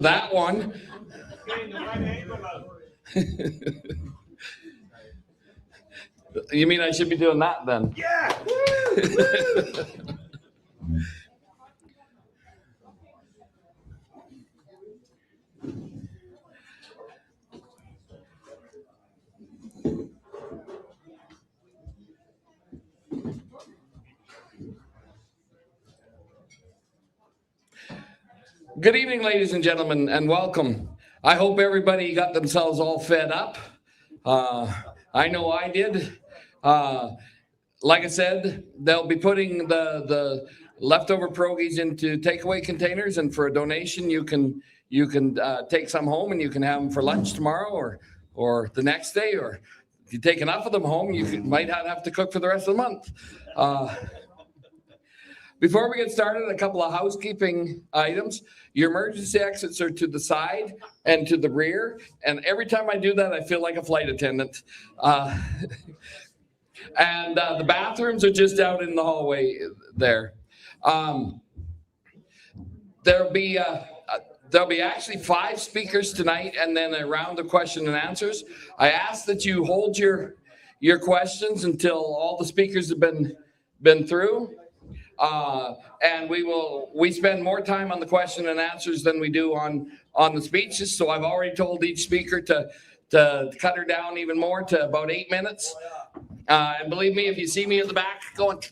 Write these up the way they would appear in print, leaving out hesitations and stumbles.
That one. You mean I should be doing that then? Yeah! Good evening, ladies and gentlemen, and welcome. I hope everybody got themselves all fed up. I know I did. Like I said, they'll be putting the leftover pierogies into takeaway containers, and for a donation, you can take some home and you can have them for lunch tomorrow or the next day. Or if you take enough of them home, you might not have to cook for the rest of the month. Before we get started, a couple of housekeeping items. Your emergency exits are to the side and to the rear. And every time I do that, I feel like a flight attendant. And the bathrooms are just out in the hallway there. There'll be actually 5 speakers tonight, and then a round of question and answers. I ask that you hold your questions until all the speakers have been through. And we spend more time on the question and answers than we do on the speeches. So I've already told each speaker to cut her down even more to about 8 minutes. And believe me, if you see me in the back going,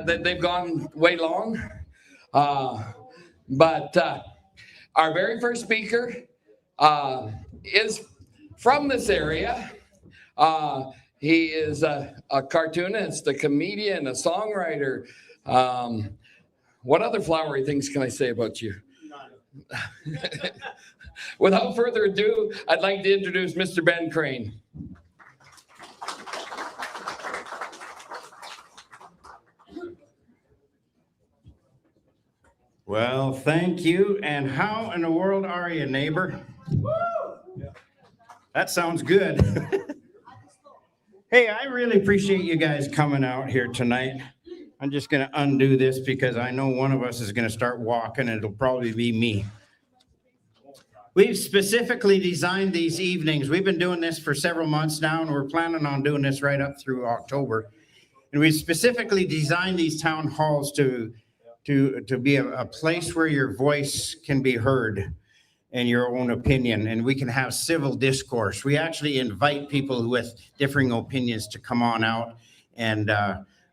they've gone way long. But our very first speaker is from this area. He is a cartoonist, a comedian, a songwriter. What other flowery things can I say about you? Without further ado, I'd like to introduce Mr. Ben Crane. Well, thank you. And how in the world are you, neighbor? That sounds good. Hey, I really appreciate you guys coming out here tonight. I'm just going to undo this because I know one of us is going to start walking, and it'll probably be me. We've specifically designed these evenings. We've been doing this for several months now, and we're planning on doing this right up through October. And we specifically designed these town halls to be a place where your voice can be heard and your own opinion, and we can have civil discourse. We actually invite people with differing opinions to come on out. And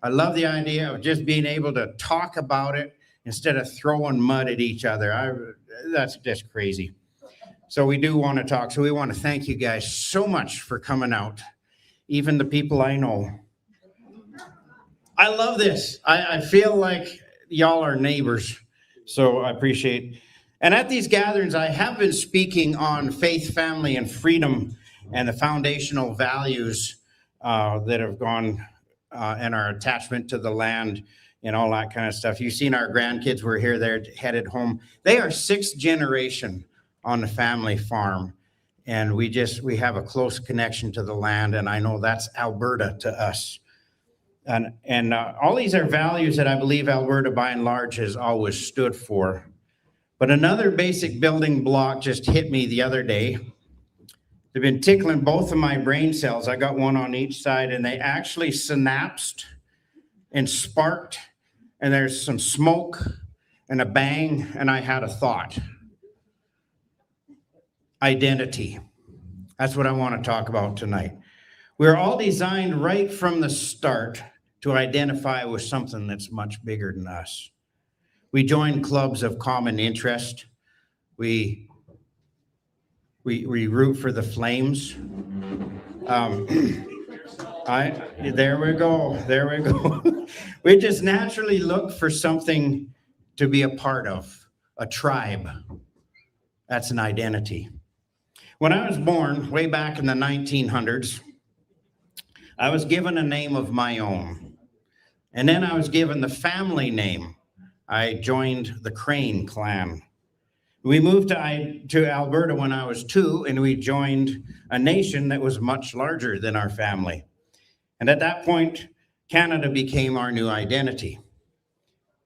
I love the idea of just being able to talk about it instead of throwing mud at each other. That's just crazy. So we do want to talk. So we want to thank you guys so much for coming out, even the people I know. I love this. I feel like y'all are neighbors, so I appreciate. And at these gatherings, I have been speaking on faith, family, and freedom, and the foundational values that have gone and our attachment to the land and all that kind of stuff. You've seen our grandkids were here; they're headed home. They are 6th generation on the family farm, and we have a close connection to the land. And I know that's Alberta to us. And all these are values that I believe Alberta, by and large, has always stood for. But another basic building block just hit me the other day. They've been tickling both of my brain cells. I got one on each side, and they actually synapsed and sparked, and there's some smoke and a bang, and I had a thought. Identity. That's what I want to talk about tonight. We're all designed right from the start to identify with something that's much bigger than us. We join clubs of common interest. We root for the Flames. There we go. We just naturally look for something to be a part of, a tribe. That's an identity. When I was born, way back in the 1900s, I was given a name of my own. And then I was given the family name. I joined the Crane clan. We moved to Alberta when I was 2, and we joined a nation that was much larger than our family. And at that point, Canada became our new identity.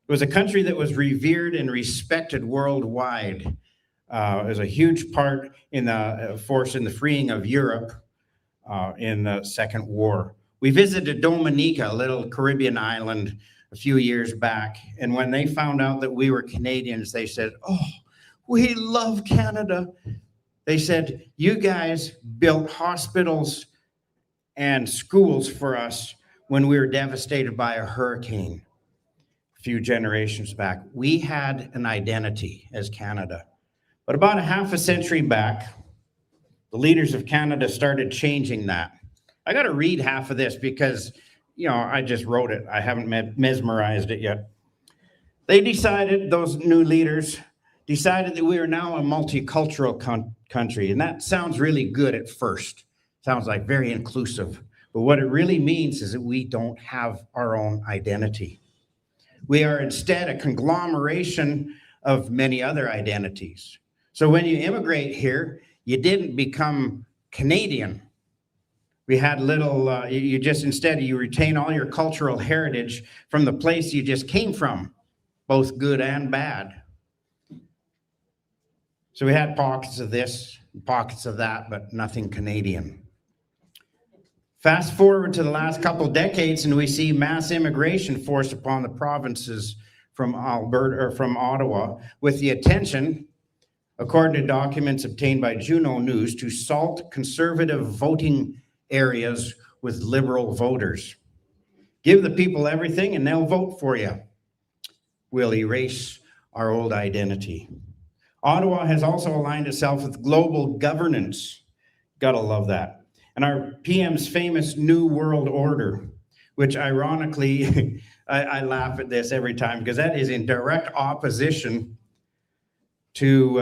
It was a country that was revered and respected worldwide. was a huge part in the force in the freeing of Europe in the Second War. We visited Dominica, a little Caribbean island, a few years back. And when they found out that we were Canadians, they said, "Oh, we love Canada." They said, "You guys built hospitals and schools for us when we were devastated by a hurricane a few generations back." We had an identity as Canada. But about a half a century back, the leaders of Canada started changing that. I got to read half of this because, I just wrote it. I haven't mesmerized it yet. They decided, those new leaders decided that we are now a multicultural country. And that sounds really good at first. Sounds like very inclusive. But what it really means is that we don't have our own identity. We are instead a conglomeration of many other identities. So when you immigrate here, you didn't become Canadian. We had instead you retain all your cultural heritage from the place you just came from, both good and bad. So we had pockets of this, pockets of that, but nothing Canadian. Fast forward to the last couple decades, and we see mass immigration forced upon the provinces from Alberta or from Ottawa, with the intention, according to documents obtained by Juno News, to salt conservative voting areas with liberal voters. Give the people everything and they'll vote for you. We'll erase our old identity. Ottawa has also aligned itself with global governance. Gotta love that. And our PM's famous New World Order, which ironically, I laugh at this every time because that is in direct opposition to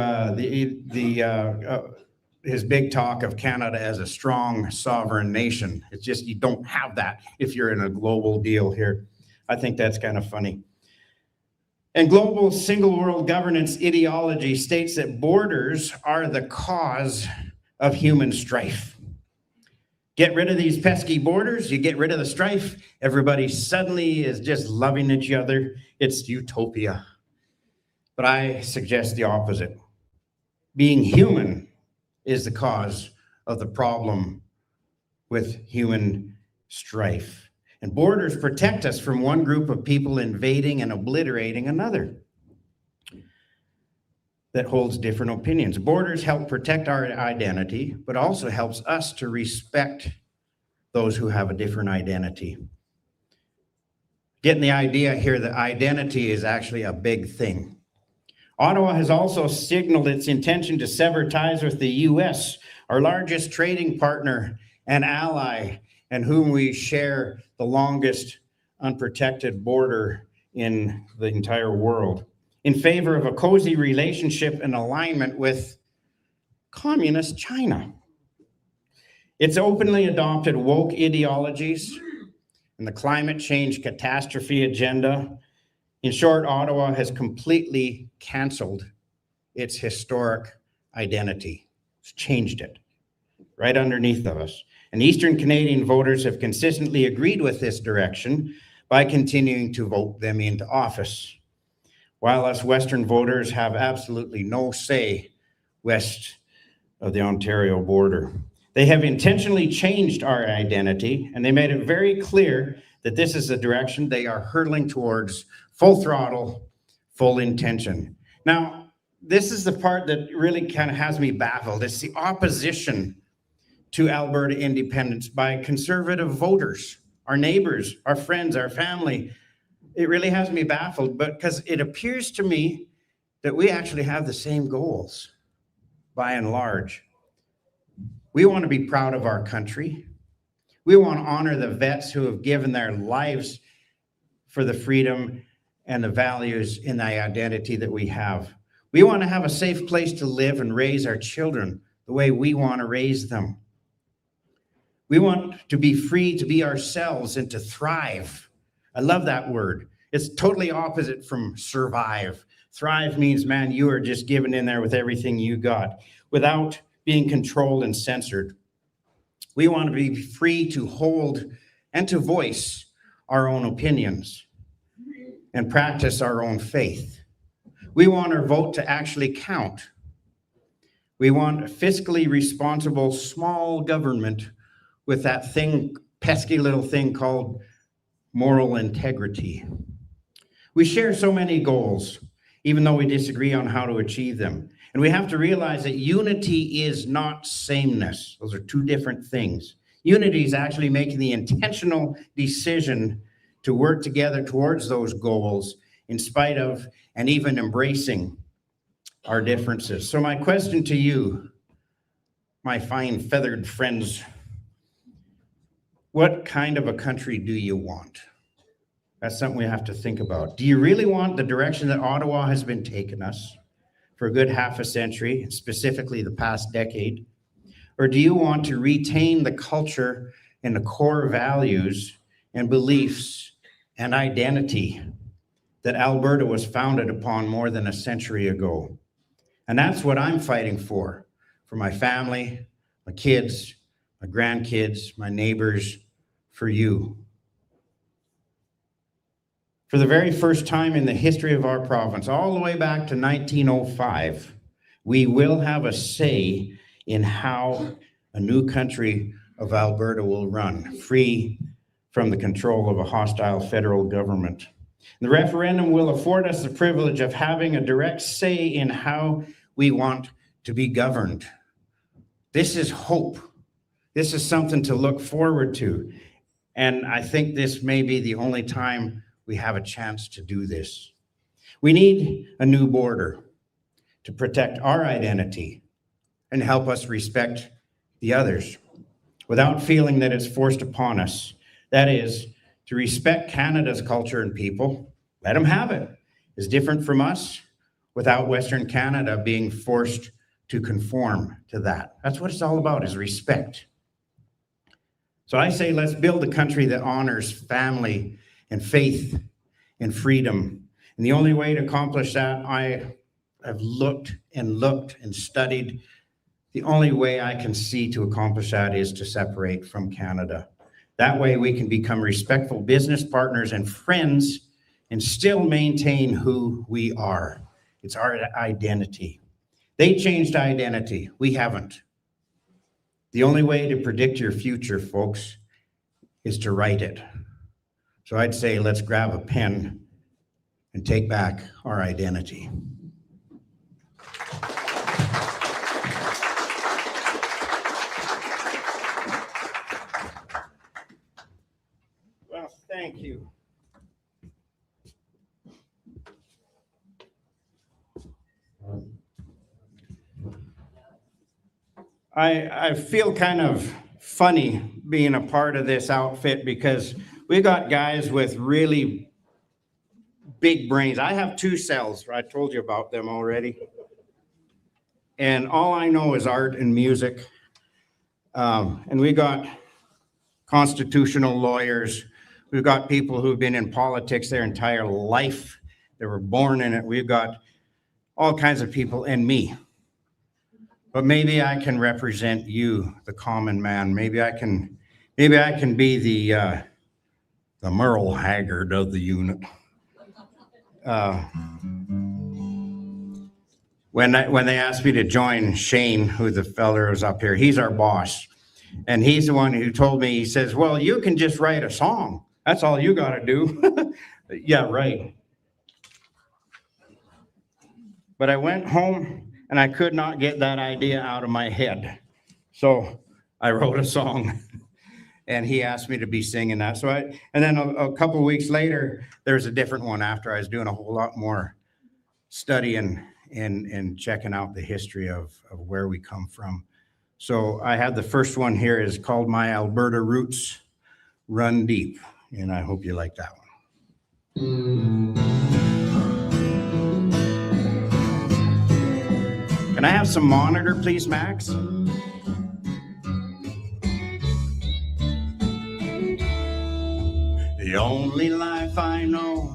his big talk of Canada as a strong sovereign nation. It's just, you don't have that if you're in a global deal here. I think that's kind of funny. And global single world governance ideology states that borders are the cause of human strife. Get rid of these pesky borders, you get rid of the strife, everybody suddenly is just loving each other. It's utopia. But I suggest the opposite. Being human is the cause of the problem with human strife. And borders protect us from one group of people invading and obliterating another that holds different opinions. Borders help protect our identity, but also helps us to respect those who have a different identity. Getting the idea here that identity is actually a big thing. Ottawa has also signaled its intention to sever ties with the US, our largest trading partner and ally, and whom we share the longest unprotected border in the entire world, in favor of a cozy relationship and alignment with communist China. It's openly adopted woke ideologies and the climate change catastrophe agenda. In short, Ottawa has completely canceled its historic identity. It's changed it right underneath of us. And Eastern Canadian voters have consistently agreed with this direction by continuing to vote them into office, while us Western voters have absolutely no say west of the Ontario border. They have intentionally changed our identity, and they made it very clear that this is the direction they are hurtling towards, full throttle, full intention. Now, this is the part that really kind of has me baffled. It's the opposition to Alberta independence by conservative voters, our neighbors, our friends, our family. It really has me baffled, but because it appears to me that we actually have the same goals by and large. We want to be proud of our country. We want to honor the vets who have given their lives for the freedom and the values in the identity that we have. We want to have a safe place to live and raise our children the way we want to raise them. We want to be free to be ourselves and to thrive. I love that word. It's totally opposite from survive. Thrive means, man, you are just given in there with everything you got without being controlled and censored. We want to be free to hold and to voice our own opinions and practice our own faith. We want our vote to actually count. We want a fiscally responsible small government with that pesky little thing called moral integrity. We share so many goals, even though we disagree on how to achieve them. And we have to realize that unity is not sameness. Those are two different things. Unity is actually making the intentional decision to work together towards those goals in spite of and even embracing our differences. So my question to you, my fine feathered friends, what kind of a country do you want? That's something we have to think about. Do you really want the direction that Ottawa has been taking us for a good half a century, specifically the past decade? Or do you want to retain the culture and the core values and beliefs and identity that Alberta was founded upon more than a century ago? And that's what I'm fighting for my family, my kids, my grandkids, my neighbors, for you. For the very first time in the history of our province, all the way back to 1905, we will have a say in how a new country of Alberta will run, free from the control of a hostile federal government. The referendum will afford us the privilege of having a direct say in how we want to be governed. This is hope. This is something to look forward to. And I think this may be the only time we have a chance to do this. We need a new border to protect our identity and help us respect the others without feeling that it's forced upon us. That is, to respect Canada's culture and people, let them have it. It's different from us without Western Canada being forced to conform to that. That's what it's all about, is respect. So I say, let's build a country that honors family and faith and freedom. And the only way to accomplish that, I have looked and studied. The only way I can see to accomplish that is to separate from Canada. That way we can become respectful business partners and friends and still maintain who we are. It's our identity. They changed identity. We haven't. The only way to predict your future, folks, is to write it. So I'd say let's grab a pen and take back our identity. Well, thank you. I feel kind of funny being a part of this outfit because we got guys with really big brains. I have 2 cells. I told you about them already. And all I know is art and music. And we got constitutional lawyers. We've got people who've been in politics their entire life. They were born in it. We've got all kinds of people and me. But maybe I can represent you, the common man. Maybe I can be the Merle Haggard of the unit. When they asked me to join Shane, who the fella was up here, he's our boss. And he's the one who told me, he says, well, you can just write a song. That's all you got to do. Yeah, right. But I went home and I could not get that idea out of my head. So I wrote a song and he asked me to be singing that. And then a couple of weeks later, there's a different one after I was doing a whole lot more studying and checking out the history of where we come from. So I had the first one here is called My Alberta Roots Run Deep. And I hope you like that one. Can I have some monitor, please, Max? The only life I know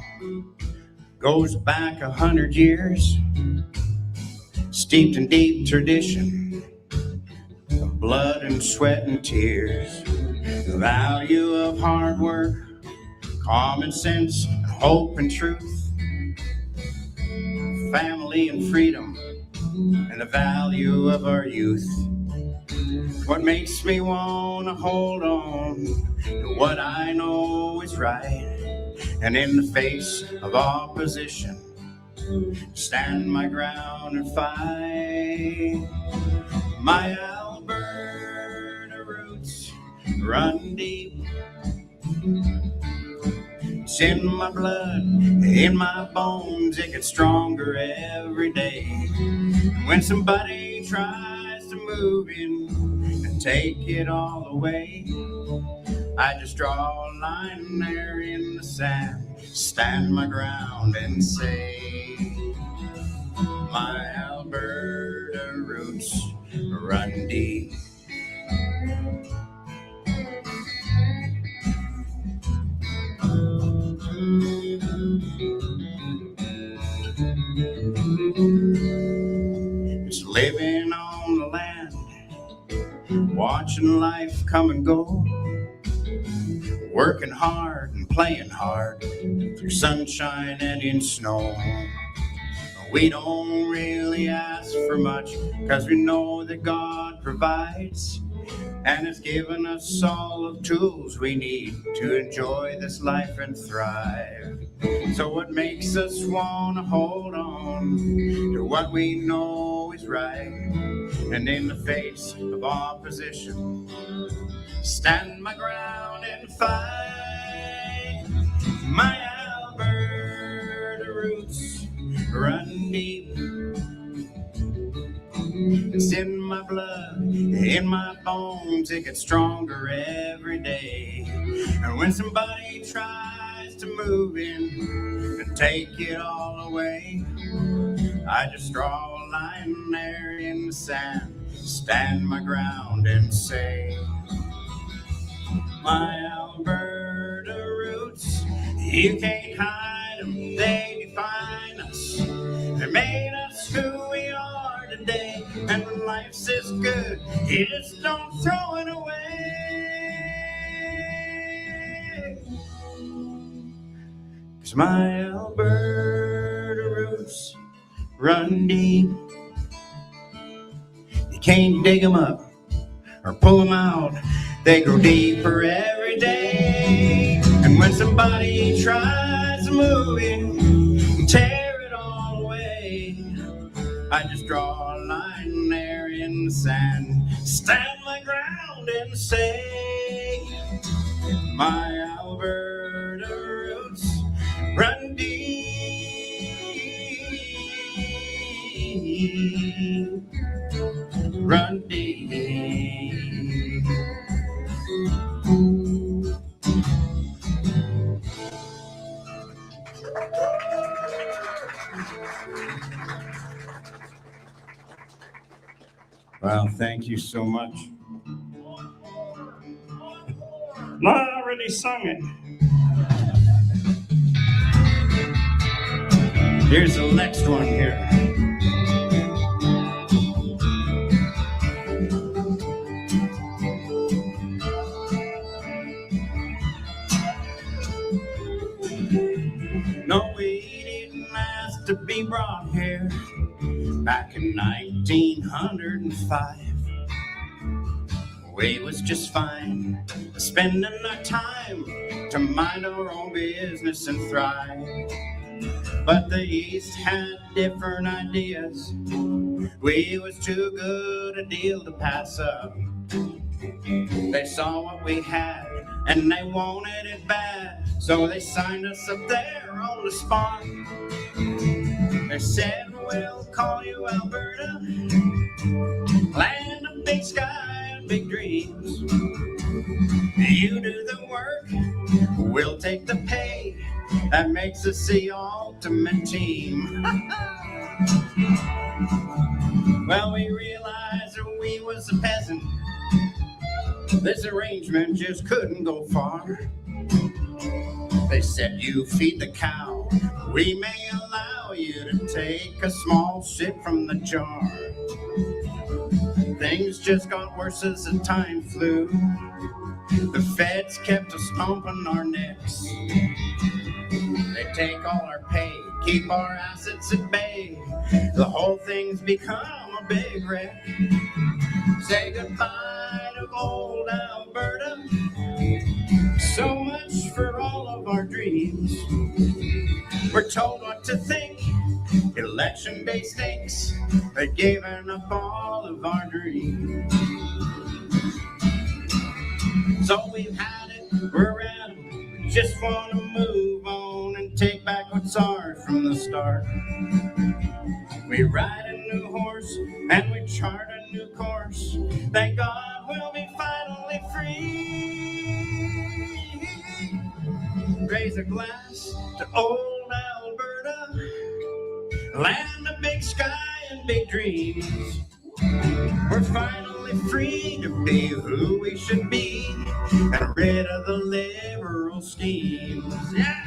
goes back 100 years, steeped in deep tradition of blood and sweat and tears. The value of hard work, common sense, hope and truth, family and freedom, and the value of our youth. What makes me want to hold on to what I know is right, and in the face of opposition, stand my ground and fight. My Alberta roots run deep. It's in my blood, in my bones, it gets stronger every day. And when somebody tries to move in and take it all away, I just draw a line there in the sand, stand my ground and say, my Alberta roots run deep. It's living on the land, watching life come and go, working hard and playing hard through sunshine and in snow. We don't really ask for much, 'cause we know that God provides and has given us all the tools we need to enjoy this life and thrive. So what makes us want to hold on to what we know is right, and in the face of opposition, stand my ground and fight. My Alberta roots run deep. It's in my blood, in my bones, it gets stronger every day. And when somebody tries to move in and take it all away, I just draw a line there in the sand, stand my ground and say, my Alberta roots, you can't hide them, they define us. They made us who we are today, and when life's this good, you just don't throw it away. 'Cause my Alberta roots run deep. You can't dig them up or pull them out, they grow deeper every day. And when somebody tries to move in, tear it all away, I just draw a line there in the sand, stand my ground and say, my Alberta roots run deep, run deep. Well, thank you so much. No, I already sung it. Here's the next one here. No, we didn't ask to be brought here back in 1905. We was just fine, spending our time to mind our own business and thrive. But the East had different ideas. We was too good a deal to pass up. They saw what we had and they wanted it bad, so they signed us up there on the spot. They said, we'll call you Alberta, land of big sky and big dreams. You do the work, we'll take the pay. That makes us the ultimate team. Well, we realized that we was a peasant. This arrangement just couldn't go far. They said, you feed the cow, we may allow you to take a small sip from the jar. Things just got worse as the time flew. The feds kept us stomping our necks. They take all our pay, keep our assets at bay. The whole thing's become a big wreck. Say goodbye to old Alberta. So much for all of our dreams. We're told what to think. Election day stinks. They've given up all of our dreams. So we've had it, we're at it. Just want to move on and take back what's ours from the start. We ride a new horse and we chart a new course. Thank God we'll be finally free. Raise a glass to old Alberta, land of big sky and big dreams. We're finally free to be who we should be and rid of the liberal schemes. Yeah!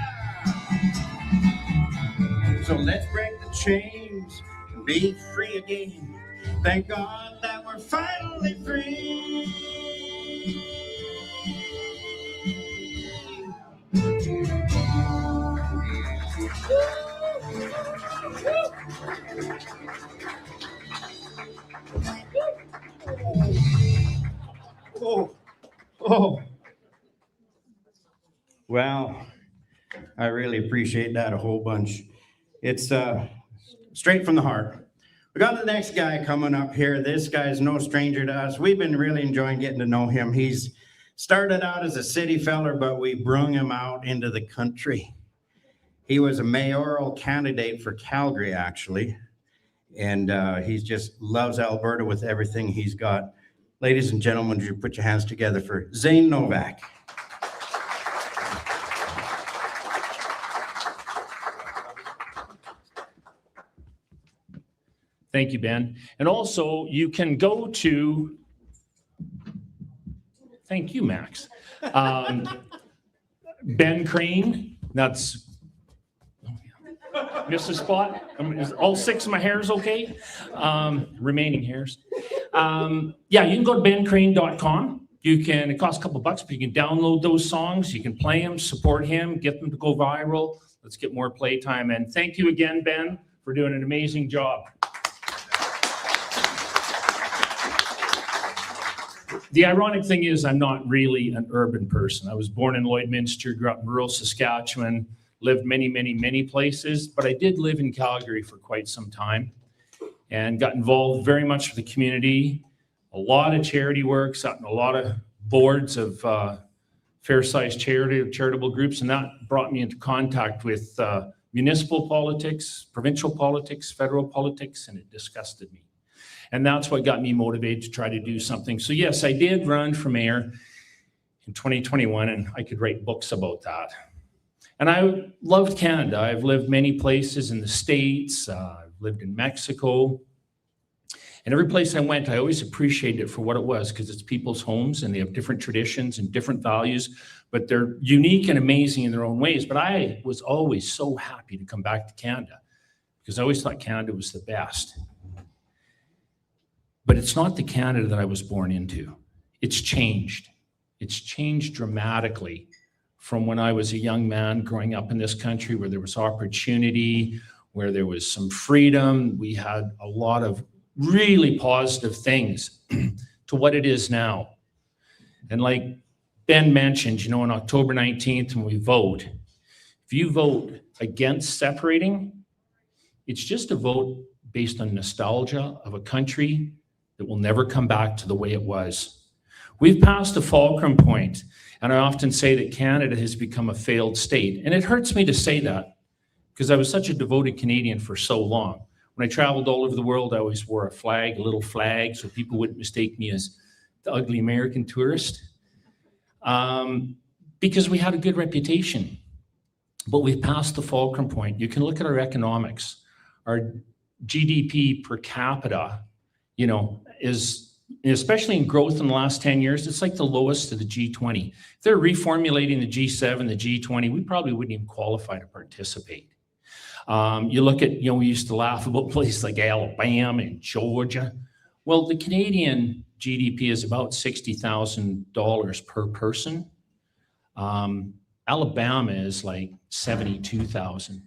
So let's break the chains and be free again. Thank God that we're finally free. Oh. Well, I really appreciate that a whole bunch. It's straight from the heart. We got the next guy coming up here. This guy's no stranger to us. We've been really enjoying getting to know him. He's started out as a city feller, but we brung him out into the country. He was a mayoral candidate for Calgary, actually. And he just loves Alberta with everything he's got. Ladies and gentlemen, would you put your hands together for Zane Novak. Thank you, Ben. And also, you can go to, thank you, Max. Ben Crane, that's, missed a spot. Is all 6 of my hairs okay? Remaining hairs. Yeah, you can go to bencrane.com. You can, it costs a couple bucks, but you can download those songs. You can play them, support him, get them to go viral. Let's get more playtime. And thank you again, Ben, for doing an amazing job. The ironic thing is I'm not really an urban person. I was born in Lloydminster, grew up in rural Saskatchewan, lived many, many, many places, but I did live in Calgary for quite some time and got involved very much with the community, a lot of charity work, sat in a lot of boards of fair-sized charitable groups, and that brought me into contact with municipal politics, provincial politics, federal politics, and it disgusted me. And that's what got me motivated to try to do something. So yes, I did run for mayor in 2021, and I could write books about that. And I loved Canada. I've lived many places in the States. I've lived in Mexico. And every place I went, I always appreciated it for what it was, because it's people's homes and they have different traditions and different values, but they're unique and amazing in their own ways. But I was always so happy to come back to Canada because I always thought Canada was the best. But it's not the Canada that I was born into. It's changed. It's changed dramatically from when I was a young man growing up in this country, where there was opportunity, where there was some freedom. We had a lot of really positive things to what it is now. And like Ben mentioned, you know, on October 19th, when we vote, if you vote against separating, it's just a vote based on nostalgia of a country that will never come back to the way it was. We've passed a fulcrum point, and I often say that Canada has become a failed state. And it hurts me to say that because I was such a devoted Canadian for so long. When I traveled all over the world, I always wore a flag, a little flag, so people wouldn't mistake me as the ugly American tourist, because we had a good reputation. But we've passed the fulcrum point. You can look at our economics. Our GDP per capita, you know, is, especially in growth in the last 10 years, it's like the lowest of the G20. If they're reformulating the G7, the G20, we probably wouldn't even qualify to participate. You look at, you know, we used to laugh about places like Alabama and Georgia. Well, the Canadian GDP is about $60,000 per person. Alabama is like 72,000.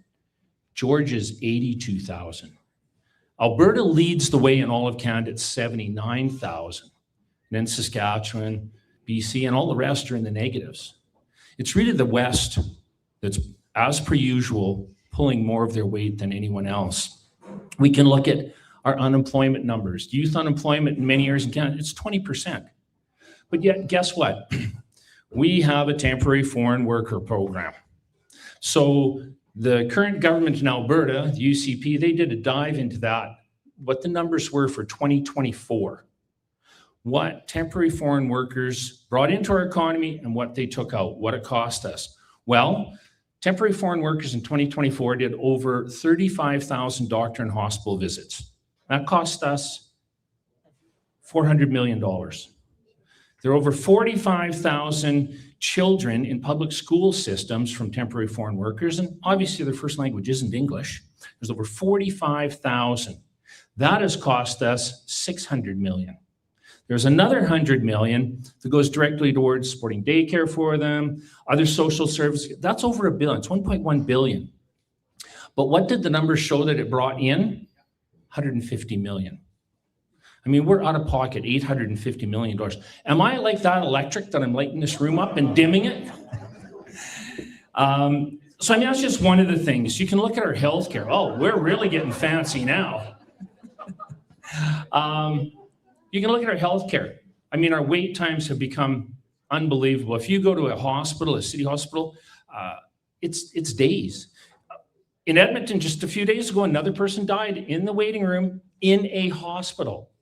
Georgia's 82,000. Alberta leads the way in all of Canada at 79,000. And then Saskatchewan, BC, and all the rest are in the negatives. It's really the West that's, as per usual, pulling more of their weight than anyone else. We can look at our unemployment numbers. Youth unemployment in many areas in Canada, it's 20%. But yet, guess what? We have a temporary foreign worker program. So the current government in Alberta, the UCP, they did a dive into that, what the numbers were for 2024. What temporary foreign workers brought into our economy and what they took out, what it cost us. Well, temporary foreign workers in 2024 did over 35,000 doctor and hospital visits. That cost us $400 million. There are over 45,000 children in public school systems from temporary foreign workers, and obviously their first language isn't English. There's over 45,000. That has cost us $600 million. There's another $100 million that goes directly towards supporting daycare for them, other social services. That's over $1 billion. It's $1.1 billion. But what did the numbers show that it brought in? $150 million. I mean, we're out of pocket $850 million. Am I like that electric that I'm lighting this room up and dimming it? So I mean, that's just one of the things. You can look at our healthcare. Oh, we're really getting fancy now. You can look at our healthcare. I mean, our wait times have become unbelievable. If you go to a hospital, a city hospital, it's days. In Edmonton, just a few days ago, another person died in the waiting room in a hospital.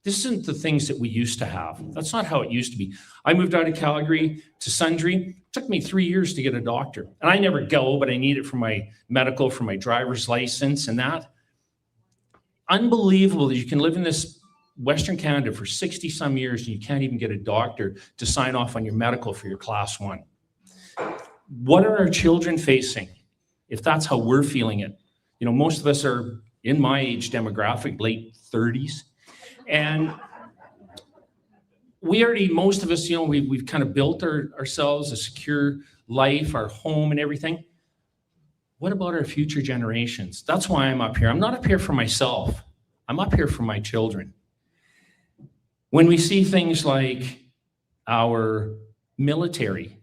This isn't the things that we used to have. That's not how it used to be. I moved out of Calgary to Sundre. It took me 3 years to get a doctor. And I never go, but I need it for my medical, for my driver's license and that. Unbelievable that you can live in this Western Canada for 60 some years and you can't even get a doctor to sign off on your medical for your class 1. What are our children facing if that's how we're feeling it? You know, most of us are in my age demographic, late 30s. And we already, most of us, you know, we've kind of built ourselves a secure life, our home and everything. What about our future generations? That's why I'm up here. I'm not up here for myself. I'm up here for my children. When we see things like our military,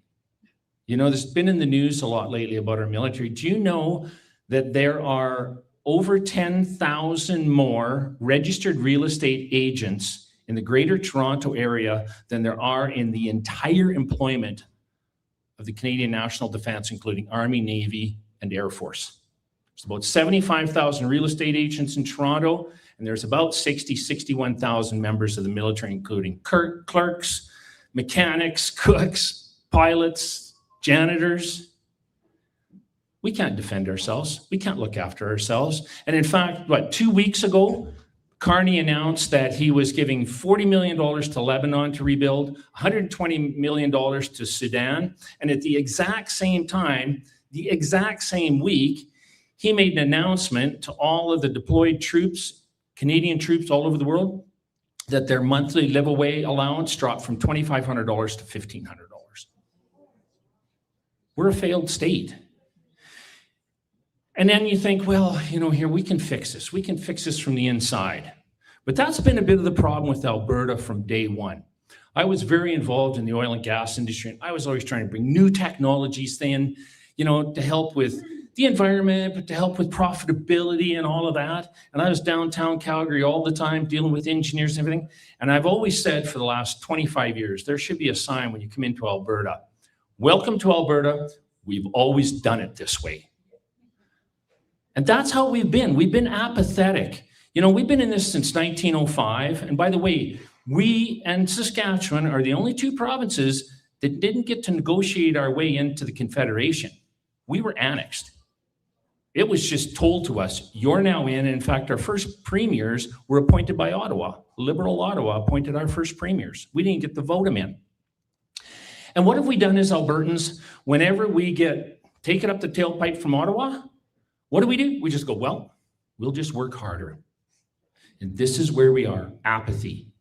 you know, there's been in the news a lot lately about our military. Do you know that there are over 10,000 more registered real estate agents in the Greater Toronto area than there are in the entire employment of the Canadian National Defence, including Army, Navy, and Air Force? There's about 75,000 real estate agents in Toronto, and there's about 61,000 members of the military, including clerks, mechanics, cooks, pilots, janitors. We can't defend ourselves. We can't look after ourselves. And in fact, 2 weeks ago, Carney announced that he was giving $40 million to Lebanon to rebuild, $120 million to Sudan. And at the exact same time, the exact same week, he made an announcement to all of the deployed troops, Canadian troops all over the world, that their monthly live-away allowance dropped from $2,500 to $1,500. We're a failed state. And then you think, well, you know, here we can fix this. We can fix this from the inside. But that's been a bit of the problem with Alberta from day one. I was very involved in the oil and gas industry, and I was always trying to bring new technologies in, you know, to help with the environment, but to help with profitability and all of that. And I was downtown Calgary all the time dealing with engineers and everything. And I've always said for the last 25 years, there should be a sign when you come into Alberta. Welcome to Alberta. We've always done it this way. And that's how we've been. We've been apathetic. You know, we've been in this since 1905. And by the way, we and Saskatchewan are the only two provinces that didn't get to negotiate our way into the Confederation. We were annexed. It was just told to us, you're now in. And in fact, our first premiers were appointed by Ottawa. Liberal Ottawa appointed our first premiers. We didn't get to vote them in. And what have we done as Albertans? Whenever we get taken up the tailpipe from Ottawa, what do? We just go, well, we'll just work harder. And this is where we are, apathy.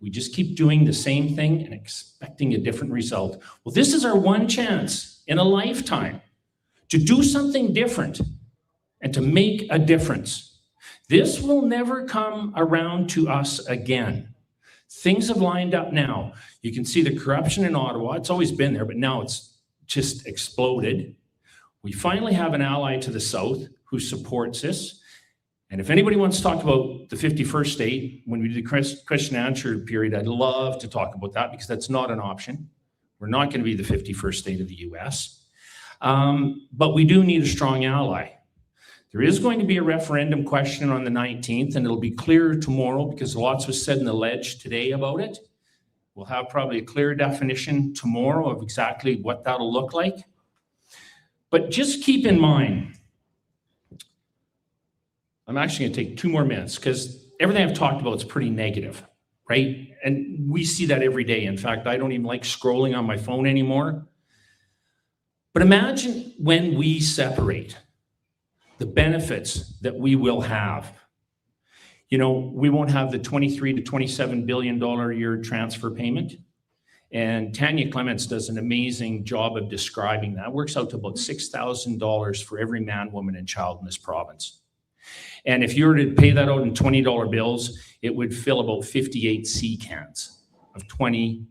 We just keep doing the same thing and expecting a different result. Well, this is our one chance in a lifetime to do something different and to make a difference. This will never come around to us again. Things have lined up now. You can see the corruption in Ottawa. It's always been there, but now it's just exploded. We finally have an ally to the south who supports this. And if anybody wants to talk about the 51st state, when we do the question and answer period, I'd love to talk about that because that's not an option. We're not going to be the 51st state of the US. But we do need a strong ally. There is going to be a referendum question on the 19th, and it'll be clearer tomorrow because lots was said in the ledge today about it. We'll have probably a clear definition tomorrow of exactly what that'll look like. But just keep in mind, I'm actually going to take 2 more minutes because everything I've talked about is pretty negative, right? And we see that every day. In fact, I don't even like scrolling on my phone anymore. But imagine when we separate, the benefits that we will have. You know, we won't have the $23 to $27 billion a year transfer payment. And Tanya Clements does an amazing job of describing that. It works out to about $6,000 for every man, woman, and child in this province. And if you were to pay that out in $20 bills, it would fill about 58 sea cans of $20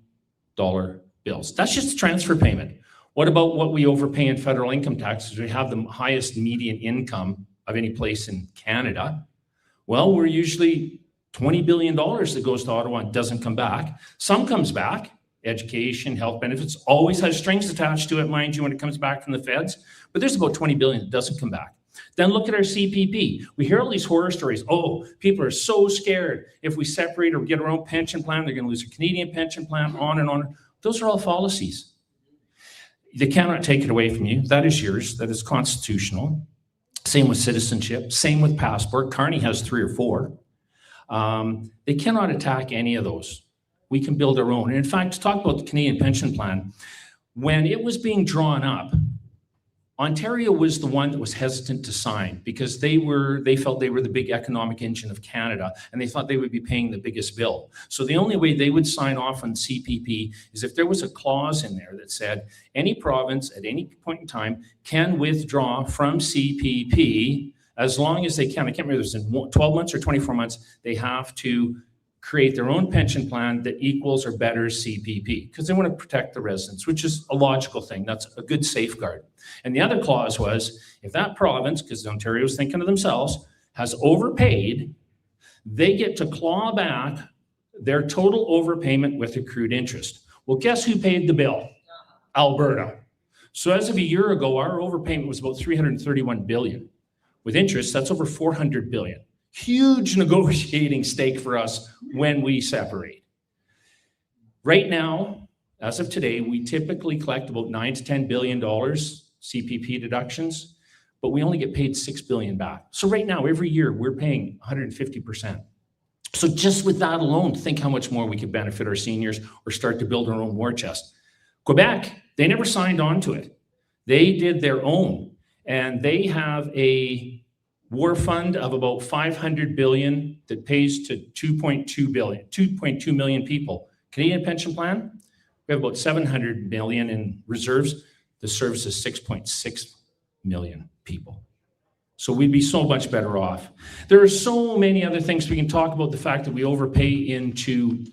bills. That's just a transfer payment. What about what we overpay in federal income taxes? We have the highest median income of any place in Canada. Well, we're usually $20 billion that goes to Ottawa and doesn't come back. Some comes back. Education, health benefits, always has strings attached to it, mind you, when it comes back from the feds. But there's about 20 billion that doesn't come back. Then look at our CPP. We hear all these horror stories. Oh, people are so scared. If we separate or get our own pension plan, they're going to lose a Canadian pension plan, on and on. Those are all fallacies. They cannot take it away from you. That is yours. That is constitutional. Same with citizenship. Same with passport. Carney has 3 or 4. They cannot attack any of those. We can build our own. And in fact, to talk about the Canadian pension plan, when it was being drawn up, Ontario was the one that was hesitant to sign because they felt they were the big economic engine of Canada, and they thought they would be paying the biggest bill. So the only way they would sign off on CPP is if there was a clause in there that said any province at any point in time can withdraw from CPP as long as they can. I can't remember if it was in 12 months or 24 months. They have to create their own pension plan that equals or betters CPP because they want to protect the residents, which is a logical thing. That's a good safeguard. And the other clause was if that province, because Ontario is thinking of themselves, has overpaid, they get to claw back their total overpayment with accrued interest. Well, guess who paid the bill? Alberta. So as of a year ago, our overpayment was about $331 billion. With interest, that's over $400 billion. Huge negotiating stake for us when we separate. Right now, as of today, we typically collect about $9 to $10 billion CPP deductions, but we only get paid $6 billion back. So right now, every year, we're paying 150%. So just with that alone, think how much more we could benefit our seniors or start to build our own war chest. Quebec, they never signed on to it. They did their own, and they have a war fund of about $500 billion that pays to 2.2 million people. Canadian pension plan, we have about $700 million in reserves. The service is 6.6 million people. So we'd be so much better off. There are so many other things we can talk about. The fact that we overpay into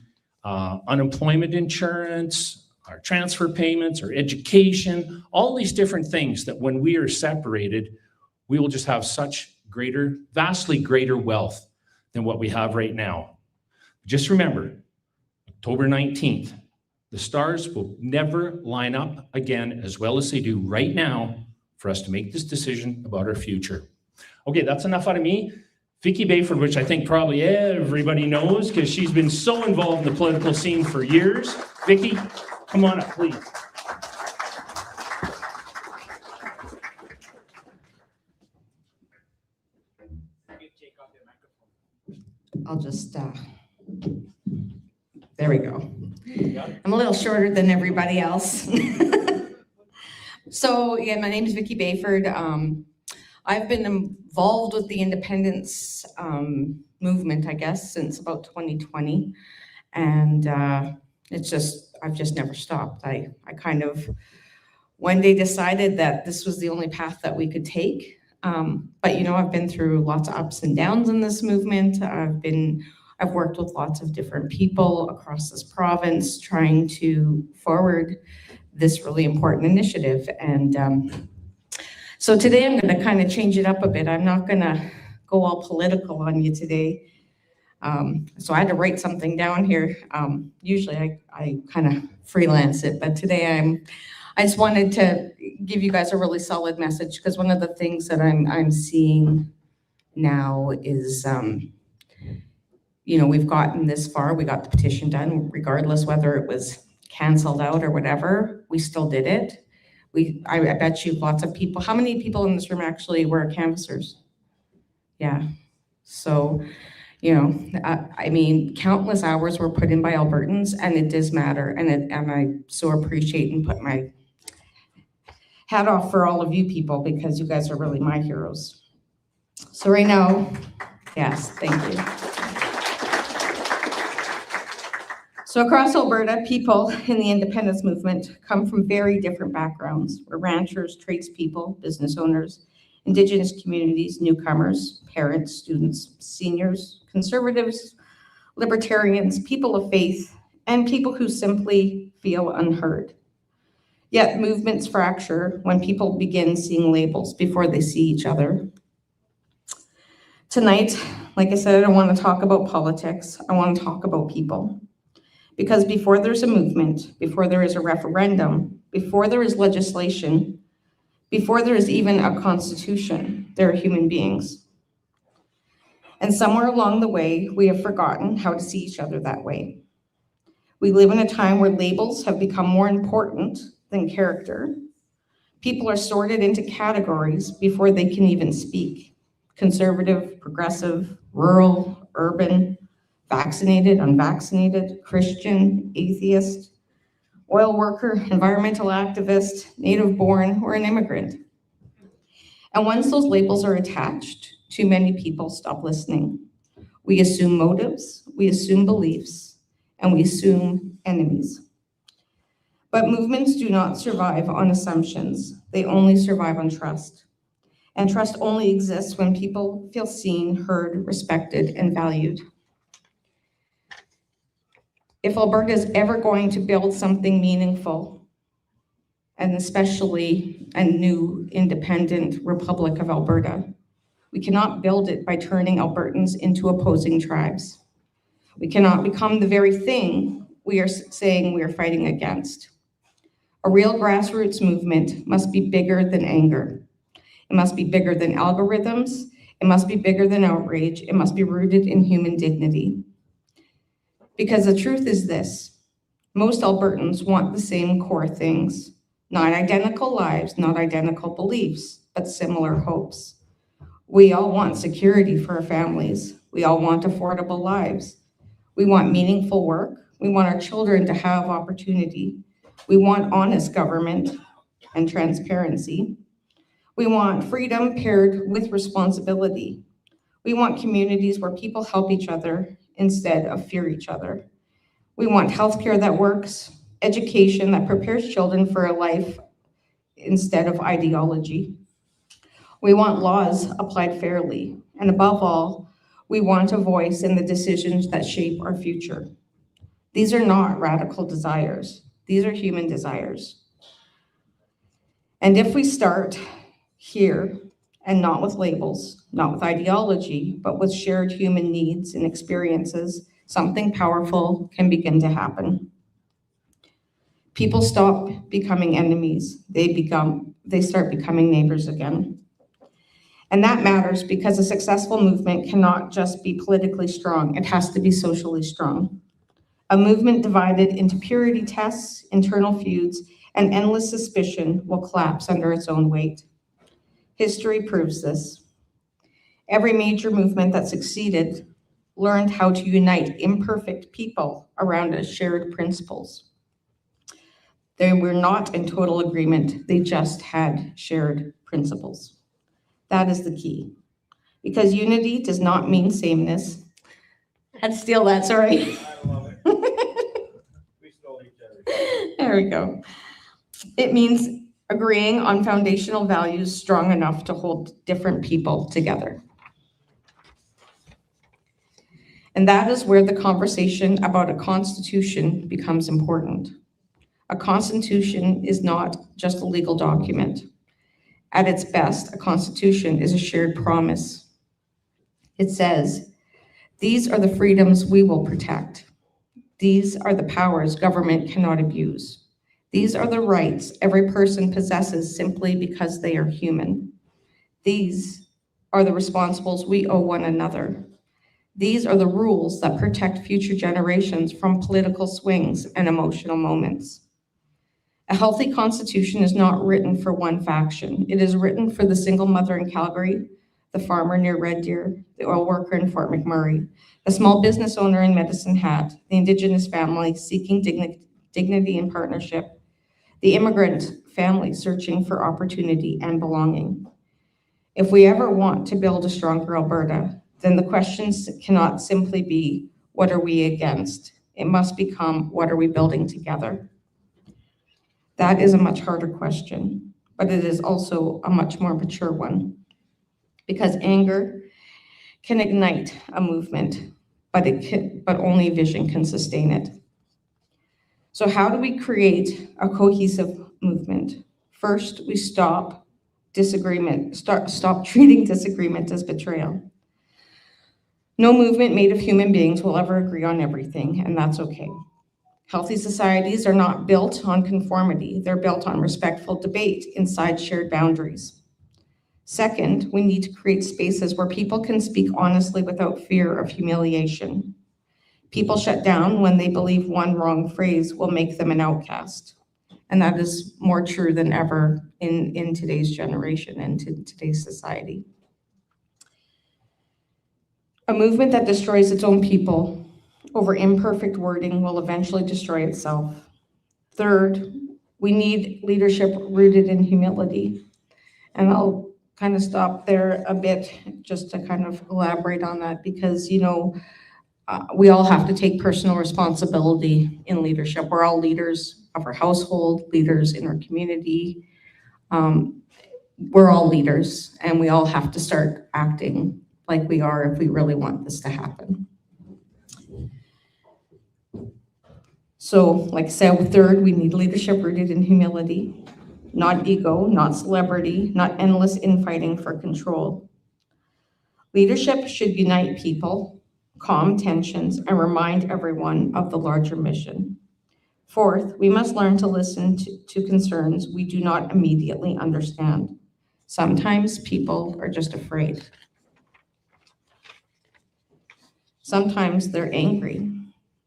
unemployment insurance, our transfer payments, our education, all these different things that when we are separated, we will just have such vastly greater wealth than what we have right now. Just remember, October 19th, the stars will never line up again as well as they do right now for us to make this decision about our future. Okay, that's enough out of me. Vicky Bayford, which I think probably everybody knows because she's been so involved in the political scene for years. Vicky, come on up, please. I'll just, there we go. I'm a little shorter than everybody else. So, yeah, my name is Vicky Bayford. I've been involved with the independence movement, I guess, since about 2020. And I've just never stopped. I kind of one day decided that this was the only path that we could take. But I've been through lots of ups and downs in this movement. I've worked with lots of different people across this province trying to forward this really important initiative. And so today I'm going to kind of change it up a bit. I'm not going to go all political on you today. So I had to write something down here. Usually I kind of freelance it, but today I just wanted to give you guys a really solid message, because one of the things that I'm seeing now is, we've gotten this far, we got the petition done, regardless whether it was canceled out or whatever, we still did it. I bet you lots of people, how many people in this room actually were canvassers? Yeah, so, countless hours were put in by Albertans, and it does matter, and I so appreciate and put my hat off for all of you people, because you guys are really my heroes. So right now, yes, thank you. So across Alberta, people in the independence movement come from very different backgrounds. We're ranchers, tradespeople, business owners, Indigenous communities, newcomers, parents, students, seniors, conservatives, libertarians, people of faith, and people who simply feel unheard. Yet movements fracture when people begin seeing labels before they see each other. Tonight, like I said, I don't want to talk about politics. I want to talk about people. Because before there's a movement, before there is a referendum, before there is legislation, before there is even a constitution, there are human beings. And somewhere along the way, we have forgotten how to see each other that way. We live in a time where labels have become more important than character. People are sorted into categories before they can even speak. Conservative, progressive, rural, urban, vaccinated, unvaccinated, Christian, atheist, oil worker, environmental activist, native born, or an immigrant. And once those labels are attached, too many people stop listening. We assume motives, we assume beliefs, and we assume enemies. But movements do not survive on assumptions. They only survive on trust. And trust only exists when people feel seen, heard, respected, and valued. If Alberta is ever going to build something meaningful, and especially a new independent Republic of Alberta, we cannot build it by turning Albertans into opposing tribes. We cannot become the very thing we are saying we are fighting against. A real grassroots movement must be bigger than anger. It must be bigger than algorithms. It must be bigger than outrage. It must be rooted in human dignity. Because the truth is this, most Albertans want the same core things, not identical lives, not identical beliefs, but similar hopes. We all want security for our families. We all want affordable lives. We want meaningful work. We want our children to have opportunity. We want honest government and transparency. We want freedom paired with responsibility. We want communities where people help each other instead of fear each other. We want healthcare that works, education that prepares children for a life instead of ideology. We want laws applied fairly, and above all, we want a voice in the decisions that shape our future. These are not radical desires. These are human desires. And if we start here, and not with labels, not with ideology, but with shared human needs and experiences, something powerful can begin to happen. People stop becoming enemies. They start becoming neighbors again. And that matters because a successful movement cannot just be politically strong. It has to be socially strong. A movement divided into purity tests, internal feuds, and endless suspicion will collapse under its own weight. History proves this. Every major movement that succeeded learned how to unite imperfect people around shared principles. They were not in total agreement, they just had shared principles. That is the key. Because unity does not mean sameness. I'd steal that, sorry. I love it. There we go. It means agreeing on foundational values strong enough to hold different people together. And that is where the conversation about a constitution becomes important. A constitution is not just a legal document. At its best, a constitution is a shared promise. It says, "These are the freedoms we will protect. These are the powers government cannot abuse. These are the rights every person possesses simply because they are human. These are the responsibilities we owe one another. These are the rules that protect future generations from political swings and emotional moments." A healthy constitution is not written for one faction. It is written for the single mother in Calgary, the farmer near Red Deer, the oil worker in Fort McMurray, the small business owner in Medicine Hat, the Indigenous family seeking dignity and partnership, the immigrant family searching for opportunity and belonging. If we ever want to build a stronger Alberta, then the questions cannot simply be, what are we against? It must become, what are we building together? That is a much harder question, but it is also a much more mature one, because anger can ignite a movement, but only vision can sustain it. So how do we create a cohesive movement? First, we stop treating disagreement as betrayal. No movement made of human beings will ever agree on everything, and that's okay. Healthy societies are not built on conformity. They're built on respectful debate inside shared boundaries. Second, we need to create spaces where people can speak honestly without fear of humiliation. People shut down when they believe one wrong phrase will make them an outcast. And that is more true than ever in today's generation and today's society. A movement that destroys its own people over imperfect wording will eventually destroy itself. Third, we need leadership rooted in humility. And I'll kind of stop there a bit just to kind of elaborate on that, because, we all have to take personal responsibility in leadership. We're all leaders of our household, leaders in our community. We're all leaders, and we all have to start acting like we are if we really want this to happen. So, like I said, third, we need leadership rooted in humility, not ego, not celebrity, not endless infighting for control. Leadership should unite people, calm tensions, and remind everyone of the larger mission. Fourth, we must learn to listen to concerns we do not immediately understand. Sometimes people are just afraid. Sometimes they're angry.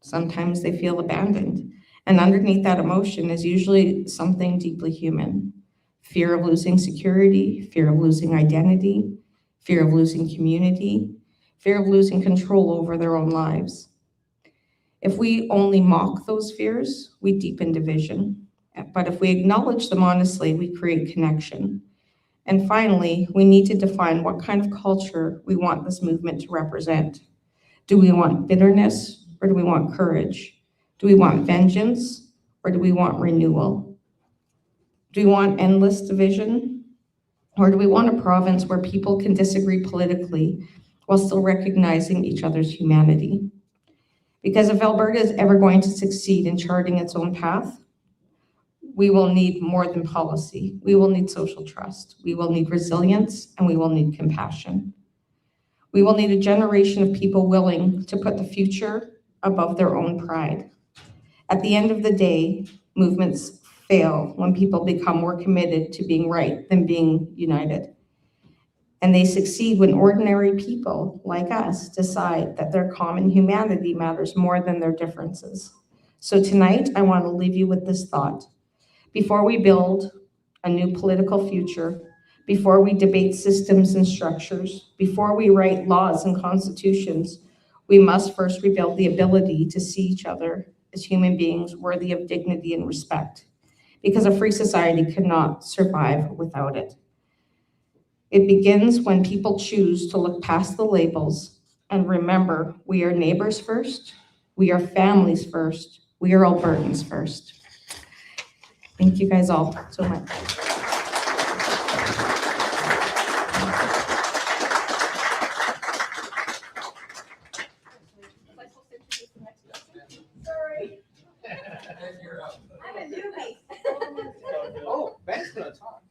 Sometimes they feel abandoned. And underneath that emotion is usually something deeply human. Fear of losing security, fear of losing identity, fear of losing community, fear of losing control over their own lives. If we only mock those fears, we deepen division. But if we acknowledge them honestly, we create connection. And finally, we need to define what kind of culture we want this movement to represent. Do we want bitterness, or do we want courage? Do we want vengeance, or do we want renewal? Do we want endless division, or do we want a province where people can disagree politically while still recognizing each other's humanity? Because if Alberta is ever going to succeed in charting its own path, we will need more than policy. We will need social trust. We will need resilience, and we will need compassion. We will need a generation of people willing to put the future above their own pride. At the end of the day, movements fail when people become more committed to being right than being united. And they succeed when ordinary people like us decide that their common humanity matters more than their differences. So tonight, I want to leave you with this thought. Before we build a new political future, before we debate systems and structures, before we write laws and constitutions, we must first rebuild the ability to see each other as human beings worthy of dignity and respect, because a free society cannot survive without it. It begins when people choose to look past the labels and remember we are neighbors first, we are families first, we are Albertans first. Thank you guys all so much. Oh, Ben's gonna talk.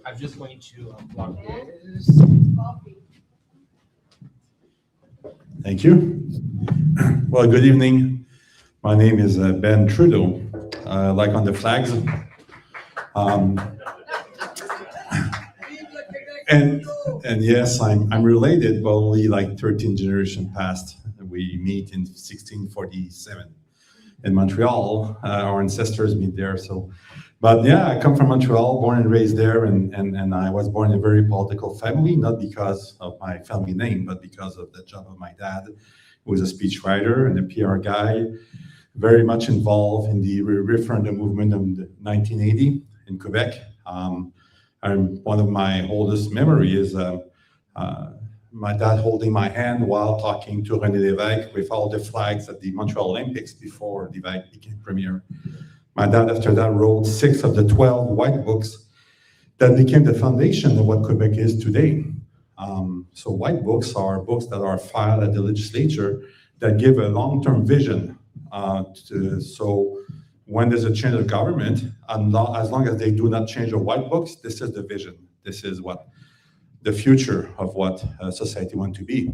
I'm just going to unplug this. Thank you. Well, good evening. My name is Ben Trudeau, like on the flags. And yes, I'm related, but only like 13 generations past. We meet in 1647 in Montreal. Our ancestors meet there. But yeah, I come from Montreal, born and raised there, and I was born in a very political family, not because of my family name, but because of the job of my dad, who was a speechwriter and a PR guy, very much involved in the referendum movement of 1980 in Quebec. One of my oldest memories is my dad holding my hand while talking to René Lévesque with all the flags at the Montreal Olympics before Lévesque became premier. My dad, after that, wrote 6 of the 12 white books that became the foundation of what Quebec is today. So white books are books that are filed at the legislature that give a long-term vision. So when there's a change of government, as long as they do not change the white books, this is the vision. This is what the future of what society wants to be.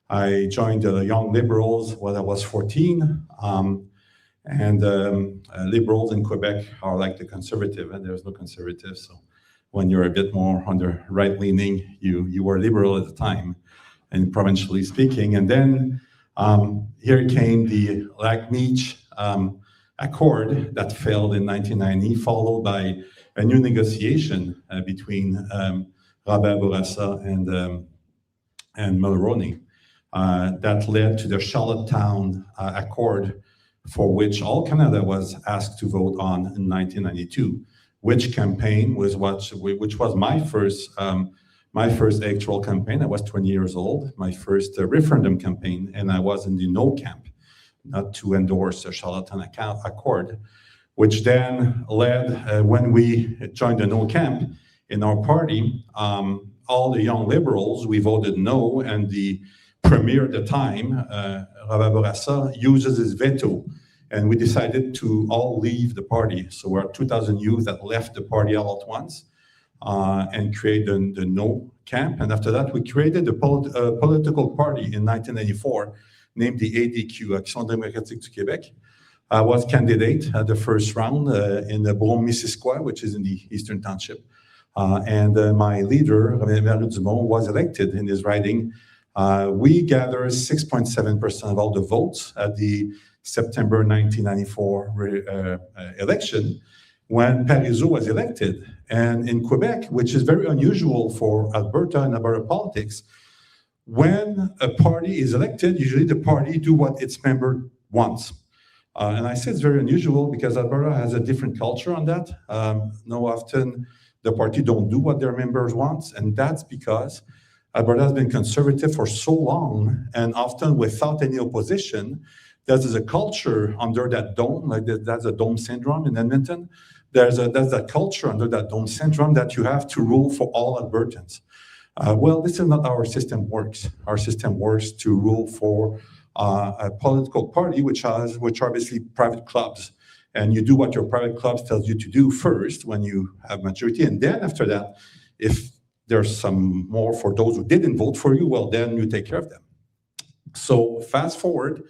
I joined the Young Liberals when I was 14. Liberals in Quebec are like the conservative, and there's no conservative. So when you're a bit more on the right-leaning, you were liberal at the time, and provincially speaking. And then here came the Lac-Meech Accord that failed in 1990, followed by a new negotiation between Robert Bourassa and Mulroney that led to the Charlottetown Accord, for which all Canada was asked to vote on in 1992, which campaign was which was my first electoral campaign. I was 20 years old, my first referendum campaign, and I was in the no camp, not to endorse the Charlottetown Accord, which then led, when we joined the no camp in our party, all the Young Liberals, we voted no, and the premier at the time, Robert Bourassa, uses his veto, and we decided to all leave the party. So we're 2,000 youth that left the party all at once and created the no camp. And after that, we created a political party in 1994 named the ADQ, Action Démocratique du Québec. I was candidate at the first round in the Brome-Missisquoi, which is in the Eastern Township. And my leader, Mario Dumont, was elected in his riding. We gathered 6.7% of all the votes at the September 1994 election when Parizeau was elected. And in Quebec, which is very unusual for Alberta and Alberta politics, when a party is elected, usually the party do what its member wants. And I say it's very unusual because Alberta has a different culture on that. Often the party don't do what their members want, and that's because Alberta has been conservative for so long, and often without any opposition. There's a culture under that dome, like that's a dome syndrome in Edmonton. There's that culture under that dome syndrome that you have to rule for all Albertans. Well, this is not how our system works. Our system works to rule for a political party, which are basically private clubs. And you do what your private clubs tells you to do first when you have majority. And then after that, if there's some more for those who didn't vote for you, well, then you take care of them. So fast forward,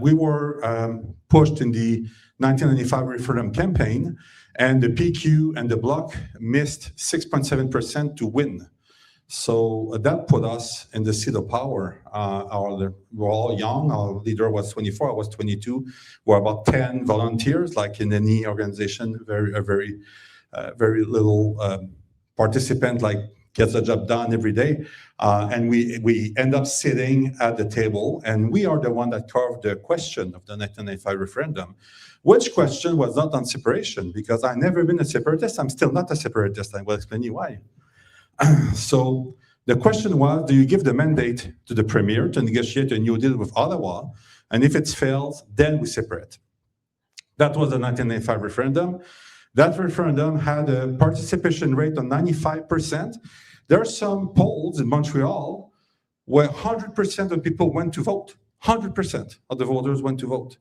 we were pushed in the 1995 referendum campaign, and the PQ and the Bloc missed 6.7% to win. So that put us in the seat of power. We're all young. Our leader was 24. I was 22. We're about 10 volunteers, like in any organization. Very little participant, like gets the job done every day. And we end up sitting at the table, and we are the one that carved the question of the 1995 referendum. Which question was not on separation, because I've never been a separatist. I'm still not a separatist. I will explain you why. So The question was, do you give the mandate to the Premier to negotiate a new deal with Ottawa? And if it fails, then we separate. That was the 1995 referendum. That referendum had a participation rate of 95%. There are some polls in Montreal where 100% of people went to vote. 100% of the voters went to vote.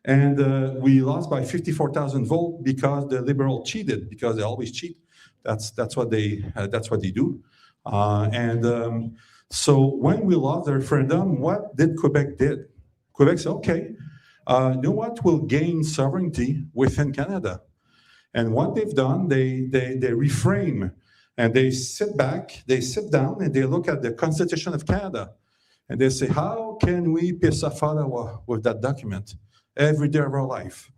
And we lost by 54,000 votes because the Liberals cheated, because they always cheat. That's what they do. So when we lost the referendum, what did Quebec did? Quebec said, okay, you know what? We'll gain sovereignty within Canada. And what they've done, they reframe and they sit back, they sit down and they look at the Constitution of Canada. And they say, how can we piss off Ottawa with that document every day of our life?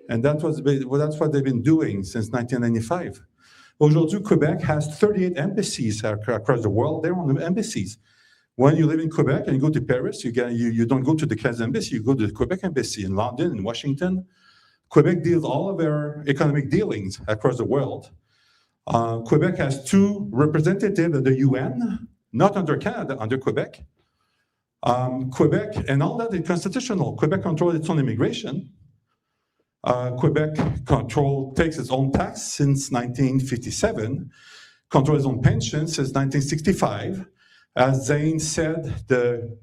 And that's what they've been doing since 1995. Aujourd'hui, Quebec has 38 embassies across the world. They're on the embassies. When you live in Quebec and you go to Paris, you don't go to the Canadian embassy, you go to the Quebec embassy in London, in Washington. Quebec deals all of their economic dealings across the world. Quebec has 2 representatives of the UN, not under Canada, under Quebec. Quebec, and all that is constitutional. Quebec controls its own immigration. Quebec takes its own tax since 1957, controls its own pension since 1965. As Zane said, the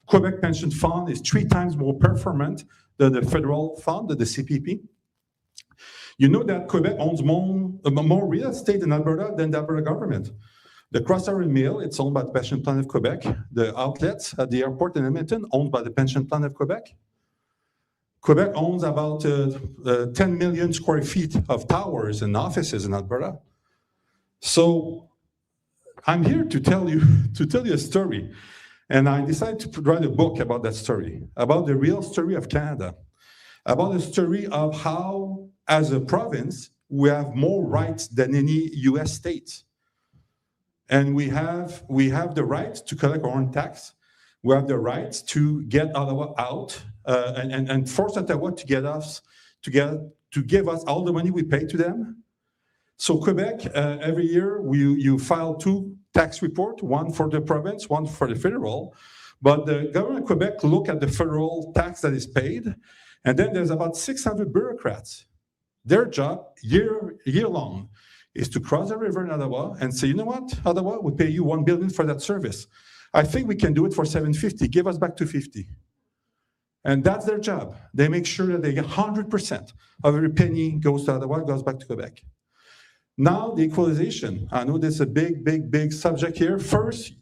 Quebec pension fund is 3 times more performant than the federal fund, the CPP. You know that Quebec owns more real estate in Alberta than the Alberta government. The Cross-River Mill, it's owned by the Pension Plan of Quebec. The outlets at the airport in Edmonton, owned by the Pension Plan of Quebec. Quebec owns about 10 million square feet of towers and offices in Alberta. So I'm here to tell you a story. And I decided to write a book about that story, about the real story of Canada, about the story of how, as a province, we have more rights than any US state. And we have the right to collect our own tax. We have the right to get Ottawa out and force Ottawa to give us all the money we pay to them. So Quebec, every year you file 2 tax reports, one for the province, one for the federal. But the government of Quebec look at the federal tax that is paid, and then there's about 600 bureaucrats. Their job, year long, is to cross the river in Ottawa and say, you know what, Ottawa, we pay you $1 billion for that service. I think we can do it for $750. Give us back $250. And that's their job. They make sure that they get 100% of every penny goes to Ottawa, goes back to Quebec. Now, the equalization. I know this is a big subject here. First,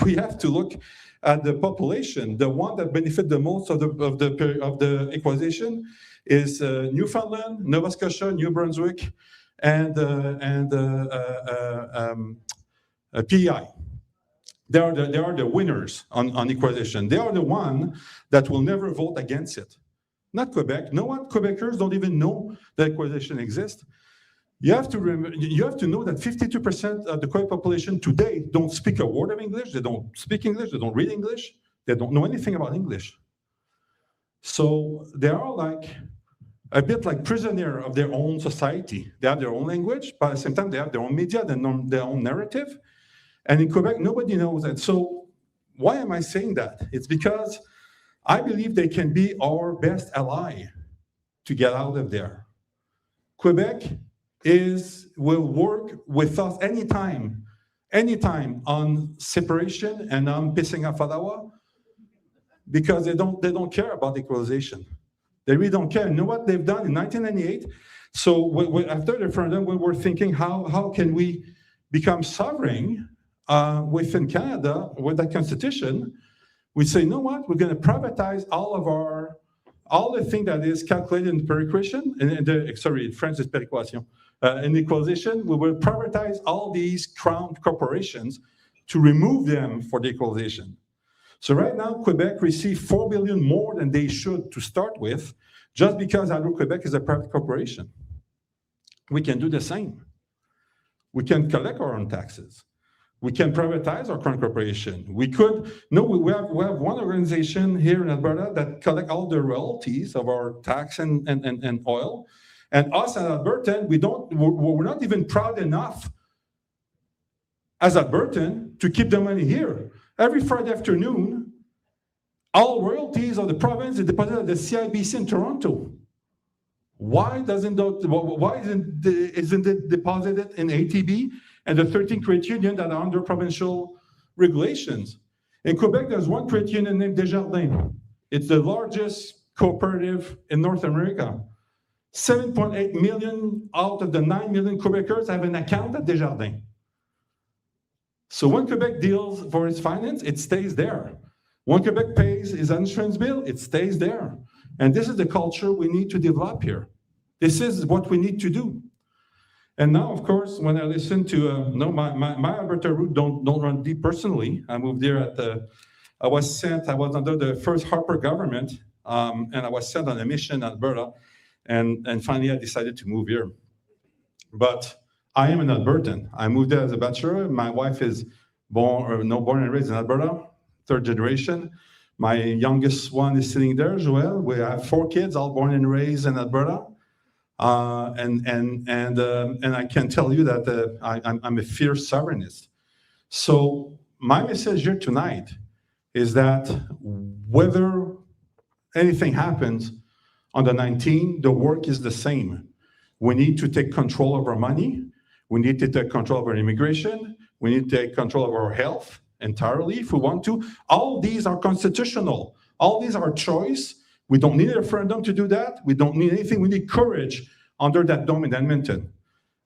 we have to look at the population. The one that benefit the most of the equalization is Newfoundland, Nova Scotia, New Brunswick, and PEI. They are the winners on equalization. They are the one that will never vote against it. Not Quebec. No one, Quebecers don't even know that equalization exists. You have to know that 52% of the Quebec population today don't speak a word of English. They don't speak English. They don't read English. They don't know anything about English. So they are a bit like prisoner of their own society. They have their own language, but at the same time, they have their own media, their own narrative. And in Quebec, nobody knows that. So why am I saying that? It's because I believe they can be our best ally to get out of there. Quebec will work with us anytime on separation and on pissing off Ottawa, because they don't care about equalization. They really don't care. You know what they've done in 1998? So after the referendum, we were thinking, how can we become sovereign within Canada with that constitution? We say, you know what? We're going to privatize all the thing that is calculated in the perequation, in French is péréquation. In equalization, we will privatize all these crown corporations to remove them for the equalization. So right now, Quebec receives $4 billion more than they should to start with, just because Hydro-Quebec is a private corporation. We can do the same. We can collect our own taxes. We can privatize our current corporation. We have one organization here in Alberta that collect all the royalties of our tax and oil. And us at Alberta, we're not even proud enough as Albertan to keep the money here. Every Friday afternoon, all royalties of the province are deposited at the CIBC in Toronto. Why isn't it deposited in ATB and the 13 credit unions that are under provincial regulations? In Quebec, there's one credit union named Desjardins. It's the largest cooperative in North America. 7.8 million out of the 9 million Quebecers have an account at Desjardins. So when Quebec deals for its finance, it stays there. When Quebec pays its insurance bill, it stays there. And this is the culture we need to develop here. This is what we need to do. And now, of course, when I listen to, my Alberta route don't run deep personally. I moved there I was under the first Harper government, and I was sent on a mission in Alberta, and finally I decided to move here. But I am an Albertan. I moved there as a bachelor. My wife is born and raised in Alberta, third generation. My youngest one is sitting there, Joel. We have 4 kids, all born and raised in Alberta. And I can tell you that I'm a fierce sovereignist. So my message here tonight is that whether anything happens on the 19th, the work is the same. We need to take control of our money. We need to take control of our immigration. We need to take control of our health entirely if we want to. All these are constitutional. All these are choice. We don't need a referendum to do that. We don't need anything. We need courage under that dome in Edmonton.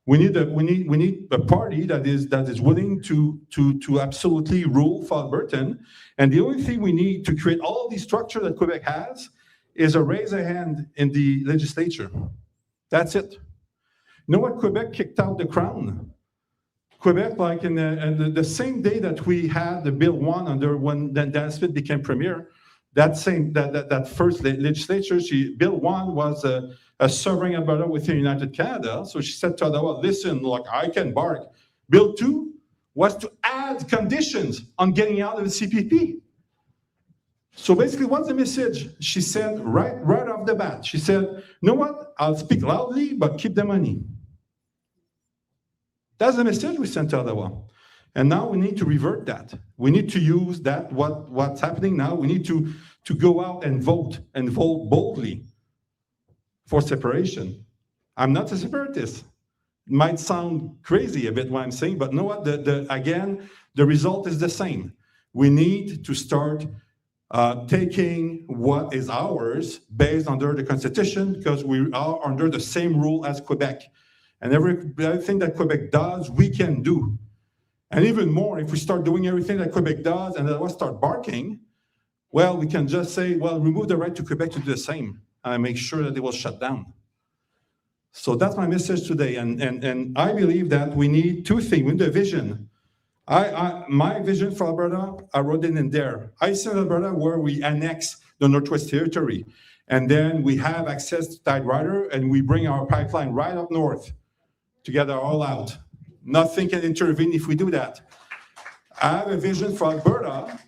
We need a party that is willing to absolutely rule for Albertan. And the only thing we need to create all the structure that Quebec has is a raise a hand in the legislature. That's it. You know what? Quebec kicked out the Crown. Quebec, like in the same day that we had the Bill 1 under when Dan Smith became premier, that first legislature, Bill 1 was a sovereign Alberta within United Canada. So she said to Ottawa, listen, look, I can bark. Bill 2 was to add conditions on getting out of the CPP. So basically, what's the message? She said right off the bat, she said, you know what? I'll speak loudly, but keep the money. That's the message we sent to Ottawa. And now we need to revert that. We need to use that, what's happening now. We need to go out and vote boldly for separation. I'm not a separatist. It might sound crazy a bit what I'm saying, but you know what? Again, the result is the same. We need to start taking what is ours based under the Constitution, because we are under the same rule as Quebec. And everything that Quebec does, we can do. And even more, if we start doing everything that Quebec does and then we start barking, well, we can just say, well, remove the right to Quebec to do the same and make sure that they will shut down. So that's my message today. And I believe that we need 2 things. We need a vision. My vision for Alberta, I wrote it in there. I see Alberta where we annex the Northwest Territory. And then we have access to Tide Rider and we bring our pipeline right up north to get it all out. Nothing can intervene if we do that. I have a vision for Alberta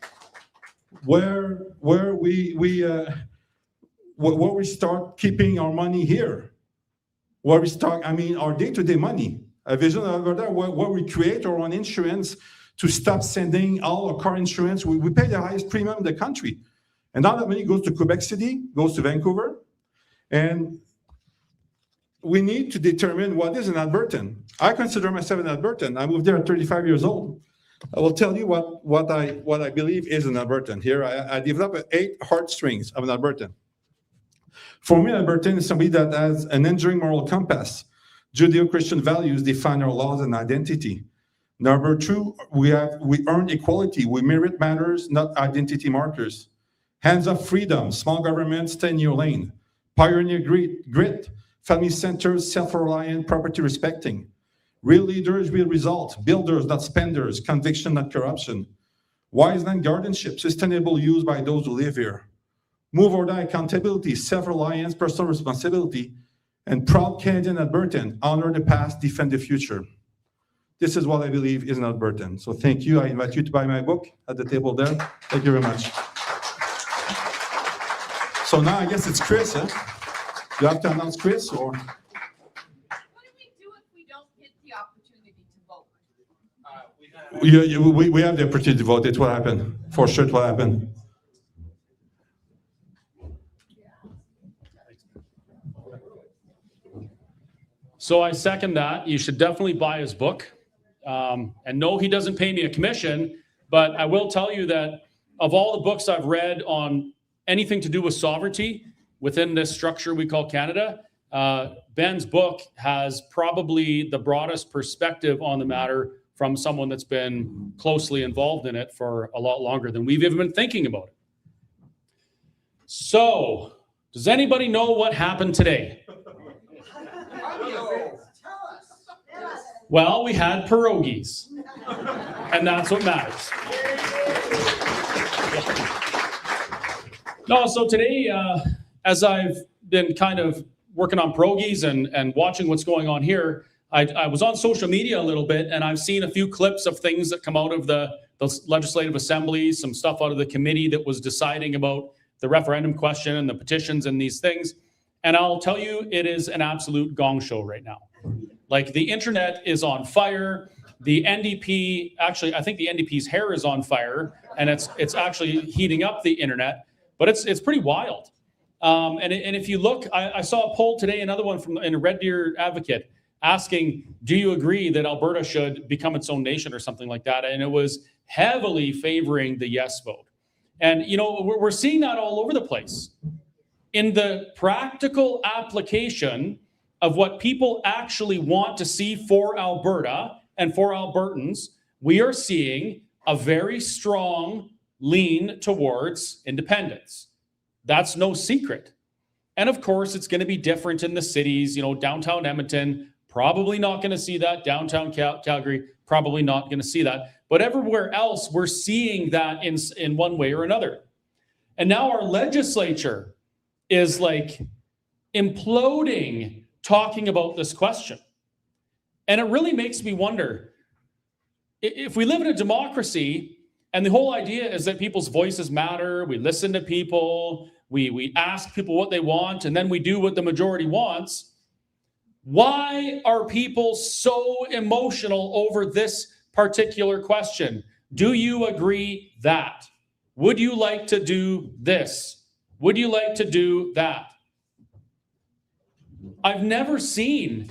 where we start keeping our money here. Where we start, our day-to-day money. A vision of Alberta where we create our own insurance to stop sending all our car insurance. We pay the highest premium in the country. And all that money goes to Quebec City, goes to Vancouver. And we need to determine what is an Albertan. I consider myself an Albertan. I moved there at 35 years old. I will tell you what I believe is an Albertan. Here, I developed 8 heartstrings of an Albertan. For me, an Albertan is somebody that has an enduring moral compass. Judeo-Christian values define our laws and identity. Number 2, we earn equality. We merit matters, not identity markers. Hands-off freedom, small government, stay in your lane. Pioneer grit, family-centered, self-reliant, property-respecting. Real leaders, real results. Builders, not spenders. Conviction, not corruption. Wise land guardianship, sustainable use by those who live here. Move or die accountability, self-reliance, personal responsibility. And proud Canadian Albertan, honor the past, defend the future. This is what I believe is an Albertan. So thank you. I invite you to buy my book at the table there. Thank you very much. So now I guess it's Chris, huh? Do you have to announce Chris or? What do we do if we don't get the opportunity to vote? We have We have the opportunity to vote. It's what happened. For sure, it's what happened. So I second that. You should definitely buy his book. And no, he doesn't pay me a commission, but I will tell you that of all the books I've read on anything to do with sovereignty within this structure we call Canada, Ben's book has probably the broadest perspective on the matter from someone that's been closely involved in it for a lot longer than we've even been thinking about it. So, does anybody know what happened today? Well, we had pierogies, and that's what matters. No, so today, as I've been kind of working on pierogies and watching what's going on here, I was on social media a little bit, and I've seen a few clips of things that come out of the Legislative Assembly, some stuff out of the committee that was deciding about the referendum question and the petitions and these things. And I'll tell you, it is an absolute gong show right now. Like, the internet is on fire. The NDP, actually, I think the NDP's hair is on fire, and it's actually heating up the internet. But it's pretty wild. And if you look, I saw a poll today, another one in a Red Deer Advocate, asking, do you agree that Alberta should become its own nation or something like that? And it was heavily favoring the yes vote. And, you know, we're seeing that all over the place. In the practical application of what people actually want to see for Alberta and for Albertans, we are seeing a very strong lean towards independence. That's no secret. And of course, it's going to be different in the cities. You know, downtown Edmonton, probably not going to see that. Downtown Calgary, probably not going to see that. But everywhere else, we're seeing that in one way or another. And now our legislature is like imploding talking about this question. And it really makes me wonder, if we live in a democracy and the whole idea is that people's voices matter, we listen to people, we ask people what they want, and then we do what the majority wants, why are people so emotional over this particular question? Do you agree that? Would you like to do this? Would you like to do that? I've never seen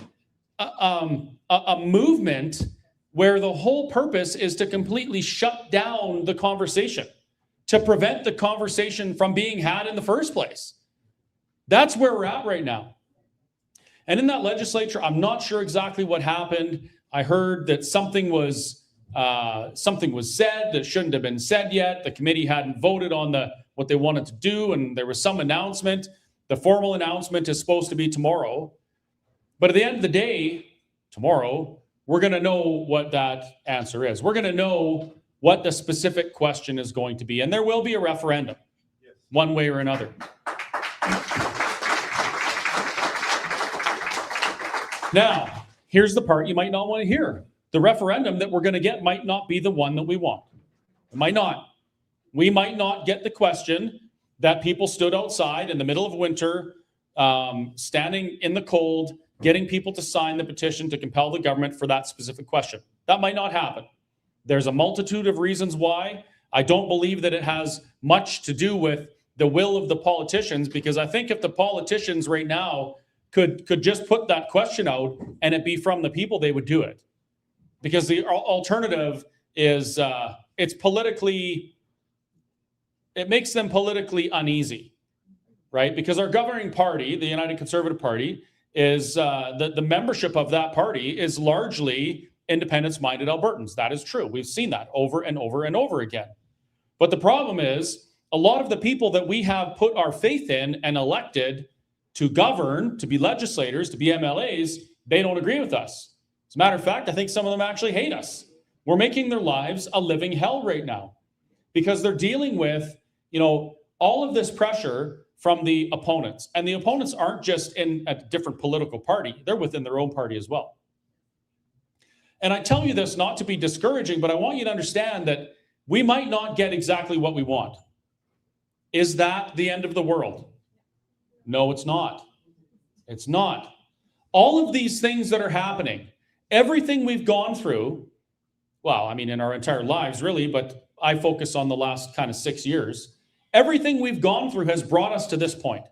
a movement where the whole purpose is to completely shut down the conversation, to prevent the conversation from being had in the first place. That's where we're at right now. And in that legislature, I'm not sure exactly what happened. I heard that something was said that shouldn't have been said yet. The committee hadn't voted on what they wanted to do, and there was some announcement. The formal announcement is supposed to be tomorrow. But at the end of the day, tomorrow, we're going to know what that answer is. We're going to know what the specific question is going to be. And there will be a referendum, one way or another. Now, here's the part you might not want to hear. The referendum that we're going to get might not be the one that we want. It might not. We might not get the question that people stood outside in the middle of winter, standing in the cold, getting people to sign the petition to compel the government for that specific question. That might not happen. There's a multitude of reasons why. I don't believe that it has much to do with the will of the politicians, because I think if the politicians right now could just put that question out and it be from the people, they would do it. Because the alternative is it makes them politically uneasy, right? Because our governing party, the United Conservative Party, is the membership of that party is largely independence-minded Albertans. That is true. We've seen that over and over and over again. But the problem is, a lot of the people that we have put our faith in and elected to govern, to be legislators, to be MLAs, they don't agree with us. As a matter of fact, I think some of them actually hate us. We're making their lives a living hell right now because they're dealing with, all of this pressure from the opponents. And the opponents aren't just in a different political party. They're within their own party as well. And I tell you this not to be discouraging, but I want you to understand that we might not get exactly what we want. Is that the end of the world? No, it's not. It's not. All of these things that are happening, everything we've gone through well, I mean, in our entire lives, really, but I focus on the last kind of 6 years. Everything we've gone through has brought us to this point.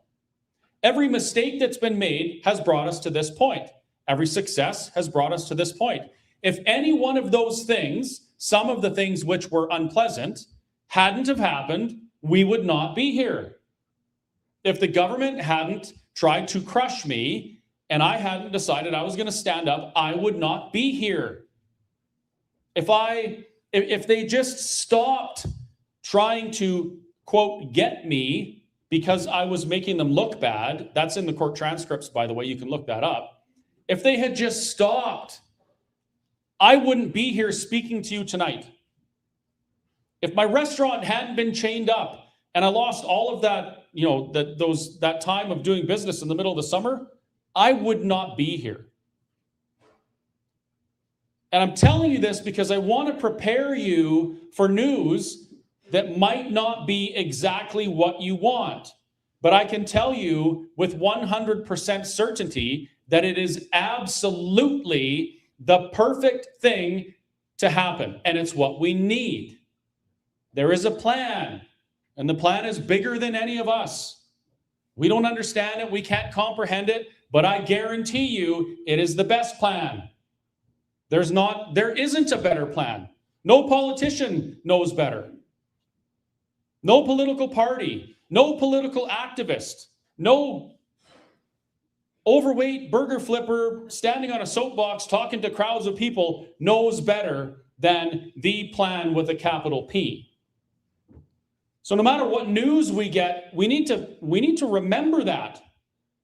Every mistake that's been made has brought us to this point. Every success has brought us to this point. If any one of those things, some of the things which were unpleasant, hadn't have happened, we would not be here. If the government hadn't tried to crush me and I hadn't decided I was going to stand up, I would not be here. If they just stopped trying to, quote, get me because I was making them look bad, that's in the court transcripts, by the way, you can look that up. If they had just stopped, I wouldn't be here speaking to you tonight. If my restaurant hadn't been chained up and I lost all of that, that time of doing business in the middle of the summer, I would not be here. And I'm telling you this because I want to prepare you for news that might not be exactly what you want. But I can tell you with 100% certainty that it is absolutely the perfect thing to happen. And it's what we need. There is a plan, and the plan is bigger than any of us. We don't understand it, we can't comprehend it, but I guarantee you it is the best plan. There isn't a better plan. No politician knows better. No political party, no political activist, no overweight burger flipper standing on a soapbox talking to crowds of people knows better than the plan with a capital P. So no matter what news we get, we need to remember that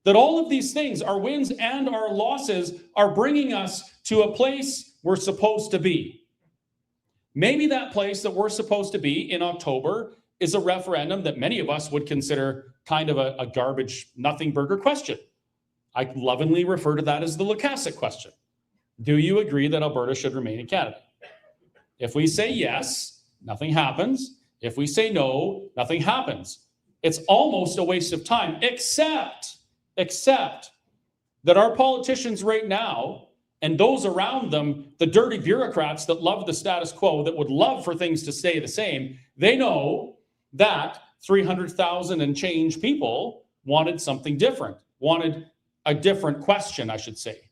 all of these things, our wins and our losses, are bringing us to a place we're supposed to be. Maybe that place that we're supposed to be in October is a referendum that many of us would consider kind of a garbage, nothing burger question. I lovingly refer to that as the Lukasic question. Do you agree that Alberta should remain in Canada? If we say yes, nothing happens. If we say no, nothing happens. It's almost a waste of time, except that our politicians right now and those around them, the dirty bureaucrats that love the status quo, that would love for things to stay the same, they know that 300,000 and change people wanted something different, wanted a different question, I should say.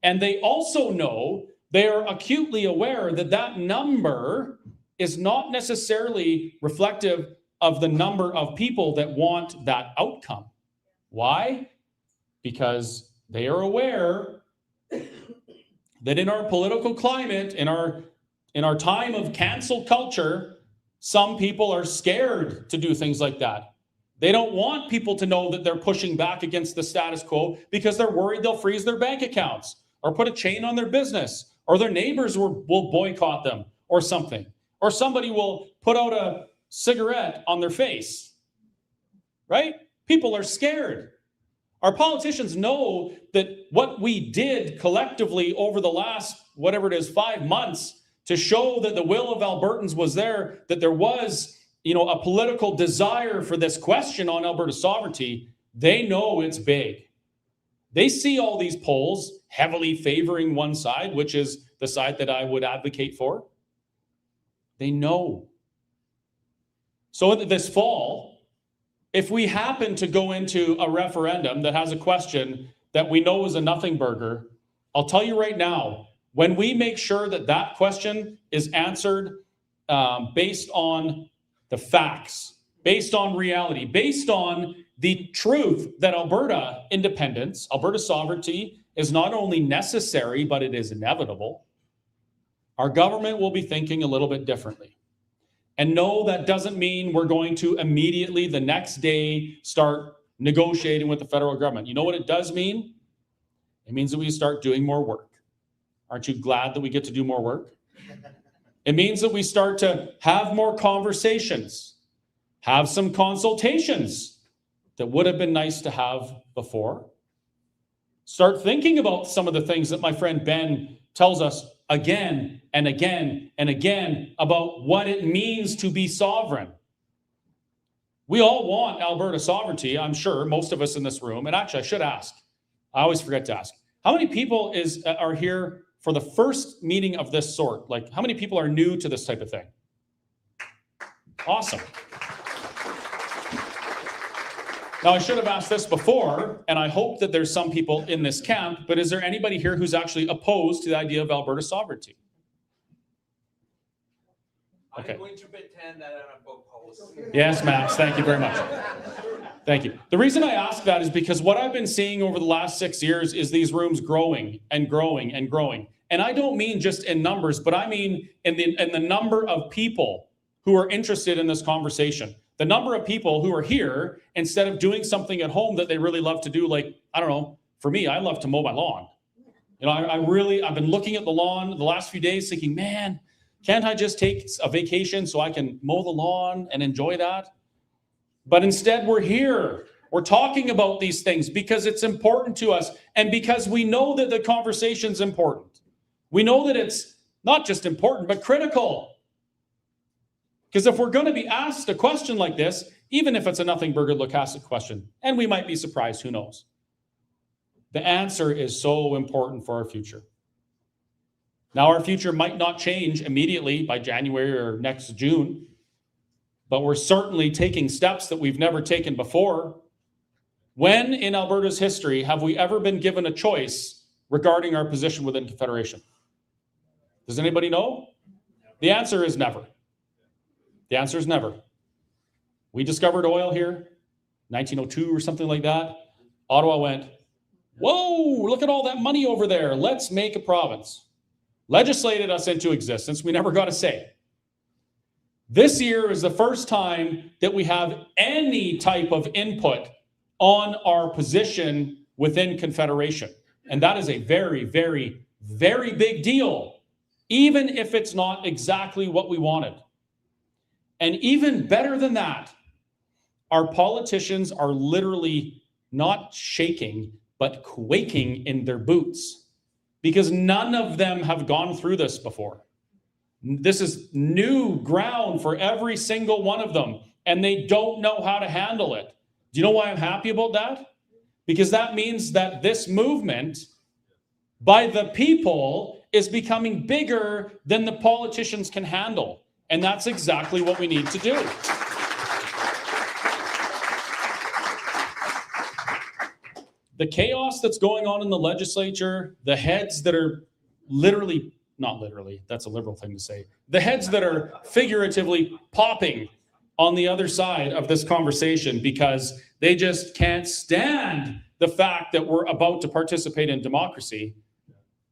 And they also know, they are acutely aware that that number is not necessarily reflective of the number of people that want that outcome. Why? Because they are aware that in our political climate, in our time of cancel culture, some people are scared to do things like that. They don't want people to know that they're pushing back against the status quo because they're worried they'll freeze their bank accounts or put a chain on their business, or their neighbors will boycott them or something, or somebody will put out a cigarette on their face, right? People are scared. Our politicians know that what we did collectively over the last, whatever it is, 5 months to show that the will of Albertans was there, that there was, a political desire for this question on Alberta sovereignty, they know it's big. They see all these polls heavily favoring one side, which is the side that I would advocate for. They know. So this fall, if we happen to go into a referendum that has a question that we know is a nothing burger, I'll tell you right now, when we make sure that that question is answered based on the facts, based on reality, based on the truth that Alberta independence, Alberta sovereignty is not only necessary, but it is inevitable, our government will be thinking a little bit differently. And no, that doesn't mean we're going to immediately the next day start negotiating with the federal government. You know what it does mean? It means that we start doing more work. Aren't you glad that we get to do more work? It means that we start to have more conversations, have some consultations that would have been nice to have before. Start thinking about some of the things that my friend Ben tells us again and again and again about what it means to be sovereign. We all want Alberta sovereignty, I'm sure, most of us in this room. And actually, I should ask. I always forget to ask. How many people are here for the first meeting of this sort? Like, how many people are new to this type of thing? Awesome. Now, I should have asked this before, and I hope that there's some people in this camp, but is there anybody here who's actually opposed to the idea of Alberta sovereignty? Okay. I'm going to pretend that I'm opposed. Yes, Max, thank you very much. Thank you. The reason I ask that is because what I've been seeing over the last 6 years is these rooms growing and growing and growing. And I don't mean just in numbers, but I mean in the number of people who are interested in this conversation. The number of people who are here instead of doing something at home that they really love to do, like, I don't know, for me, I love to mow my lawn. You know, I've been looking at the lawn the last few days thinking, man, can't I just take a vacation so I can mow the lawn and enjoy that? But instead we're here. We're talking about these things because it's important to us and because we know that the conversation's important. We know that it's not just important, but critical. Because if we're going to be asked a question like this, even if it's a nothing burger lookastic question, and we might be surprised, who knows? The answer is so important for our future. Now, our future might not change immediately by January or next June, but we're certainly taking steps that we've never taken before. When in Alberta's history have we ever been given a choice regarding our position within Confederation? Does anybody know? The answer is never. The answer is never. We discovered oil here, 1902 or something like that. Ottawa went, whoa, look at all that money over there. Let's make a province. Legislated us into existence. We never got a say. This year is the first time that we have any type of input on our position within Confederation. And that is a very, very, very big deal, even if it's not exactly what we wanted. And even better than that, our politicians are literally not shaking, but quaking in their boots because none of them have gone through this before. This is new ground for every single one of them, and they don't know how to handle it. Do you know why I'm happy about that? Because that means that this movement by the people is becoming bigger than the politicians can handle. And that's exactly what we need to do. The chaos that's going on in the legislature, the heads that are literally, not literally, that's a liberal thing to say, the heads that are figuratively popping on the other side of this conversation because they just can't stand the fact that we're about to participate in democracy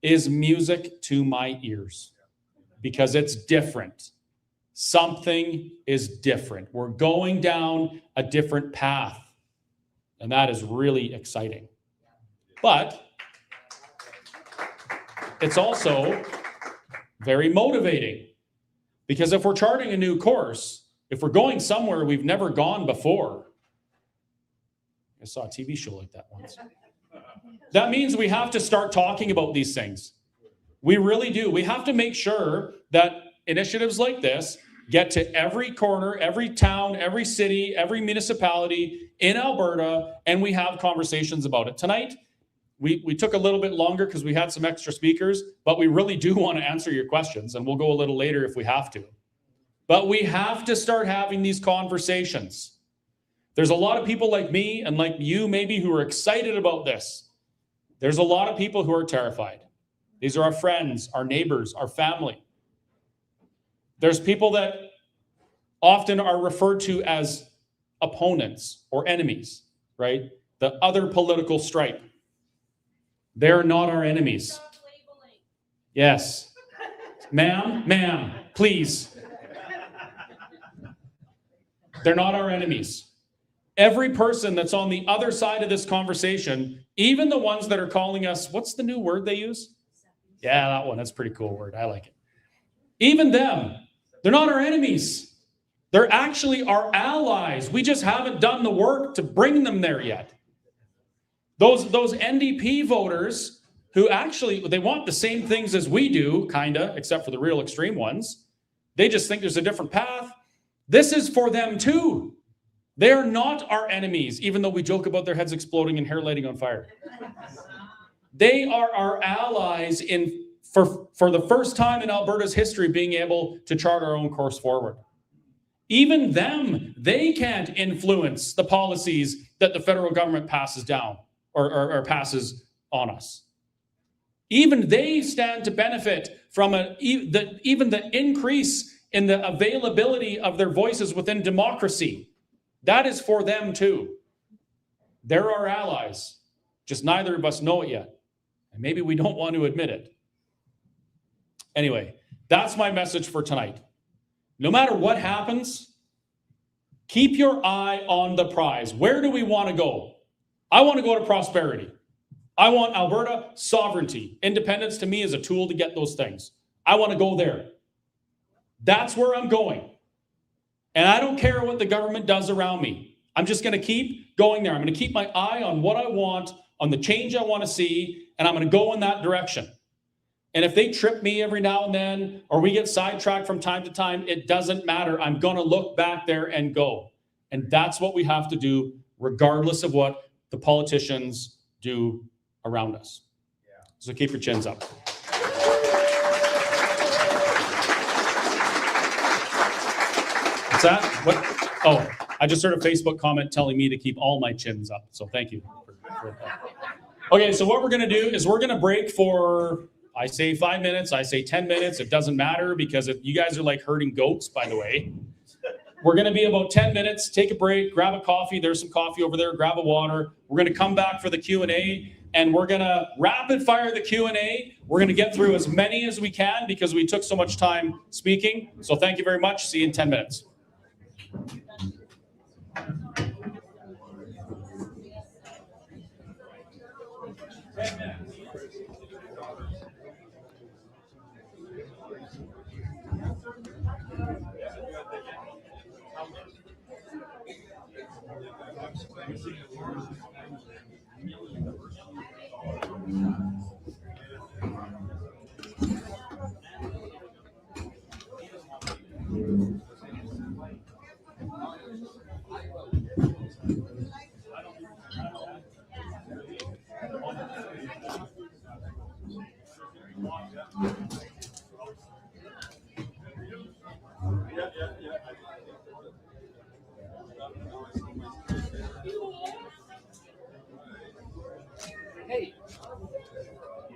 is music to my ears because it's different. Something is different. We're going down a different path, and that is really exciting. But it's also very motivating because if we're charting a new course, if we're going somewhere we've never gone before, I saw a TV show like that once. That means we have to start talking about these things. We really do. We have to make sure that initiatives like this get to every corner, every town, every city, every municipality in Alberta, and we have conversations about it. Tonight, we took a little bit longer because we had some extra speakers, but we really do want to answer your questions, and we'll go a little later if we have to. But we have to start having these conversations. There's a lot of people like me and like you maybe who are excited about this. There's a lot of people who are terrified. These are our friends, our neighbors, our family. There's people that often are referred to as opponents or enemies, right? The other political stripe. They're not our enemies. Yes. Ma'am, please. They're not our enemies. Every person that's on the other side of this conversation, even the ones that are calling us, what's the new word they use? Yeah, that one. That's a pretty cool word. I like it. Even them. They're not our enemies. They're actually our allies. We just haven't done the work to bring them there yet. Those NDP voters who actually, they want the same things as we do, kinda, except for the real extreme ones. They just think there's a different path. This is for them too. They are not our enemies, even though we joke about their heads exploding and hair lighting on fire. They are our allies in for the first time in Alberta's history, being able to chart our own course forward. Even them, they can't influence the policies that the federal government passes down or passes on us. Even they stand to benefit from even the increase in the availability of their voices within democracy. That is for them too. They're our allies. Just neither of us know it yet. And maybe we don't want to admit it. Anyway, that's my message for tonight. No matter what happens, keep your eye on the prize. Where do we want to go? I want to go to prosperity. I want Alberta sovereignty. Independence to me is a tool to get those things. I want to go there. That's where I'm going. And I don't care what the government does around me. I'm just going to keep going there. I'm going to keep my eye on what I want, on the change I want to see, and I'm going to go in that direction. And if they trip me every now and then, or we get sidetracked from time to time, it doesn't matter. I'm going to look back there and go. And that's what we have to do, regardless of what the politicians do around us. Yeah. So keep your chins up. What's that? What? Oh, I just heard a Facebook comment telling me to keep all my chins up. So thank you for that. Okay, so what we're going to do is we're going to break for, I say 5 minutes, I say 10 minutes. It doesn't matter because you guys are like herding goats, by the way. We're going to be about 10 minutes, take a break, grab a coffee. There's some coffee over there, grab a water. We're going to come back for the Q&A, and we're going to rapid fire the Q&A. We're going to get through as many as we can because we took so much time speaking. So thank you very much. See you in 10 minutes.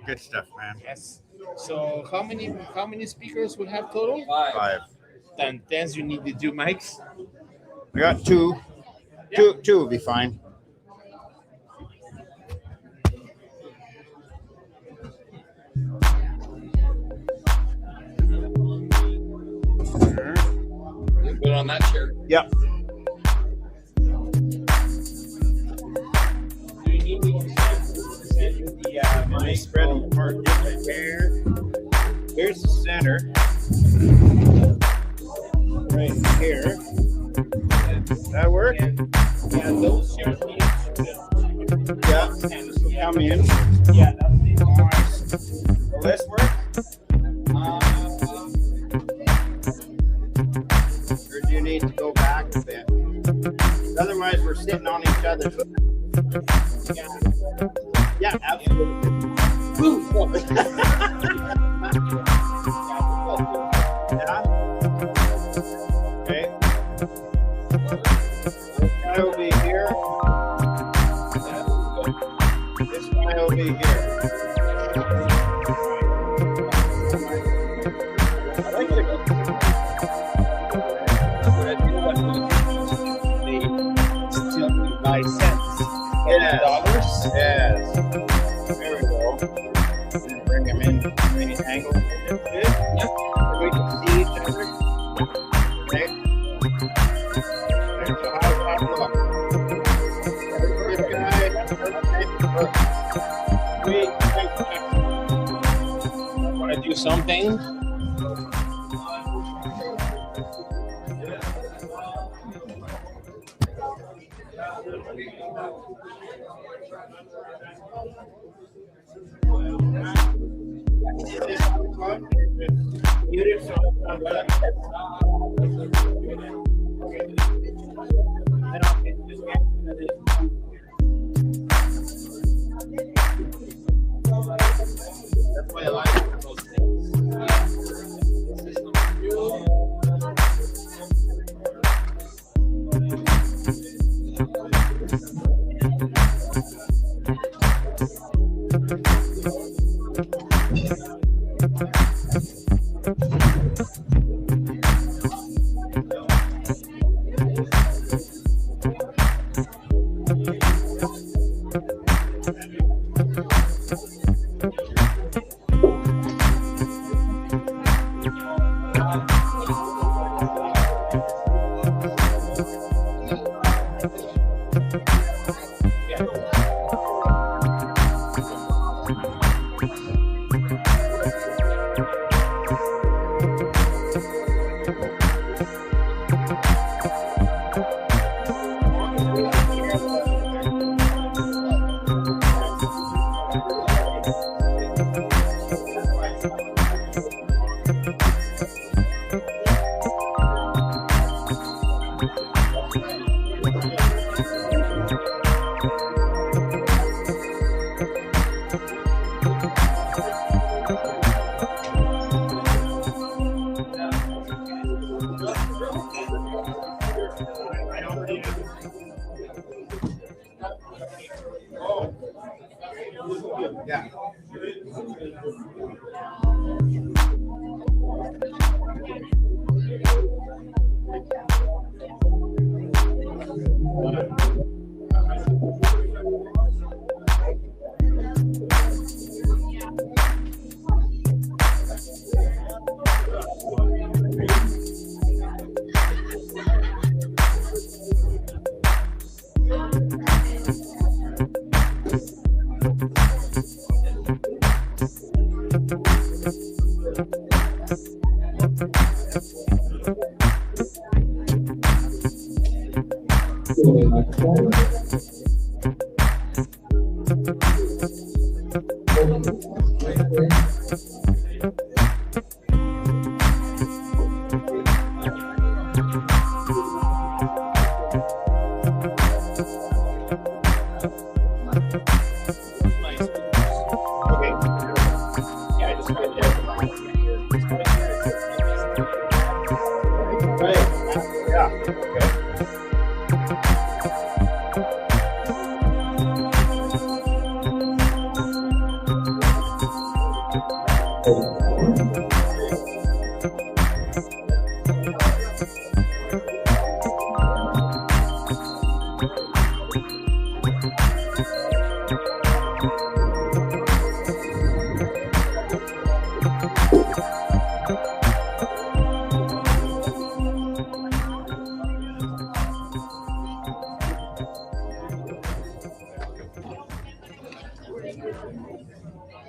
Good stuff, man. Yes. So how many speakers will have total? 5. Then you need the 2 mics. I got 2. Yeah. Two will be fine. Put on that chair. Yep. Let me spread them apart different here. Here's the center. Right here. That work? Yeah, those chairs need Yeah. Come in. Yeah, that'll be Nice. Will this work? Or do you need to go back a bit? Otherwise, we're sitting on each other. Yeah, absolutely. Yeah. Okay. This guy will be here. This guy will be here. I like the $5 Yes. There we go. And bring him in any angle. That's good. Yep. We can see each other. Okay. There's the high top look. There's the guy. Sweet. Want to do something? That's why I like those things.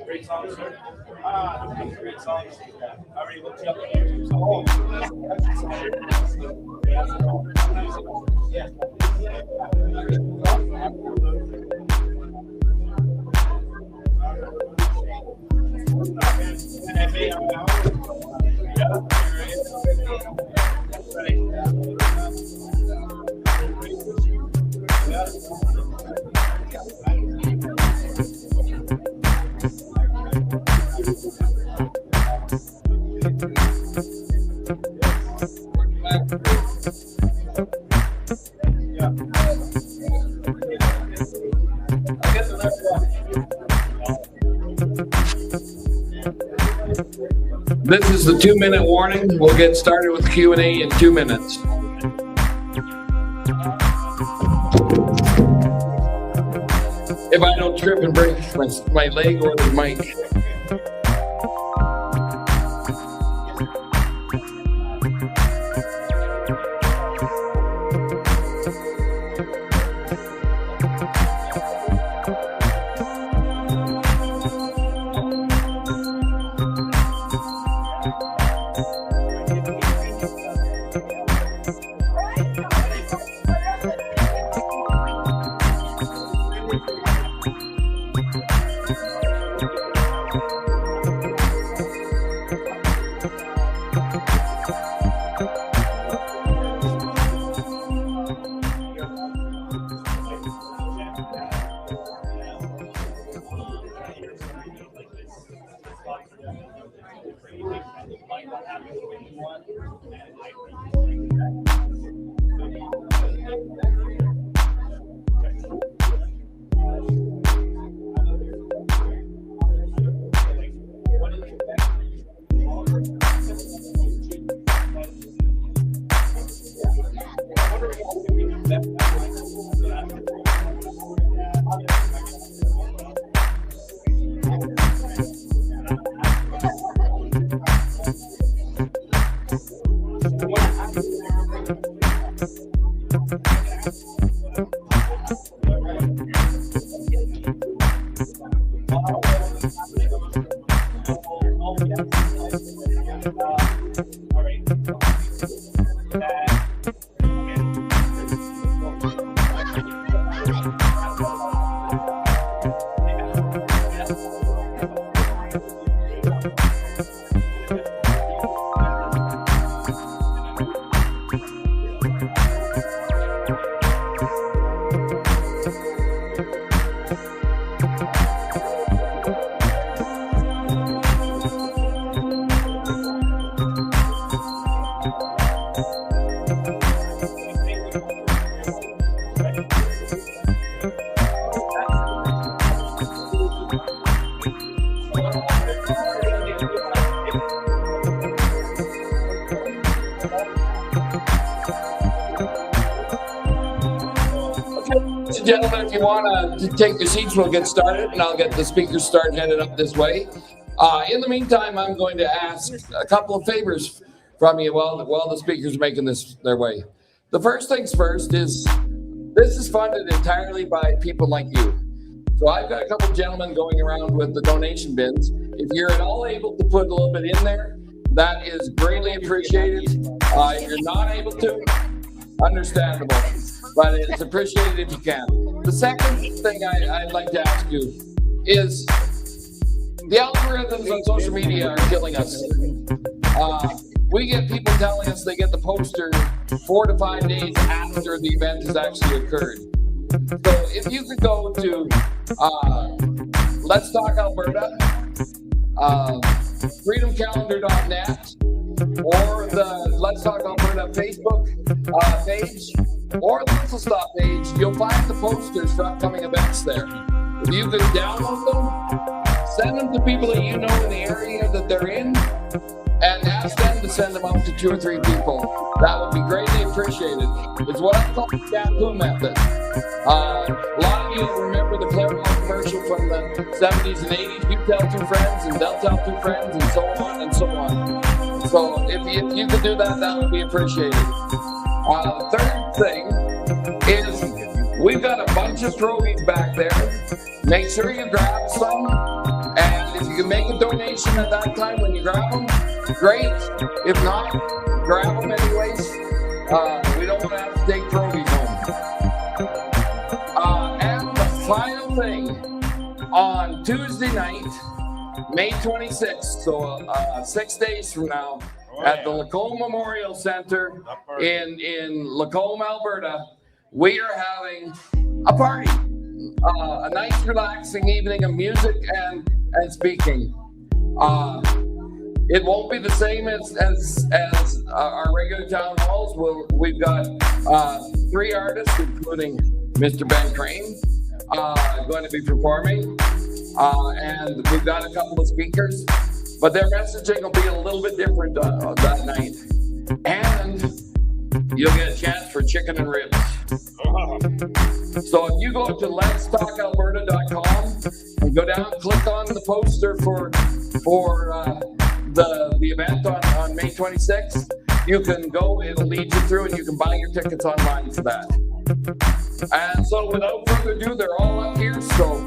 Great songs, sir. Great songs. I already looked you up on YouTube. This is the 2-minute warning. We'll get started with Q&A in 2 minutes. If I don't trip and break my leg or the mic. Gentlemen, if you want to take your seats, we'll get started, and I'll get the speakers start headed up this way. In the meantime, I'm going to ask a couple of favors from you while the speakers are making this their way. The first things first is this is funded entirely by people like you. So I've got a couple of gentlemen going around with the donation bins. If you're at all able to put a little bit in there, that is greatly appreciated. If you're not able to, understandable. But it's appreciated if you can. The second thing I'd like to ask you is the algorithms on social media are killing us. We get people telling us they get the poster 4 to 5 days after the event has actually occurred. So if you could go to Let's Talk Alberta, freedomcalendar.net, or the Let's Talk Alberta Facebook page, or the Whistle Stop page, you'll find the posters for upcoming events there. If you could download them, send them to people that you know in the area that they're in, and ask them to send them out to 2 or 3 people. That would be greatly appreciated. It's what I call the shampoo method. A lot of you remember the Clairmont commercial from the 70s and 80s. You tell 2 friends, and they'll tell 2 friends, and so on and so on. So if you could do that, that would be appreciated. The third thing is we've got a bunch of pierogies back there. Make sure you grab some, and if you can make a donation at that time when you grab them, great. If not, grab them anyways. We don't want to have to take pierogies home. And the final thing, on Tuesday night, May 26th, so 6 days from now, at the Lacombe Memorial Center in Lacombe, Alberta, we are having a party, a nice relaxing evening of music and speaking. It won't be the same as our regular town halls. We've got 3 artists, including Mr. Ben Crane, going to be performing, and we've got a couple of speakers. But their messaging will be a little bit different that night. And you'll get a chance for chicken and ribs. So if you go to letstalkalberta.com and go down, click on the poster for the event on May 26th, you can go, it'll lead you through, and you can buy your tickets online for that. And so without further ado, they're all up here, so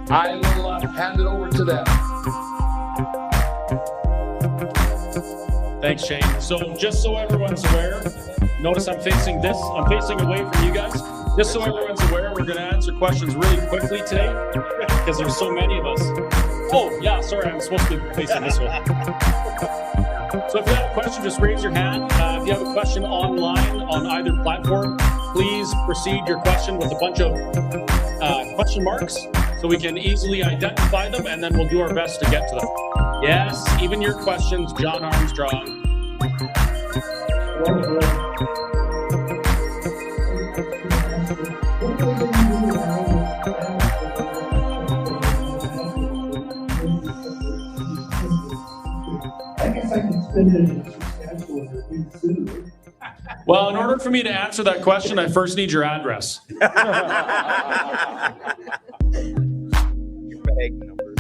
I will hand it over to them. Thanks, Shane. So just so everyone's aware, notice I'm facing away from you guys. Just so everyone's aware, we're going to answer questions really quickly today because there's so many of us. Oh, yeah, sorry, I'm supposed to be facing this way. So if you have a question, just raise your hand. If you have a question online on either platform, please proceed your question with a bunch of question marks so we can easily identify them, and then we'll do our best to get to them. Yes, even your questions, John Armstrong. I guess I can spend it in Saskatchewan or BC. Well, in order for me to answer that question, I first need your address. Bag numbers.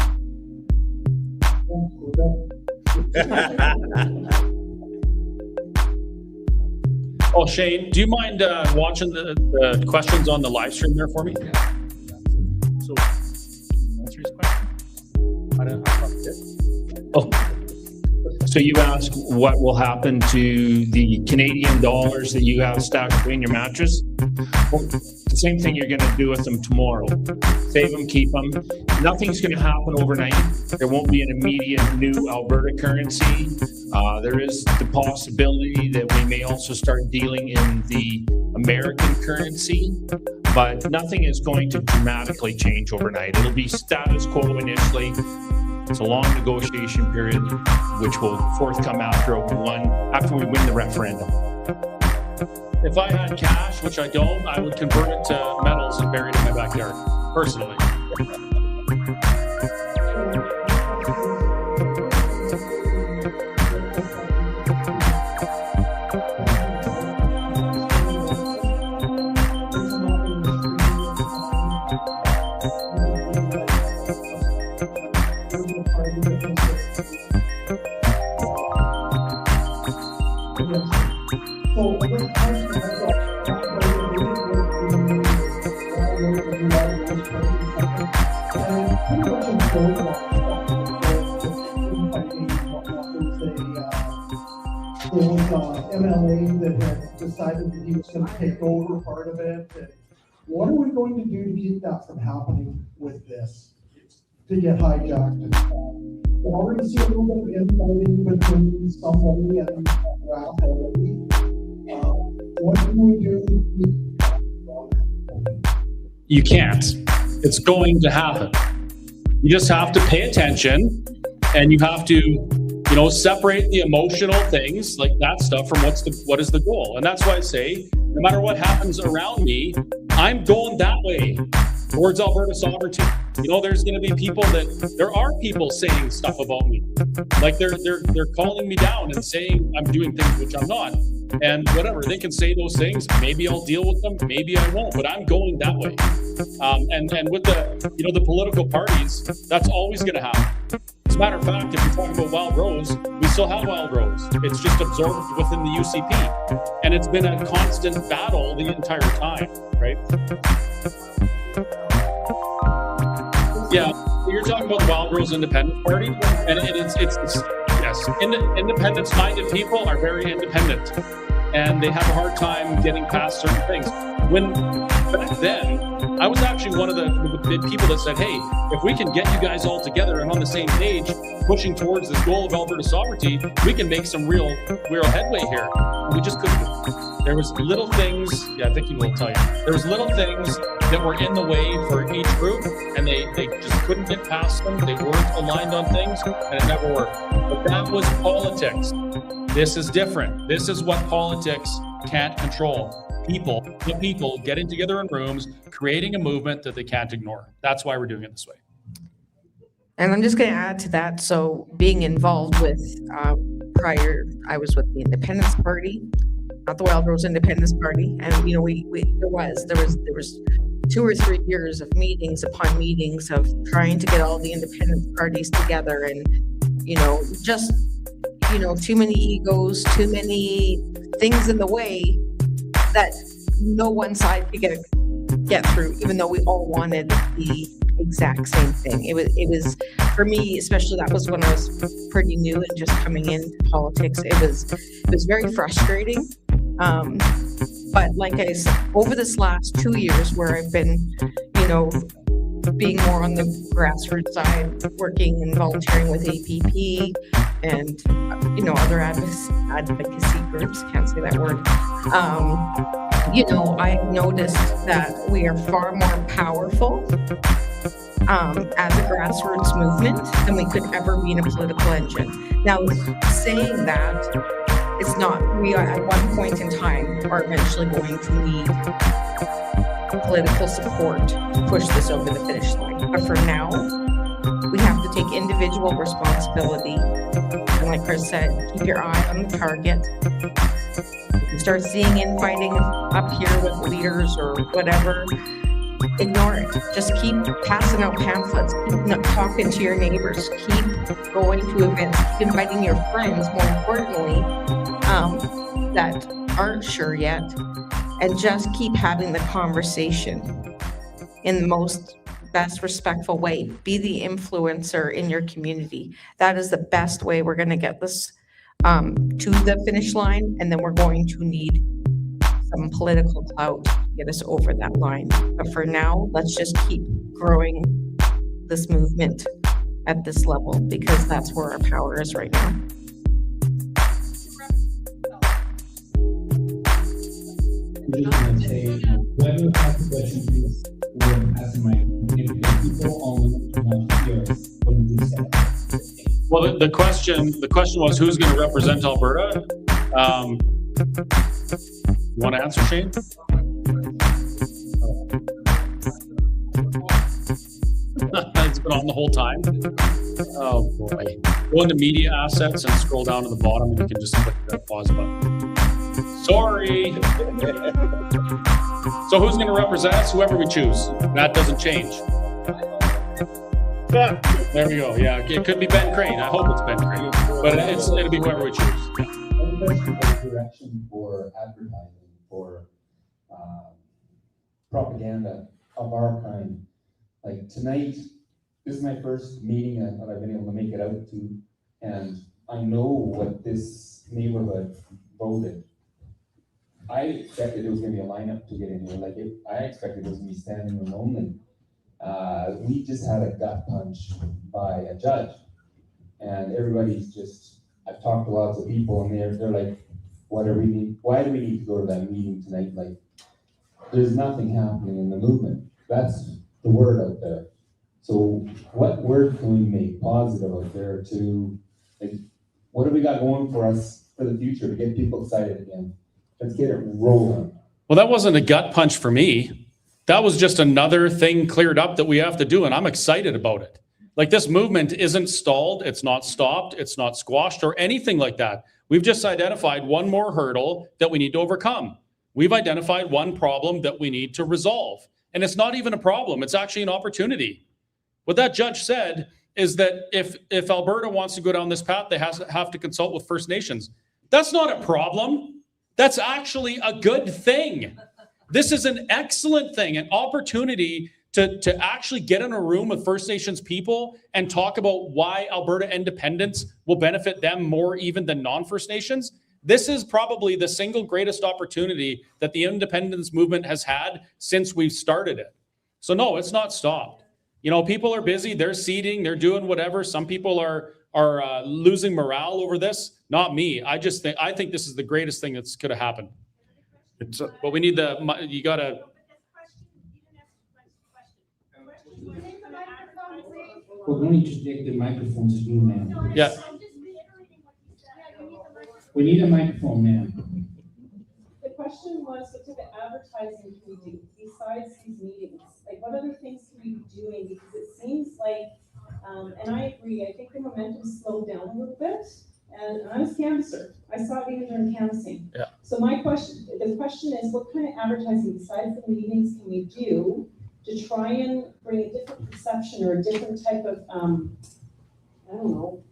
Oh, Shane, do you mind watching the questions on the live stream there for me? So, answer his question? Oh, so you asked what will happen to the Canadian dollars that you have stacked away in your mattress? Well, the same thing you're going to do with them tomorrow. Save them, keep them. Nothing's going to happen overnight. There won't be an immediate new Alberta currency. There is the possibility that we may also start dealing in the American currency, but nothing is going to dramatically change overnight. It'll be status quo initially. It's a long negotiation period, which will forthcome after we win the referendum. If I had cash, which I don't, I would convert it to metals and bury it in my backyard, personally. MLA that had decided that he was going to take over part of it. And what are we going to do to keep that from happening with this? To get hijacked? We already see a little bit of infighting between somebody and Ralph already. What can we do to keep that from happening? You can't. It's going to happen. You just have to pay attention, and you have to, separate the emotional things like that stuff from what is the goal. And that's why I say, no matter what happens around me, I'm going that way towards Alberta sovereignty. There's going to be there are people saying stuff about me, like they're calling me down and saying I'm doing things which I'm not, and whatever, they can say those things. Maybe I'll deal with them, maybe I won't, but I'm going that way. And with the political parties, that's always going to happen. As a matter of fact, if you're talking about Wild Rose, we still have Wild Rose. It's just absorbed within the UCP, and it's been a constant battle the entire time, right? Yeah, you're talking about the Wild Rose Independent Party, and it's yes, independence-minded people are very independent, and they have a hard time getting past certain things. Back then, I was actually one of the people that said, hey, if we can get you guys all together and on the same page, pushing towards this goal of Alberta sovereignty, we can make some real headway here. And we just couldn't. There was little things, Vicky will tell you, there was little things that were in the way for each group, and they just couldn't get past them. They weren't aligned on things, and it never worked. But that was politics. This is different. This is what politics can't control. The people getting together in rooms, creating a movement that they can't ignore. That's why we're doing it this way. And I'm just going to add to that. So being involved with prior, I was with the Independence Party, not the Wild Rose Independence Party, and there was 2 or 3 years of meetings upon meetings of trying to get all the independence parties together, and just too many egos, too many things in the way that no one side could get through, even though we all wanted the exact same thing. It was for me, especially that was when I was pretty new and just coming into politics. It was very frustrating. But like I said, over this last 2 years where I've been, being more on the grassroots side, working and volunteering with APP and, other advocacy groups, can't say that word. I noticed that we are far more powerful as a grassroots movement than we could ever be in a political engine. Now, saying that, it's not, we are at one point in time are eventually going to need political support to push this over the finish line. But for now, we have to take individual responsibility. And like Chris said, keep your eye on the target. If you start seeing infighting up here with leaders or whatever, ignore it. Just keep passing out pamphlets, keep talking to your neighbors, keep going to events, keep inviting your friends, more importantly, that aren't sure yet, and just keep having the conversation in the most best respectful way. Be the influencer in your community. That is the best way we're going to get this to the finish line, and then we're going to need some political clout to get us over that line. But for now, let's just keep growing this movement at this level, because that's where our power is right now. I'm just going to say, whoever asks the question, please, will ask the mic. If people on here, what do you say? Well, the question was, who's going to represent Alberta? You want to answer, Shane? It's been on the whole time. Oh boy. Go into media assets and scroll down to the bottom, and you can just click that pause button. Sorry. So who's going to represent us? Whoever we choose. That doesn't change. There we go. Yeah, it could be Ben Crane. I hope it's Ben Crane, but it'll be whoever we choose. Direction for advertising, for propaganda of our kind. Like tonight, this is my first meeting that I've been able to make it out to, and I know what this neighborhood voted. I expected it was going to be a lineup to get in here. I expected it was going to be standing room only. We just had a gut punch by a judge, and everybody's just. I've talked to lots of people, and they're like, "What do we need? Why do we need to go to that meeting tonight?" Like, there's nothing happening in the movement. That's the word out there. So, what word can we make positive out there to? Like, what do we got going for us for the future to get people excited again? Let's get it rolling. Well, that wasn't a gut punch for me. That was just another thing cleared up that we have to do, and I'm excited about it. Like, this movement isn't stalled, it's not stopped, it's not squashed or anything like that. We've just identified one more hurdle that we need to overcome. We've identified one problem that we need to resolve. And it's not even a problem, it's actually an opportunity. What that judge said is that if Alberta wants to go down this path, they have to consult with First Nations. That's not a problem. That's actually a good thing. This is an excellent thing, an opportunity to actually get in a room with First Nations people and talk about why Alberta independence will benefit them more even than non-First Nations. This is probably the single greatest opportunity that the independence movement has had since we've started it. So no, it's not stopped. You know, people are busy, they're seating, they're doing whatever. Some people are losing morale over this. Not me. I think this is the greatest thing that's could have happened. But we need you gotta. We're going to take the microphones to you, ma'am. Yeah. We need a microphone, ma'am. The question was, what type of advertising can we do besides these meetings? Like, what other things can we be doing? Because it seems like, and I agree, I think the momentum slowed down a little bit. And I was a canvasser. I saw it even during canvassing. Yeah. So the question is, what kind of advertising besides the meetings can we do to try and bring a different perception or a different type of, I don't know,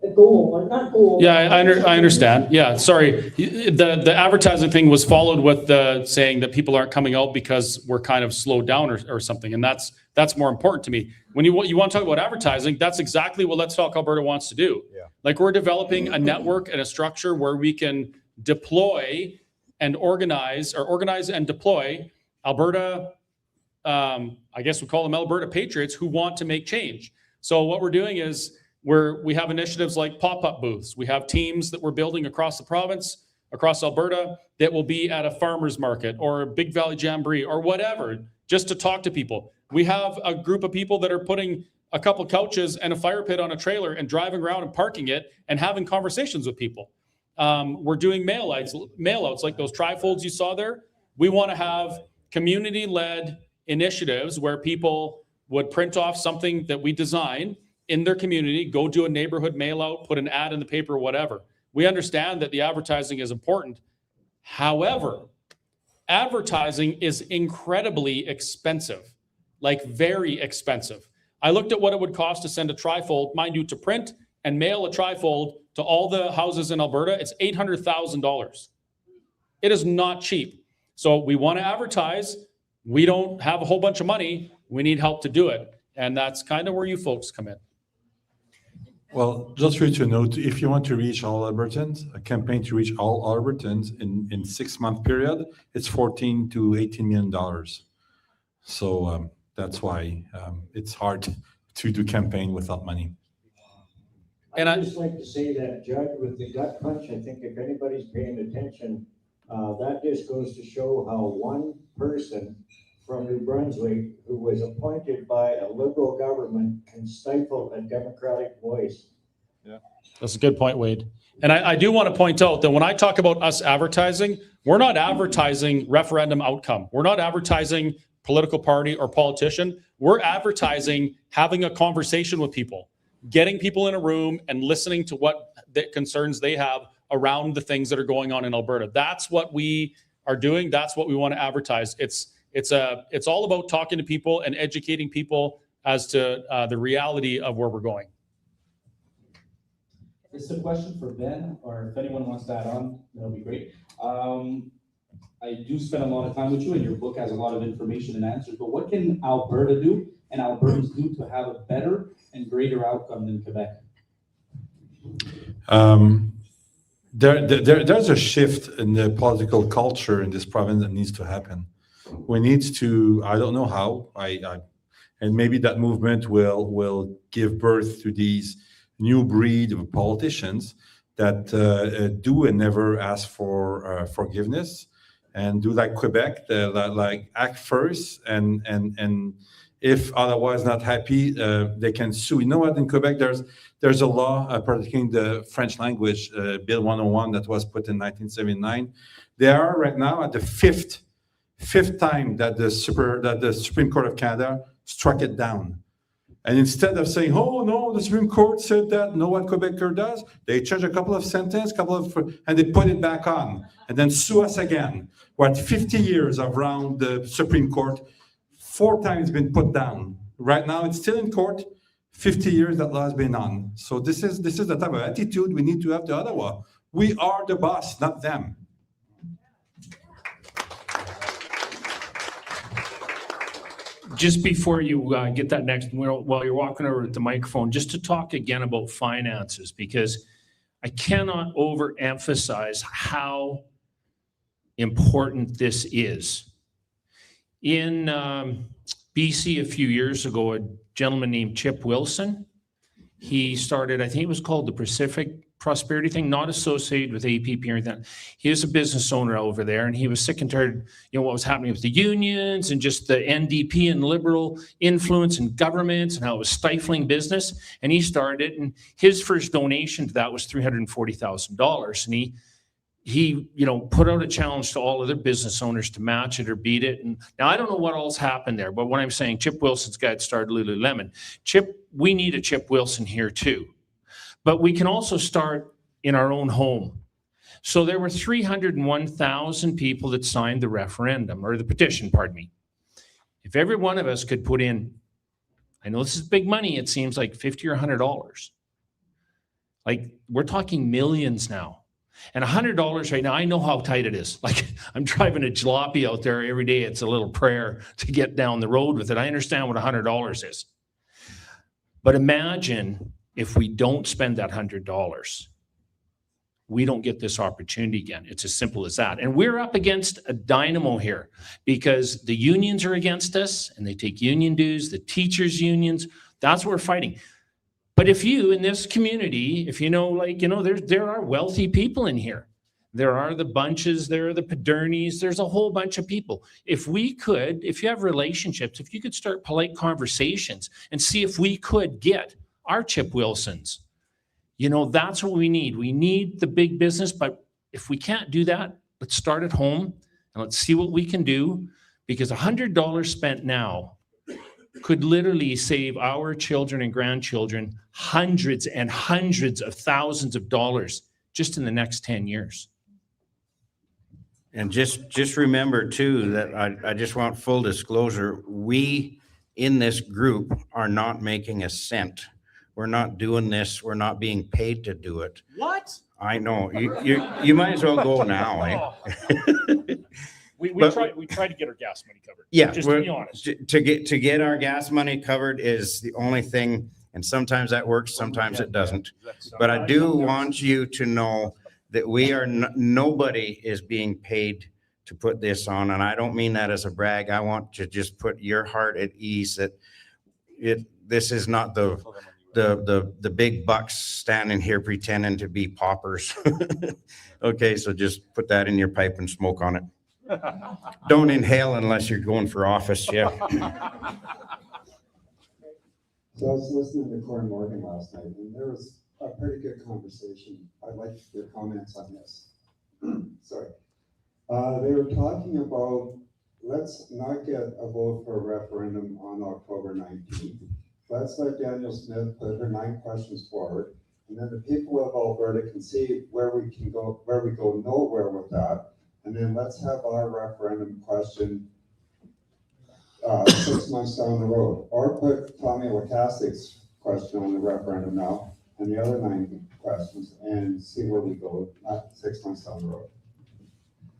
a goal or not goal. Yeah, I understand. Yeah, sorry. The advertising thing was followed with the saying that people aren't coming out because we're kind of slowed down or something. And that's more important to me. When you want to talk about advertising, that's exactly what Let's Talk Alberta wants to do. Yeah. Like, we're developing a network and a structure where we can deploy and organize and deploy Alberta, I guess we call them Alberta patriots who want to make change. So what we're doing is we have initiatives like pop-up booths. We have teams that we're building across the province, across Alberta, that will be at a farmer's market or a Big Valley Jamboree or whatever, just to talk to people. We have a group of people that are putting a couple couches and a fire pit on a trailer and driving around and parking it and having conversations with people. We're doing mail outs like those trifolds you saw there. We want to have community-led initiatives where people would print off something that we design in their community, go do a neighborhood mail out, put an ad in the paper, whatever. We understand that the advertising is important. However, advertising is incredibly expensive, like very expensive. I looked at what it would cost to send a trifold, mind you, to print and mail a trifold to all the houses in Alberta. It's $800,000. It is not cheap. So we want to advertise. We don't have a whole bunch of money. We need help to do it. And that's kind of where you folks come in. Well, just for you to note, if you want to reach all Albertans, a campaign to reach all Albertans in 6-month period, it's $14 to $18 million. So that's why it's hard to do campaign without money. And I'd just like to say that, Judge, with the gut punch, I think if anybody's paying attention, that just goes to show how one person from New Brunswick who was appointed by a Liberal government can stifle a Democratic voice. Yeah, that's a good point, Wade. And I do want to point out that when I talk about us advertising, we're not advertising referendum outcome. We're not advertising political party or politician. We're advertising having a conversation with people, getting people in a room and listening to what the concerns they have around the things that are going on in Alberta. That's what we are doing. That's what we want to advertise. It's all about talking to people and educating people as to the reality of where we're going. This is a question for Ben, or if anyone wants to add on, that'll be great. I do spend a lot of time with you, and your book has a lot of information and answers, but what can Alberta do and Albertans do to have a better and greater outcome than Quebec? There's a shift in the political culture in this province that needs to happen. We need to, I don't know how, and maybe that movement will give birth to these new breed of politicians that do and never ask for forgiveness, and do like Quebec, like act first, and if otherwise not happy, they can sue. You know what? In Quebec, there's a law protecting the French language, Bill 101, that was put in 1979. They are right now at the fifth time that the Supreme Court of Canada struck it down. And instead of saying, "Oh no, the Supreme Court said that," know what Quebec does? They change a couple of sentences, and they put it back on, and then sue us again. We're at 50 years around the Supreme Court. 4 times been put down. Right now, it's still in court. 50 years that law has been on. So this is the type of attitude we need to have to Ottawa. We are the boss, not them. Just before you get that next, while you're walking over to the microphone, just to talk again about finances, because I cannot overemphasize how important this is. In BC a few years ago, a gentleman named Chip Wilson, he started, I think it was called the Pacific Prosperity thing, not associated with APP or anything. He was a business owner over there, and he was sick and tired, what was happening with the unions and just the NDP and liberal influence in governments and how it was stifling business. And he started, and his first donation to that was $340,000. And he put out a challenge to all other business owners to match it or beat it. And now I don't know what else happened there, but what I'm saying, Chip Wilson's guy had started Lululemon. We need a Chip Wilson here too. But we can also start in our own home. So there were 301,000 people that signed the referendum, or the petition, pardon me. If every one of us could put in, I know this is big money, it seems like $50 or $100. Like, we're talking millions now. And $100 right now, I know how tight it is. Like, I'm driving a jalopy out there every day. It's a little prayer to get down the road with it. I understand what $100 is. But imagine if we don't spend that $100, we don't get this opportunity again. It's as simple as that. And we're up against a dynamo here because the unions are against us and they take union dues, the teachers' unions, that's what we're fighting. But if you, in this community, if there are wealthy people in here. There are the Bunches, there are the Padernis, there's a whole bunch of people. If you have relationships, if you could start polite conversations and see if we could get our Chip Wilsons, that's what we need. We need the big business, but if we can't do that, let's start at home and let's see what we can do, because $100 spent now could literally save our children and grandchildren hundreds and hundreds of thousands of dollars just in the next 10 years. And just remember too, that I just want full disclosure. We in this group are not making a cent. We're not doing this. We're not being paid to do it. What? I know. You might as well go now. We But- try to get our gas money covered. Yeah, Just to be honest. to get our gas money covered is the only thing, and sometimes that works, sometimes it doesn't. But I do want you to know that we are, nobody is being paid to put this on, and I don't mean that as a brag. I want to just put your heart at ease that this is not the big bucks standing here pretending to be paupers. Okay, so just put that in your pipe and smoke on it. Don't inhale unless you're going for office, yeah. So I was listening to Corey Morgan last night, and there was a pretty good conversation. I'd like your comments on this. Sorry. They were talking about, let's not get a vote for a referendum on October 19th. Let's let Daniel Smith put her 9 questions forward, and then the people of Alberta can see where we go nowhere with that. And then let's have our referendum question 6 months down the road, or put Tommy Lukaszik's question on the referendum now, and the other 9 questions, and see where we go 6 months down the road.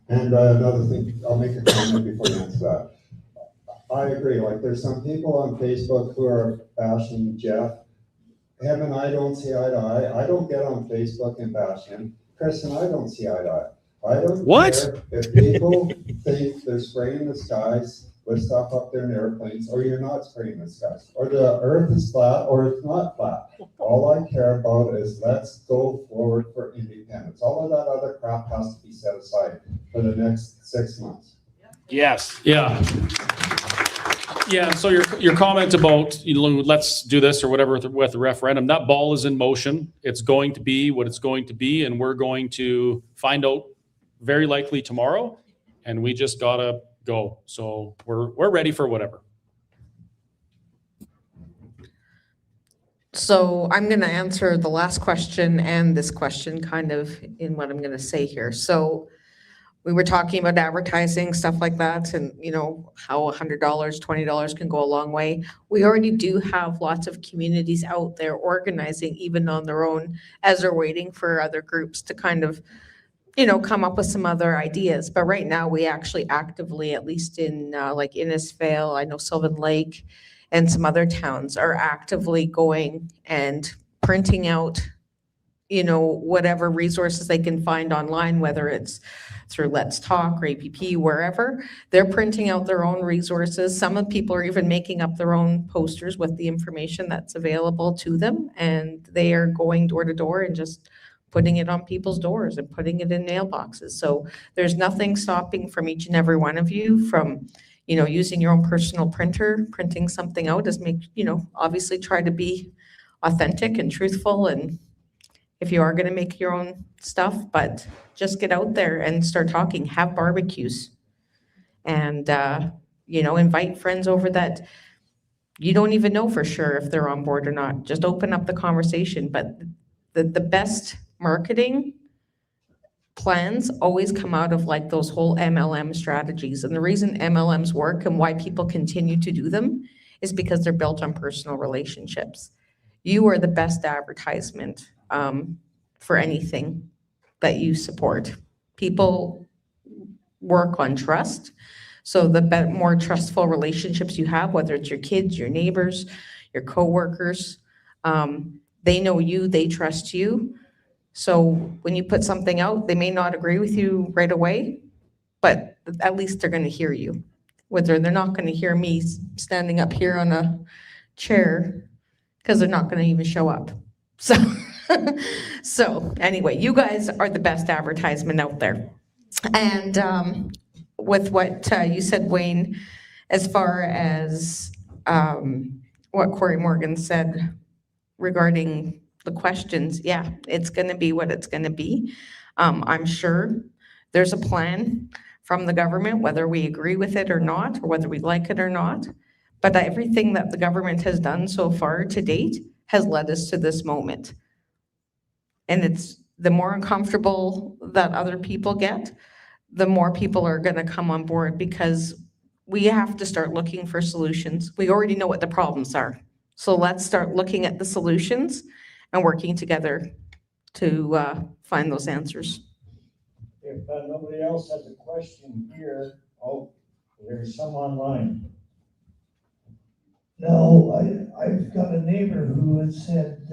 And another thing, I'll make a comment before you answer that. I agree, like there's some people on Facebook who are bashing Jeff. Him and I don't see eye to eye. I don't get on Facebook and bash him. Chris and I don't see eye to eye. I don't care if people think they're spraying the skies with stuff up there in airplanes, or you're not spraying the skies, or the earth is flat or it's not flat. All I care about is let's go forward for independence. All of that other crap has to be set aside for the next 6 months. Yes. Yeah. Yeah, so your comment about, let's do this or whatever with the referendum, that ball is in motion. It's going to be what it's going to be, and we're going to find out very likely tomorrow, and we just gotta go. So we're ready for whatever. So I'm going to answer the last question and this question kind of in what I'm going to say here. So we were talking about advertising, stuff like that, and how $100, $20 can go a long way. We already do have lots of communities out there organizing even on their own as they're waiting for other groups to kind of, come up with some other ideas. But right now we actually actively, at least in like Innisfail, I know Sylvan Lake and some other towns are actively going and printing out, whatever resources they can find online, whether it's through Let's Talk or APP, wherever. They're printing out their own resources. Some of the people are even making up their own posters with the information that's available to them, and they are going door to door and just putting it on people's doors and putting it in mailboxes. So there's nothing stopping from each and every one of you from, using your own personal printer, printing something out. Is obviously try to be authentic and truthful, and if you are going to make your own stuff, but just get out there and start talking, have barbecues, and, invite friends over that you don't even know for sure if they're on board or not. Just open up the conversation. But the best marketing plans always come out of like those whole MLM strategies. And the reason MLMs work and why people continue to do them is because they're built on personal relationships. You are the best advertisement for anything that you support. People work on trust. So the more trustful relationships you have, whether it's your kids, your neighbors, your coworkers, they know you, they trust you. So when you put something out, they may not agree with you right away, but at least they're going to hear you. Whether they're not going to hear me standing up here on a chair, because they're not going to even show up. So anyway, you guys are the best advertisement out there. And with what you said, Wayne, as far as what Corey Morgan said regarding the questions, yeah, it's going to be what it's going to be. I'm sure there's a plan from the government, whether we agree with it or not, or whether we like it or not. But everything that the government has done so far to date has led us to this moment. And it's the more uncomfortable that other people get, the more people are going to come on board, because we have to start looking for solutions. We already know what the problems are. So let's start looking at the solutions and working together to find those answers. If nobody else has a question here, Oh, there's some online. No, I've got a neighbor who has said,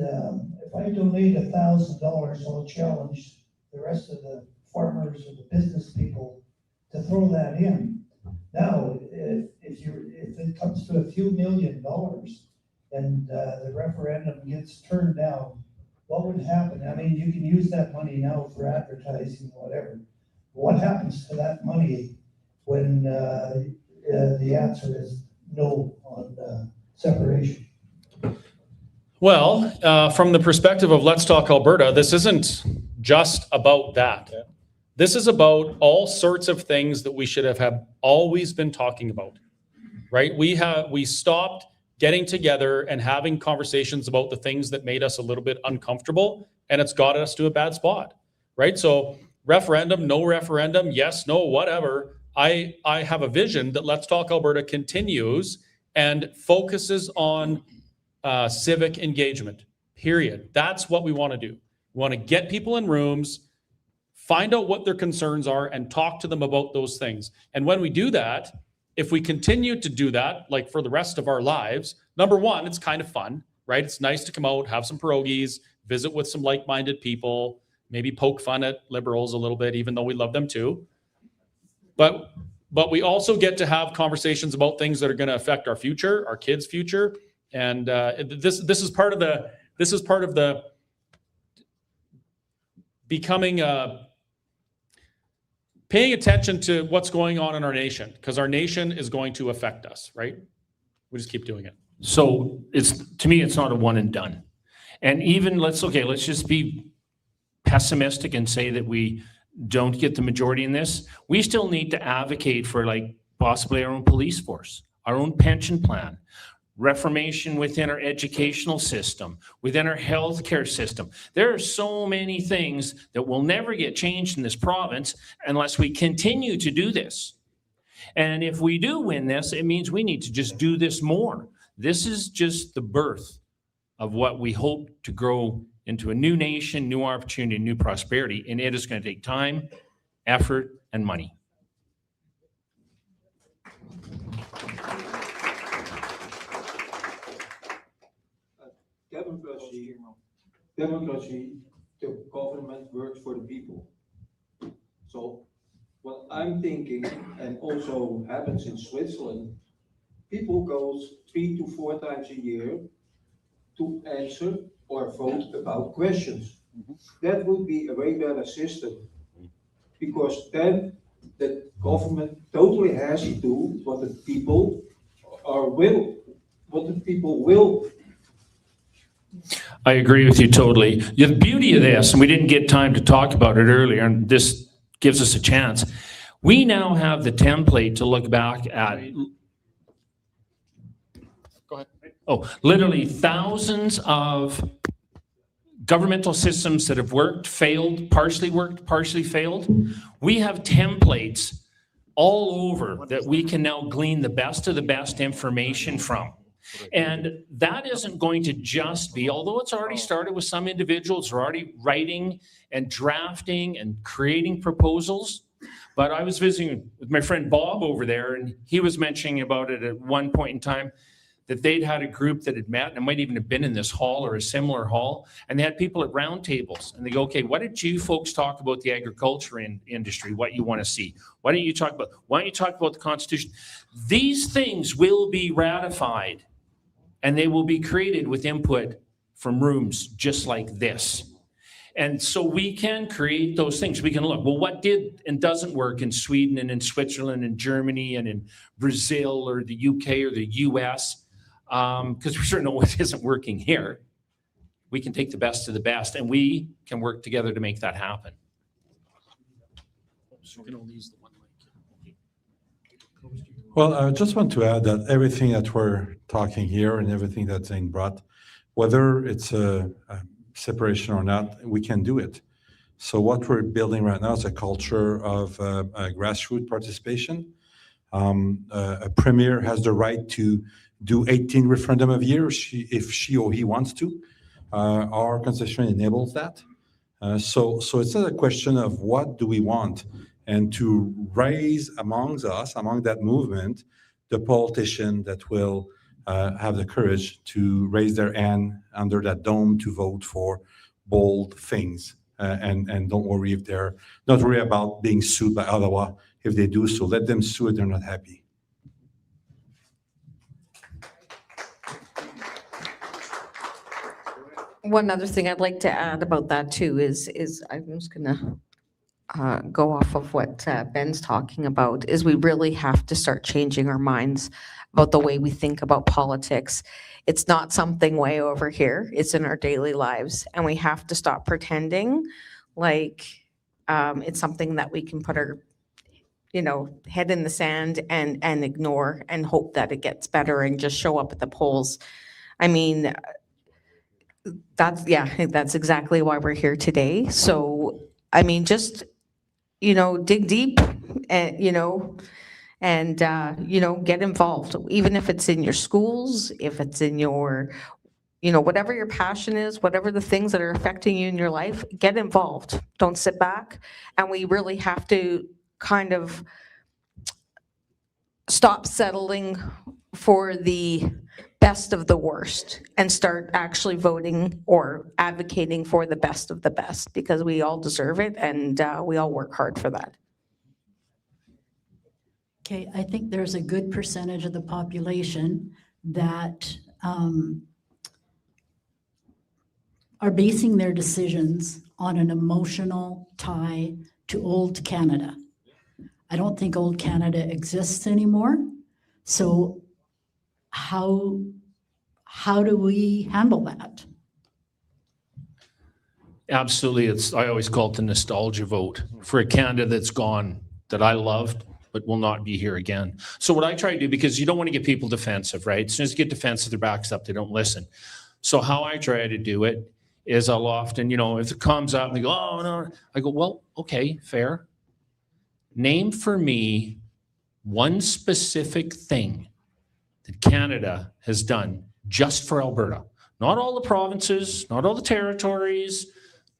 if I donate $1,000, I'll challenge the rest of the farmers or the business people to throw that in. Now, if it comes to a few $1 million and the referendum gets turned down, what would happen? I mean, you can use that money now for advertising, whatever. What happens to that money when the answer is no on separation? Well, from the perspective of Let's Talk Alberta, this isn't just about that. This is about all sorts of things that we should have always been talking about, right? We stopped getting together and having conversations about the things that made us a little bit uncomfortable, and it's got us to a bad spot, right? So referendum, no referendum, yes, no, whatever. I have a vision that Let's Talk Alberta continues and focuses on civic engagement, period. That's what we want to do. We want to get people in rooms, find out what their concerns are, and talk to them about those things. And when we do that, if we continue to do that, like for the rest of our lives, number one, it's kind of fun, right? It's nice to come out, have some pierogies, visit with some like-minded people, maybe poke fun at liberals a little bit, even though we love them too. But we also get to have conversations about things that are going to affect our future, our kids' future. And this is part of the becoming paying attention to what's going on in our nation, because our nation is going to affect us, right? We just keep doing it. So to me, it's not a one and done. And even let's just be pessimistic and say that we don't get the majority in this. We still need to advocate for like possibly our own police force, our own pension plan, reformation within our educational system, within our healthcare system. There are so many things that will never get changed in this province unless we continue to do this. And if we do win this, it means we need to just do this more. This is just the birth of what we hope to grow into a new nation, new opportunity, new prosperity. And it is going to take time, effort, and money. Democracy, the government works for the people. So what I'm thinking, and also happens in Switzerland, people go 3 to 4 times a year to answer or vote about questions. That would be a way better system, because then the government totally has to do what the people will. I agree with you totally. The beauty of this, and we didn't get time to talk about it earlier, and this gives us a chance. We now have the template to look back at. Go ahead. Oh, literally thousands of governmental systems that have worked, failed, partially failed. We have templates all over that we can now glean the best of the best information from. And that isn't going to just be, although it's already started with some individuals who are already writing and drafting and creating proposals. But I was visiting with my friend Bob over there, and he was mentioning about it at one point in time, that they'd had a group that had met, and it might even have been in this hall or a similar hall, and they had people at round tables, and they go, okay, what did you folks talk about the agriculture industry, what you want to see? Why don't you talk about the Constitution? These things will be ratified, and they will be created with input from rooms just like this. And so we can create those things. We can look, well, what did and doesn't work in Sweden and in Switzerland and Germany and in Brazil or the UK or the US? Because we sure know what isn't working here. We can take the best of the best, and we can work together to make that happen. Well, I just want to add that everything that we're talking here and everything that Zane brought, whether it's a separation or not, we can do it. So what we're building right now is a culture of grassroots participation. A premier has the right to do 18 referendum a year if she or he wants to. Our constitution enables that. So it's not a question of what do we want. and to raise among that movement, the politician that will have the courage to raise their hand under that dome to vote for bold things. And don't worry if they're not worry about being sued by Ottawa. If they do so, let them sue if they're not happy. One other thing I'd like to add about that too is I'm just gonna go off of what Ben's talking about, is we really have to start changing our minds about the way we think about politics. It's not something way over here, it's in our daily lives, and we have to stop pretending like it's something that we can put our head in the sand and ignore and hope that it gets better and just show up at the polls. I mean, that's exactly why we're here today. So, I mean, just, dig deep and, get involved, even if it's in your schools, if it's in your, whatever your passion is, whatever the things that are affecting you in your life, get involved. Don't sit back. And we really have to kind of stop settling for the best of the worst and start actually voting or advocating for the best of the best, because we all deserve it and we all work hard for that. Okay, I think there's a good percentage of the population that are basing their decisions on an emotional tie to old Canada. I don't think old Canada exists anymore. So how do we handle that? Absolutely. I always call it the nostalgia vote for a Canada that's gone, that I loved, but will not be here again. So what I try to do, because you don't want to get people defensive, right? As soon as you get defensive, their backs up, they don't listen. So how I try to do it is I'll often, if it comes up and they go, oh, no, I go, well, okay, fair. Name for me one specific thing that Canada has done just for Alberta. Not all the provinces, not all the territories,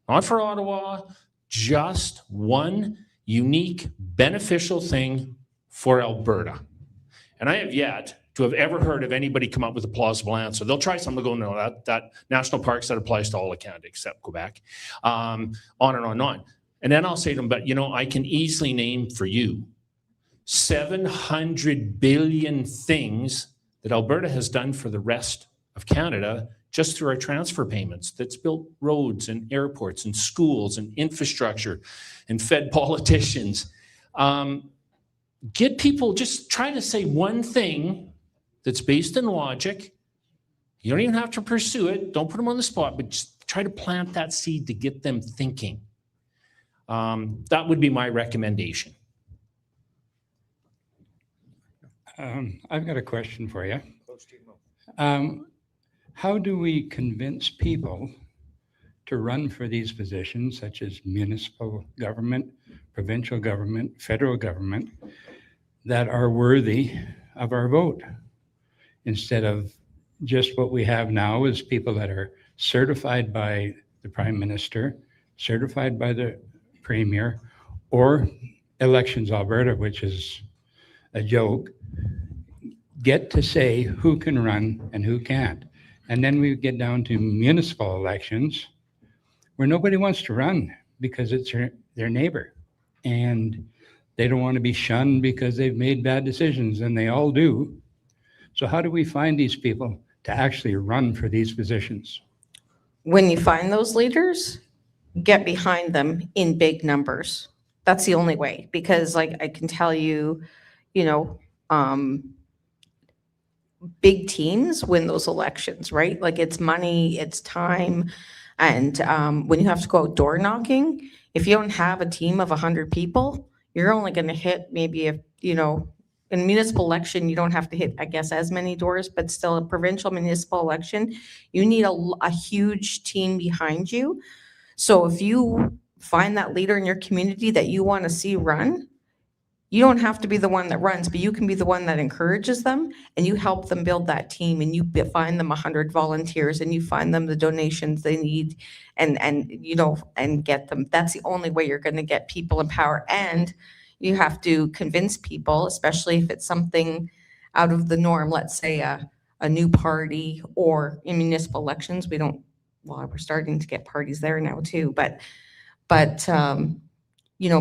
not for Ottawa, just one unique, beneficial thing for Alberta. And I have yet to have ever heard of anybody come up with a plausible answer. They'll try something to go, no, that national parks, that applies to all of Canada except Quebec, on and on and on. And then I'll say to them, but I can easily name for you 700 billion things that Alberta has done for the rest of Canada just through our transfer payments, that's built roads and airports and schools and infrastructure and fed politicians. Get people, just try to say one thing that's based in logic. You don't even have to pursue it. Don't put them on the spot, but just try to plant that seed to get them thinking. That would be my recommendation. I've got a question for you. How do we convince people to run for these positions, such as municipal government, provincial government, federal government, that are worthy of our vote, instead of just what we have now is people that are certified by the Prime Minister, certified by the Premier, or Elections Alberta, which is a joke, get to say who can run and who can't. And then we get down to municipal elections where nobody wants to run because it's their neighbor. And they don't want to be shunned because they've made bad decisions, and they all do. So how do we find these people to actually run for these positions? When you find those leaders, get behind them in big numbers. That's the only way, because I can tell you, big teams win those elections, right? It's money, it's time. And when you have to go out door knocking, if you don't have a team of 100 people, you're only going to hit maybe in a municipal election, you don't have to hit, I guess, as many doors, but still a provincial municipal election, you need a huge team behind you. So if you find that leader in your community that you want to see run, You don't have to be the one that runs, but you can be the one that encourages them, and you help them build that team, and you find them 100 volunteers, and you find them the donations they need, and get them. That's the only way you're going to get people in power. And you have to convince people, especially if it's something out of the norm, let's say a new party, or in municipal elections, we're starting to get parties there now too, but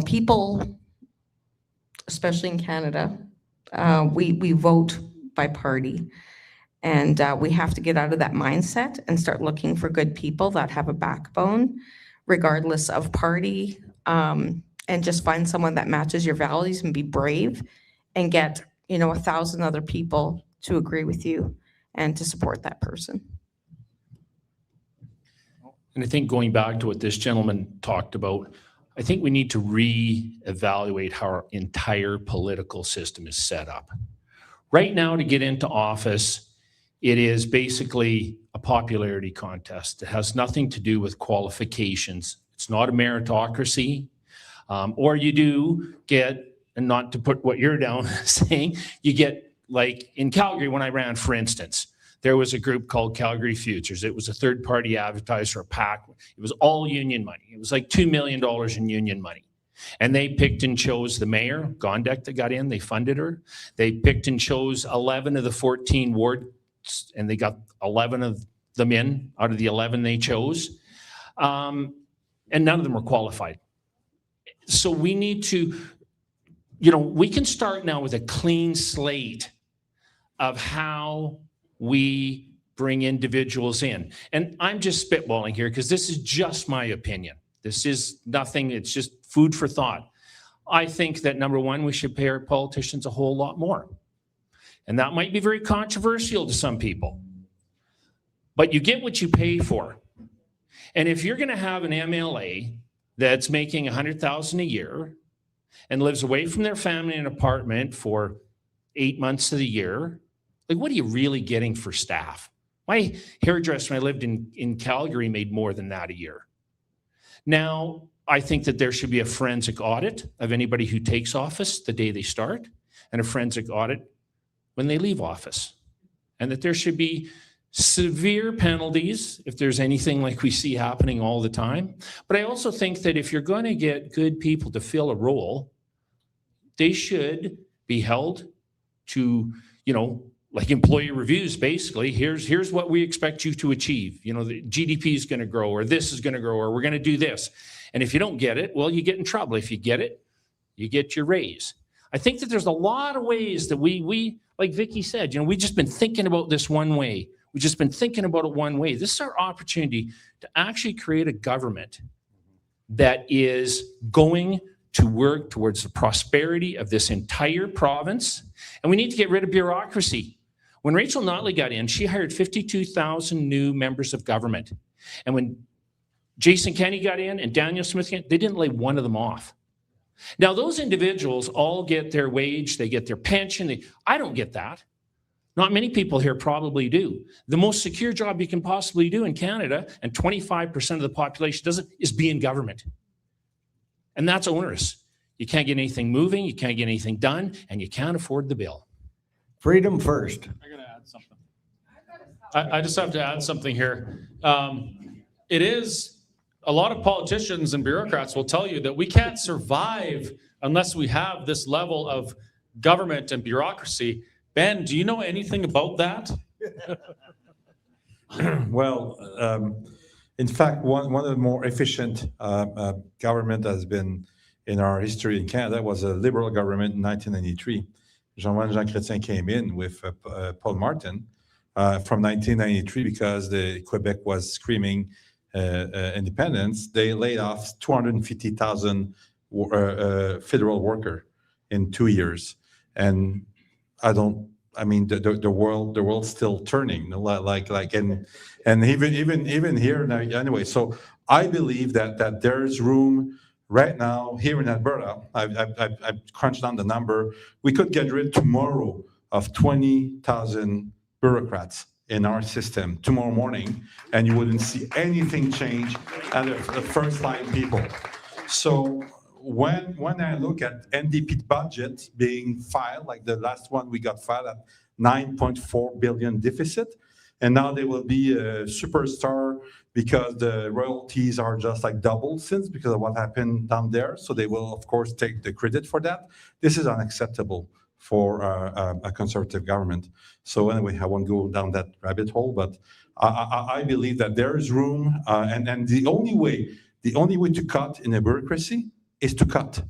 people, especially in Canada, we vote by party, and we have to get out of that mindset and start looking for good people that have a backbone, regardless of party, and just find someone that matches your values and be brave and get 1,000 other people to agree with you and to support that person. And I think going back to what this gentleman talked about, I think we need to reevaluate how our entire political system is set up. Right now, to get into office, it is basically a popularity contest. It has nothing to do with qualifications. It's not a meritocracy. Or you do get, and not to put what you're down saying, you get, like in Calgary when I ran, for instance, there was a group called Calgary Futures. It was a third-party advertiser, a PAC. It was all union money. It was like $2 million in union money. And they picked and chose the mayor, Gondek, that got in. They funded her. They picked and chose 11 of the 14 wards, and they got 11 of them in out of the 11 they chose. And none of them were qualified. So we need to, we can start now with a clean slate of how we bring individuals in. And I'm just spitballing here because this is just my opinion. This is nothing, it's just food for thought. I think that, number one, we should pay our politicians a whole lot more. And that might be very controversial to some people. But you get what you pay for. And if you're going to have an MLA that's making $100,000 a year and lives away from their family in an apartment for 8 months of the year, like, what are you really getting for staff? My hairdresser when I lived in Calgary made more than that a year. Now, I think that there should be a forensic audit of anybody who takes office the day they start, and a forensic audit when they leave office. And that there should be severe penalties if there's anything like we see happening all the time. But I also think that if you're going to get good people to fill a role, they should be held to, like employee reviews, basically. Here's what we expect you to achieve. The GDP is going to grow, or this is going to grow, or we're going to do this. And if you don't get it, well, you get in trouble. If you get it, you get your raise. I think that there's a lot of ways that we like Vicky said, we've just been thinking about this one way. We've just been thinking about it one way. This is our opportunity to actually create a government that is going to work towards the prosperity of this entire province. And we need to get rid of bureaucracy. When Rachel Notley got in, she hired 52,000 new members of government. And when Jason Kenney got in and Daniel Smith, they didn't lay one of them off. Now, those individuals all get their wage, they get their pension. I don't get that. Not many people here probably do. The most secure job you can possibly do in Canada, and 25% of the population does it, is be in government. And that's onerous. You can't get anything moving, you can't get anything done, and you can't afford the bill. Freedom first. I gotta add something. I just have to add something here. It is, a lot of politicians and bureaucrats will tell you that we can't survive unless we have this level of government and bureaucracy. Ben, do you know anything about that? Well, in fact, one of the more efficient government has been in our history in Canada was a Liberal government in 1993. Jean Chrétien came in with Paul Martin from 1993 because the Quebec was screaming independence. They laid off 250,000 federal workers in 2 years, and the world's still turning, and even here now. Anyway, so I believe that there's room right now here in Alberta. I've crunched down the number. We could get rid tomorrow of 20,000 bureaucrats in our system tomorrow morning, and you wouldn't see anything change at the first line people. So when I look at NDP budget being filed, like the last one we got filed at 9.4 billion deficit, and now they will be a superstar because the royalties are just like double since because of what happened down there. So they will, of course, take the credit for that. This is unacceptable for a conservative government. So anyway, I won't go down that rabbit hole, but I believe that there is room, and the only way to cut in a bureaucracy is to cut.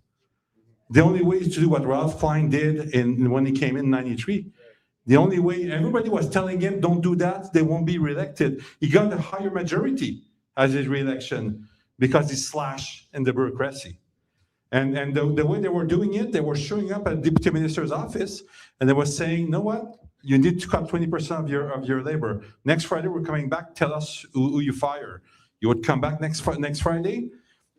The only way is to do what Ralph Klein did when he came in '93. The only way, everybody was telling him, don't do that, they won't be reelected. He got a higher majority as his reelection because he slashed in the bureaucracy. And the way they were doing it, they were showing up at the deputy minister's office and they were saying, you know what? You need to cut 20% of your labor. Next Friday, we're coming back, tell us who you fire. You would come back next Friday.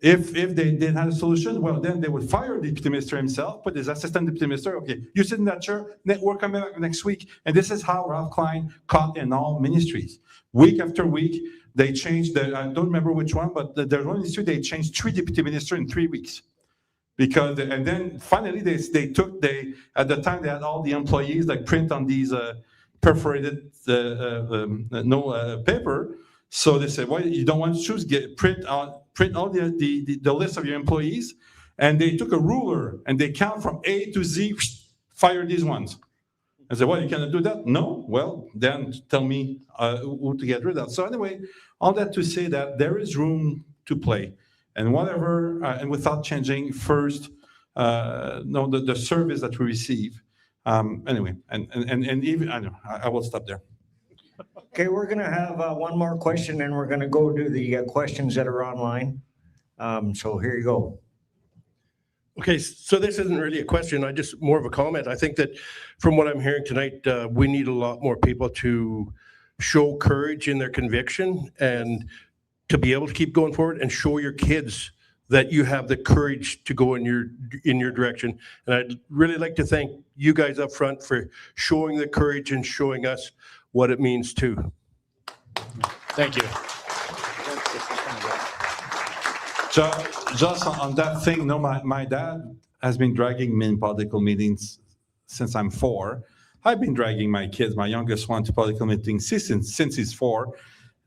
If they didn't have a solution, well, then they would fire the deputy minister himself, put his assistant deputy minister, okay, you sit in that chair, we're coming back next week. And this is how Ralph Klein cut in all ministries. Week after week, they changed, I don't remember which one, but there's one ministry, they changed 3 deputy ministers in 3 weeks. Because, and then finally at the time they had all the employees like print on these perforated paper. So they said, well, you don't want to choose, print all the list of your employees. And they took a ruler and they count from A to Z, fire these ones. I said, well, you cannot do that? No? Well, then tell me who to get rid of. So anyway, all that to say that there is room to play. And whatever, and without changing first, the service that we receive. Anyway, and even, I will stop there. Okay, we're gonna have one more question and we're gonna go to the questions that are online. So here you go. Okay, so this isn't really a question, just more of a comment. I think that from what I'm hearing tonight, we need a lot more people to show courage in their conviction and to be able to keep going forward and show your kids that you have the courage to go in your direction. And I'd really like to thank you guys up front for showing the courage and showing us what it means too. Thank you. Just on that thing, my dad has been dragging me in political meetings since I'm 4. I've been dragging my kids, my youngest one, to political meetings since he's 4.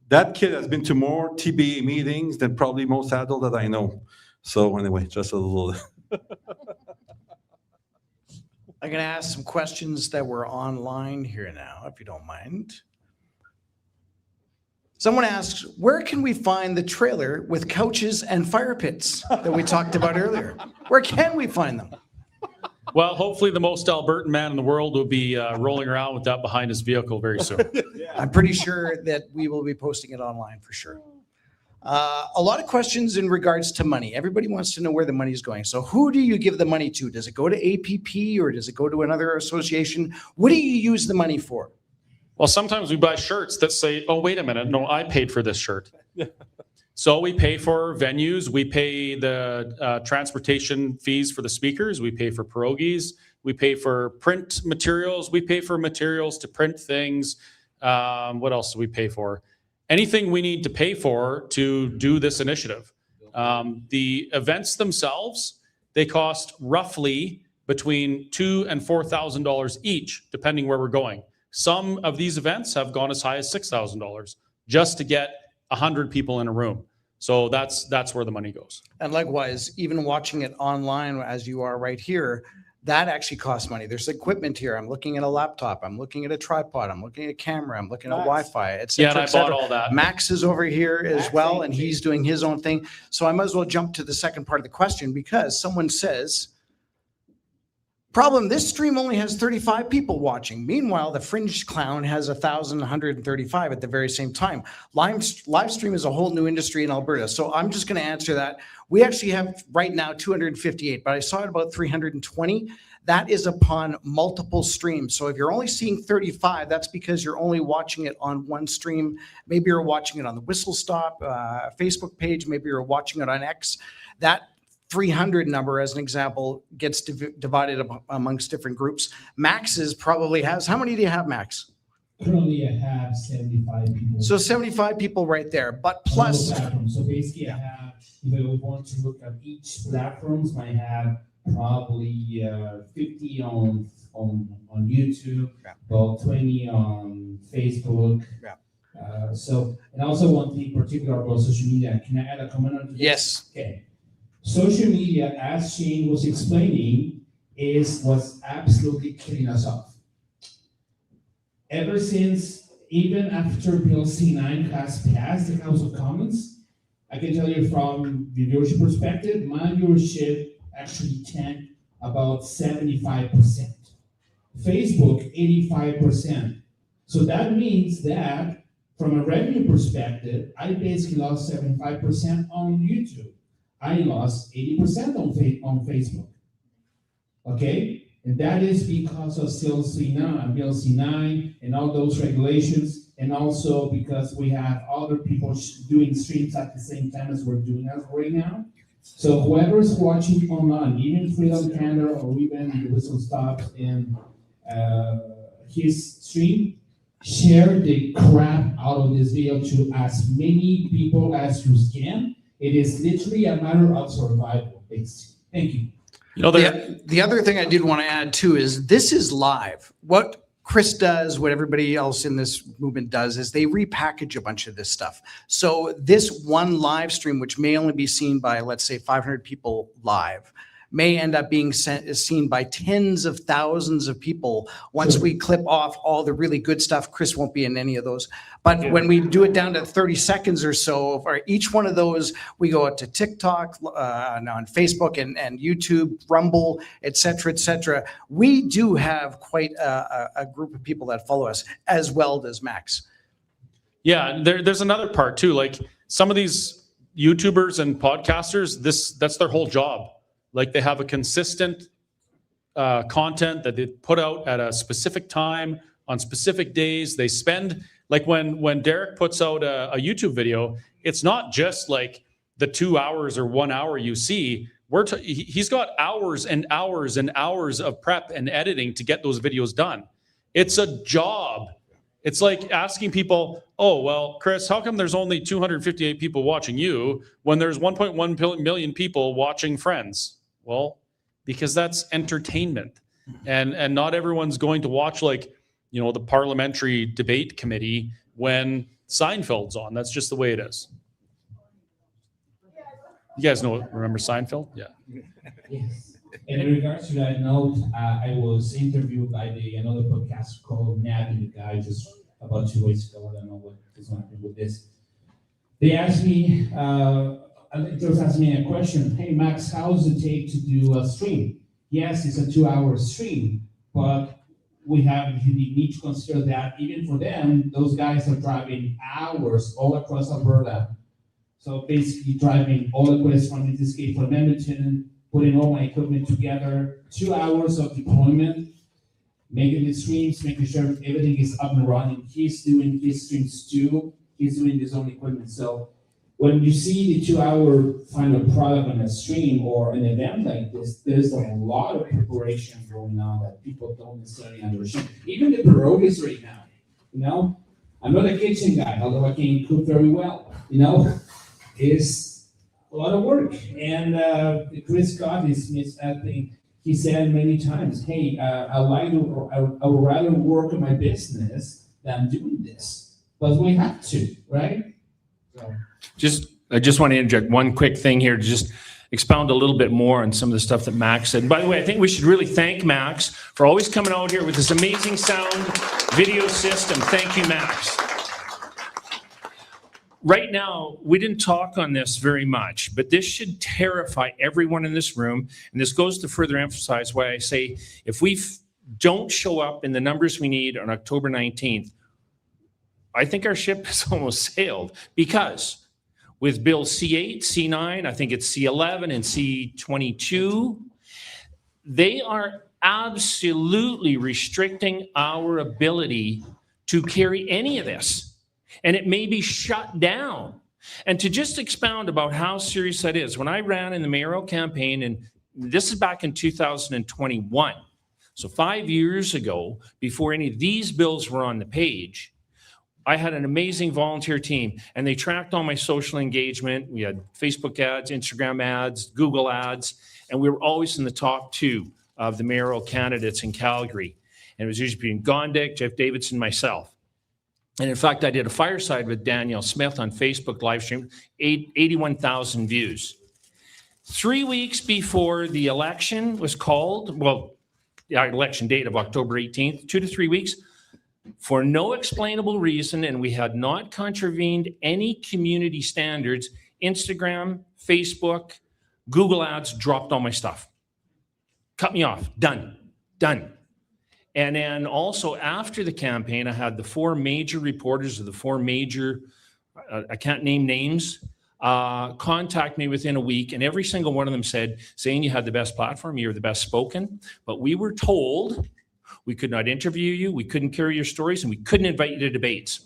That kid has been to more TBA meetings than probably most adults that I know. So anyway, just a little. I'm going to ask some questions that were online here now, if you don't mind. Someone asks, where can we find the trailer with couches and fire pits that we talked about earlier? Where can we find them? Well, hopefully the most Albertan man in the world will be rolling around with that behind his vehicle very soon. I'm pretty sure that we will be posting it online for sure. A lot of questions in regards to money. Everybody wants to know where the money is going. So who do you give the money to? Does it go to APP or does it go to another association? What do you use the money for? Well, sometimes we buy shirts that say, oh, wait a minute, no, I paid for this shirt. So we pay for venues, we pay the transportation fees for the speakers, we pay for pierogies, we pay for print materials, we pay for materials to print things. What else do we pay for? Anything we need to pay for to do this initiative. The events themselves, they cost roughly between $2,000 and $4,000 each, depending where we're going. Some of these events have gone as high as $6,000 just to get 100 people in a room. So that's where the money goes. And likewise, even watching it online as you are right here, that actually costs money. There's equipment here. I'm looking at a laptop. I'm looking at a tripod. I'm looking at a camera. I'm looking at Wi-Fi. Yeah, and I bought all that. Max is over here as well, and he's doing his own thing. So I might as well jump to the second part of the question because someone says, problem, this stream only has 35 people watching. Meanwhile, the Fringe Clown has 1,135 at the very same time. Live stream is a whole new industry in Alberta. So I'm just going to answer that. We actually have right now 258, but I saw it about 320. That is upon multiple streams. So if you're only seeing 35, that's because you're only watching it on one stream. Maybe you're watching it on the Whistle Stop Facebook page. Maybe you're watching it on X. That 300 number, as an example, gets divided amongst different groups. Max's probably has, how many do you have, Max? Currently, I have 75 people. So 75 people right there, but on all plus, platforms. So basically, I have, if I would want to look at each platforms, I have probably 50 on YouTube, about 20 on Facebook. So, and also one thing particular about social media. Can I add a comment on this? Yes. Okay. Social media, as Shane was explaining, was absolutely killing us off. Ever since, even after Bill C9 has passed the House of Commons, I can tell you from the viewership perspective, my viewership actually tanked about 75%. Facebook, 85%. So that means that from a revenue perspective, I basically lost 75% on YouTube. I lost 80% on Facebook. Okay? And that is because of still C9, Bill C9, and all those regulations, and also because we have other people doing streams at the same time as we're doing us right now. So whoever's watching online, even Freedom Canada or even the Whistle Stops in his stream, share the crap out of this video to as many people as you can. It is literally a matter of survival, basically. Thank you. You know, the other thing I did want to add too is this is live. What Chris does, what everybody else in this movement does, is they repackage a bunch of this stuff. So this one live stream, which may only be seen by, let's say, 500 people live, may end up being seen by tens of thousands of people once we clip off all the really good stuff. Chris won't be in any of those. But when we do it down to 30 seconds or so, for each one of those, we go out to TikTok, on Facebook and YouTube, Rumble, et cetera, we do have quite a group of people that follow us, as well as Max. Yeah, there's another part too. Like some of these YouTubers and podcasters, that's their whole job. Like they have a consistent content that they put out at a specific time on specific days. They spend, like when Derek puts out a YouTube video, it's not just like the 2 hours or 1 hour you see. He's got hours and hours and hours of prep and editing to get those videos done. It's a job. It's like asking people, oh, well, Chris, how come there's only 258 people watching you when there's 1.1 million people watching Friends? Well, because that's entertainment. And not everyone's going to watch, like, you know, the parliamentary debate committee when Seinfeld's on. That's just the way it is. You guys remember Seinfeld? Yeah. Yes. And in regards to that note, I was interviewed by another podcast called Nabbing the Guy just about 2 weeks ago. I don't know what is going to happen with this. They asked me, just asked me a question. Hey, Max, how does it take to do a stream? Yes, it's a 2-hour stream, but you need to consider that even for them, those guys are driving hours all across Alberta. So basically driving all the way from, in this case, from Edmonton, putting all my equipment together, 2 hours of deployment, making the streams, making sure everything is up and running. He's doing his streams too. He's doing his own equipment. So when you see the 2-hour final product on a stream or an event like this, there's a lot of preparation going on that people don't necessarily understand. Even the PEROGYs right now, you know, I'm not a kitchen guy, although I can cook very well, you know, it's a lot of work. And Chris Scott he said many times, hey, I would rather work on my business than doing this, but we have to, right? So. I just want to interject one quick thing here to just expound a little bit more on some of the stuff that Max said. By the way, I think we should really thank Max for always coming out here with this amazing sound video system. Thank you, Max. Right now, we didn't talk on this very much, but this should terrify everyone in this room. And this goes to further emphasize why I say if we don't show up in the numbers we need on October 19th, I think our ship has almost sailed, because with Bill C8, C9, I think it's C11 and C22, they are absolutely restricting our ability to carry any of this. And it may be shut down. And to just expound about how serious that is, when I ran in the mayoral campaign, and this is back in 2021, So 5 years ago, before any of these bills were on the page, I had an amazing volunteer team, and they tracked all my social engagement. We had Facebook ads, Instagram ads, Google ads, and we were always in the top 2 of the mayoral candidates in Calgary. And it was usually between Gondik, Jeff Davidson, myself. And in fact, I did a fireside with Danielle Smith on Facebook live stream, 81,000 views. 3 weeks before the election was called, well, the election date of October 18th, 2 to 3 weeks, for no explainable reason, and we had not contravened any community standards, Instagram, Facebook, Google ads dropped all my stuff. Cut me off. Done. And then also after the campaign, I had the 4 major reporters of the 4 major, I can't name names, contact me within a week. And every single one of them said, Zane, you had the best platform, you're the best spoken. But we were told we could not interview you, we couldn't carry your stories, and we couldn't invite you to debates.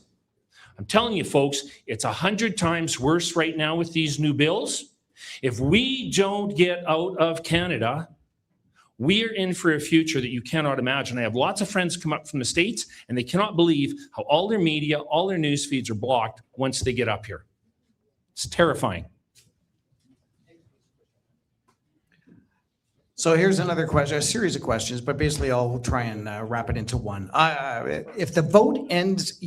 I'm telling you, folks, it's 100 times worse right now with these new bills. If we don't get out of Canada, we are in for a future that you cannot imagine. I have lots of friends come up from the States, and they cannot believe how all their media, all their news feeds are blocked once they get up here. It's terrifying. So here's another question, a series of questions, but basically I'll try and wrap it into one. If the vote ends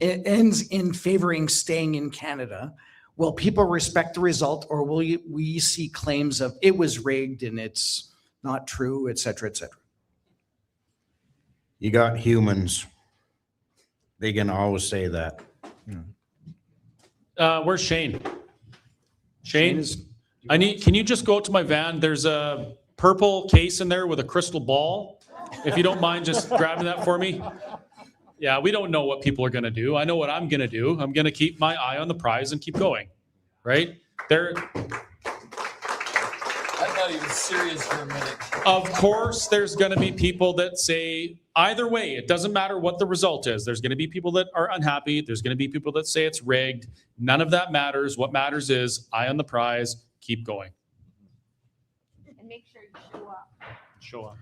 in favoring staying in Canada, will people respect the result, or will we see claims of it was rigged and it's not true, et cetera, et cetera? You got humans. They can always say that. Where's Shane? Shane, can you just go out to my van? There's a purple case in there with a crystal ball. If you don't mind just grabbing that for me. Yeah, we don't know what people are going to do. I know what I'm going to do. I'm going to keep my eye on the prize and keep going, right? I'm not even serious for a minute. Of course, there's going to be people that say either way, it doesn't matter what the result is. There's going to be people that are unhappy. There's going to be people that say it's rigged. None of that matters. What matters is eye on the prize, keep going. And make sure you show up. Show up.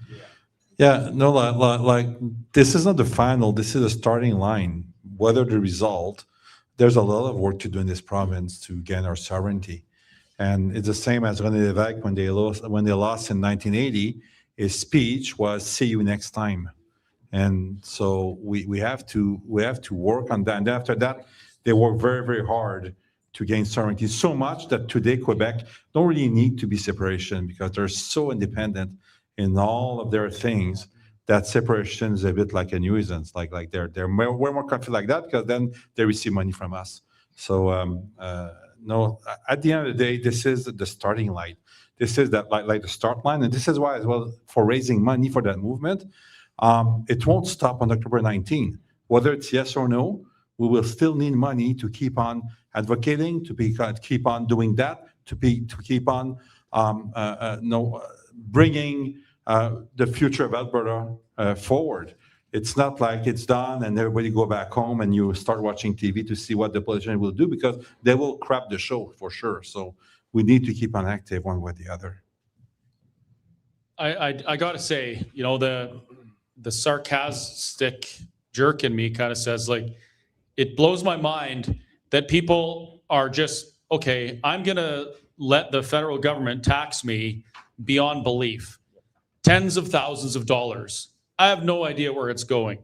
Yeah, no, like this is not the final, this is a starting line. Whether the result, there's a lot of work to do in this province to gain our sovereignty. And it's the same as René Lévesque when they lost in 1980, his speech was "see you next time." And so we have to work on that. And after that, they work very, very hard to gain sovereignty. So much that today Quebec don't really need to be separation because they're so independent in all of their things that separation is a bit like a nuisance. Like they're way more comfortable like that because then they receive money from us. So no, at the end of the day, this is the starting line. This is that like the start line, and this is why as well for raising money for that movement. It won't stop on October 19. Whether it's yes or no, we will still need money to keep on advocating, to keep on doing that, to keep on bringing the future of Alberta forward. It's not like it's done and everybody go back home and you start watching TV to see what the politician will do because they will crap the show for sure. So we need to keep on active one way or the other. I got to say, you know, the sarcastic jerk in me kind of says, like, it blows my mind that people are just, okay, I'm going to let the federal government tax me beyond belief. Tens of thousands of dollars. I have no idea where it's going.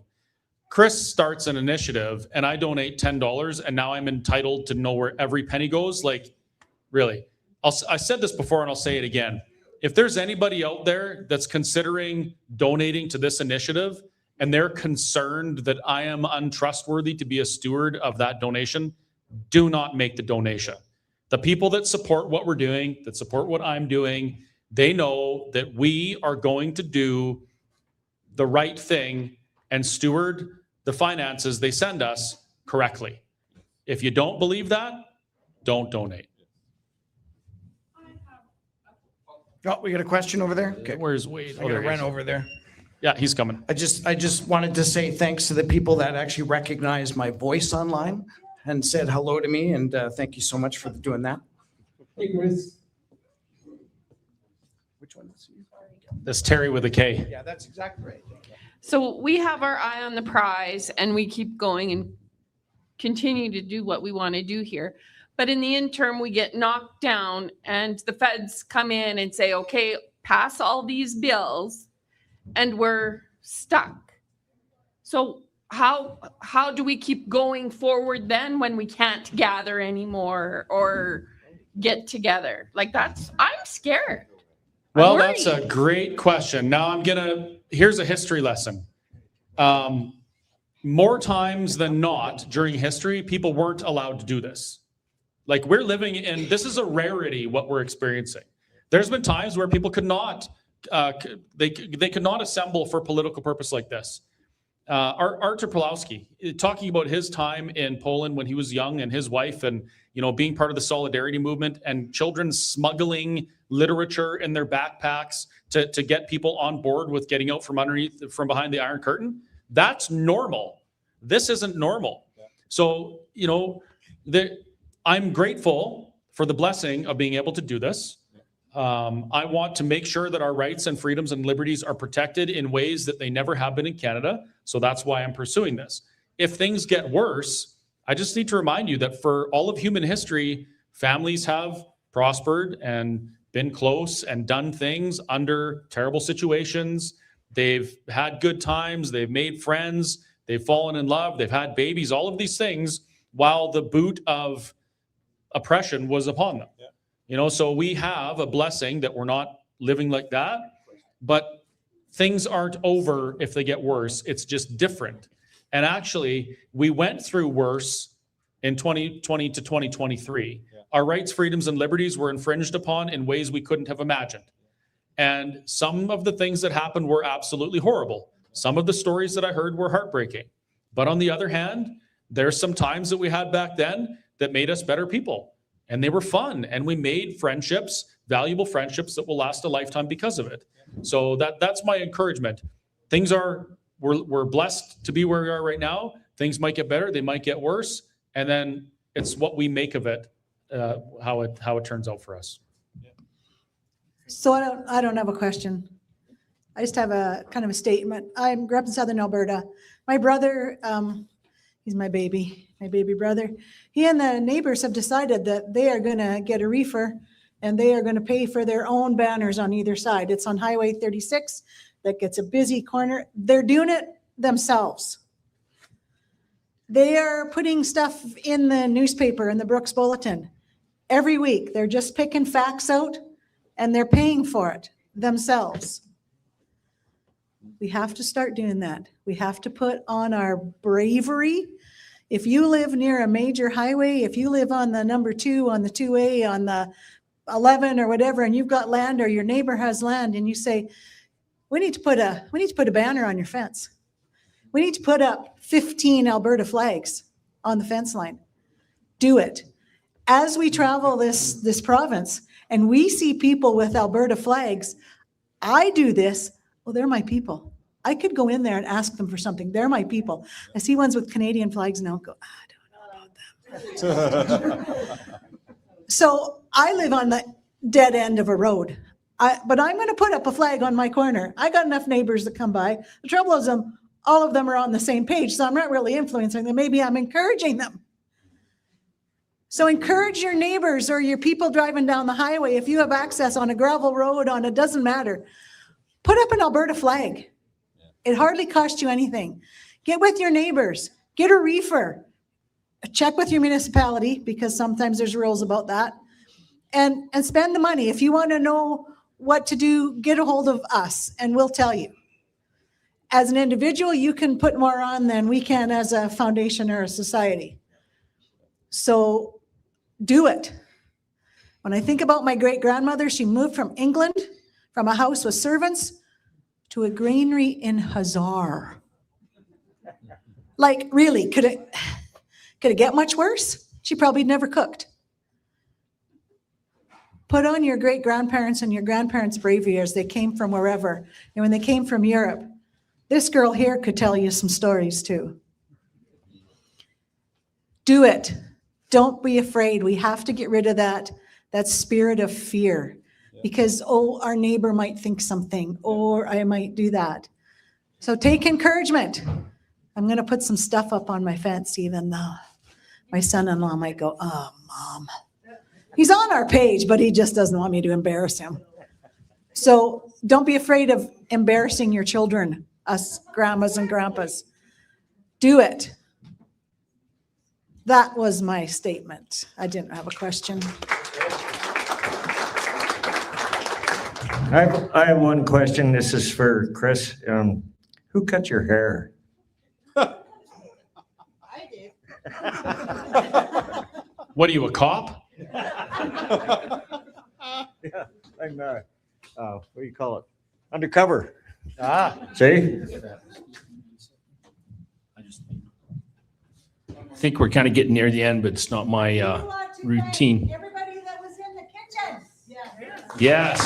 Chris starts an initiative and I donate $10 and now I'm entitled to know where every penny goes. Like, really? I said this before and I'll say it again. If there's anybody out there that's considering donating to this initiative and they're concerned that I am untrustworthy to be a steward of that donation, do not make the donation. The people that support what we're doing, that support what I'm doing, they know that we are going to do the right thing and steward the finances they send us correctly. If you don't believe that, don't donate. Oh, we got a question over there? Okay. Where's Wade? I gotta run over there. Yeah, he's coming. I just wanted to say thanks to the people that actually recognized my voice online and said hello to me, and thank you so much for doing that. Hey, Chris. Which one is he? That's Terry with a K. Yeah, that's exactly right. So we have our eye on the prize and we keep going and continue to do what we want to do here. But in the interim, we get knocked down and the feds come in and say, okay, pass all these bills, and we're stuck. So how do we keep going forward then when we can't gather anymore or get together? Like I'm scared. Well, that's a great question. Now here's a history lesson. More times than not during history, people weren't allowed to do this. Like we're living in, this is a rarity what we're experiencing. There's been times where people could not, they could not assemble for political purpose like this. Artur Pawlowski, talking about his time in Poland when he was young and his wife and, being part of the solidarity movement and children smuggling literature in their backpacks to get people on board with getting out from behind the Iron Curtain. That's normal. This isn't normal. So, I'm grateful for the blessing of being able to do this. I want to make sure that our rights and freedoms and liberties are protected in ways that they never have been in Canada. So that's why I'm pursuing this. If things get worse, I just need to remind you that for all of human history, families have prospered and been close and done things under terrible situations. They've had good times. They've made friends. They've fallen in love. They've had babies, all of these things while the boot of oppression was upon them. So we have a blessing that we're not living like that, but things aren't over if they get worse. It's just different. And actually, we went through worse in 2020 to 2023. Our rights, freedoms, and liberties were infringed upon in ways we couldn't have imagined. And some of the things that happened were absolutely horrible. Some of the stories that I heard were heartbreaking. But on the other hand, there's some times that we had back then that made us better people. And they were fun. And we made friendships, valuable friendships that will last a lifetime because of it. So that's my encouragement. We're blessed to be where we are right now. Things might get better, they might get worse. And then it's what we make of it, how it turns out for us. So I don't have a question. I just have a kind of a statement. I grew up in Southern Alberta. My brother, he's my baby brother. He and the neighbors have decided that they are going to get a reefer and they are going to pay for their own banners on either side. It's on Highway 36. That gets a busy corner. They're doing it themselves. They are putting stuff in the newspaper, in the Brooks Bulletin, every week. They're just picking facts out and they're paying for it themselves. We have to start doing that. We have to put on our bravery. If you live near a major highway, if you live on the number 2, on the 2A, on the 11 or whatever, and you've got land or your neighbor has land and you say, we need to put a banner on your fence. We need to put up 15 Alberta flags on the fence line. Do it. As we travel this province and we see people with Alberta flags, I do this. Well, they're my people. I could go in there and ask them for something. They're my people. I see ones with Canadian flags and I'll go, I don't know about them. So I live on the dead end of a road. But I'm going to put up a flag on my corner. I got enough neighbors that come by. The trouble is all of them are on the same page, so I'm not really influencing them. Maybe I'm encouraging them. So encourage your neighbors or your people driving down the highway. If you have access on a gravel road, it doesn't matter. Put up an Alberta flag. It hardly costs you anything. Get with your neighbors. Get a reefer. Check with your municipality because sometimes there's rules about that. And spend the money. If you want to know what to do, get a hold of us and we'll tell you. As an individual, you can put more on than we can as a foundation or a society. So do it. When I think about my great-grandmother, she moved from England, from a house with servants, to a granary in Hazard. Like, really, could it get much worse? She probably never cooked. Put on your great-grandparents and your grandparents' bravery as they came from wherever. And when they came from Europe, this girl here could tell you some stories too. Do it. Don't be afraid. We have to get rid of that spirit of fear. because, oh, our neighbor might think something, or I might do that. So take encouragement. I'm going to put some stuff up on my fence, even though my son-in-law might go, oh, Mom. He's on our page, but he just doesn't want me to embarrass him. So don't be afraid of embarrassing your children, us grandmas and grandpas. Do it. That was my statement. I didn't have a question. I have one question. This is for Chris. Who cut your hair? What are you, a cop? Yeah, I'm what do you call it? Undercover. See? I think we're kind of getting near the end, but it's not my routine. Everybody that was in the kitchen. Yes.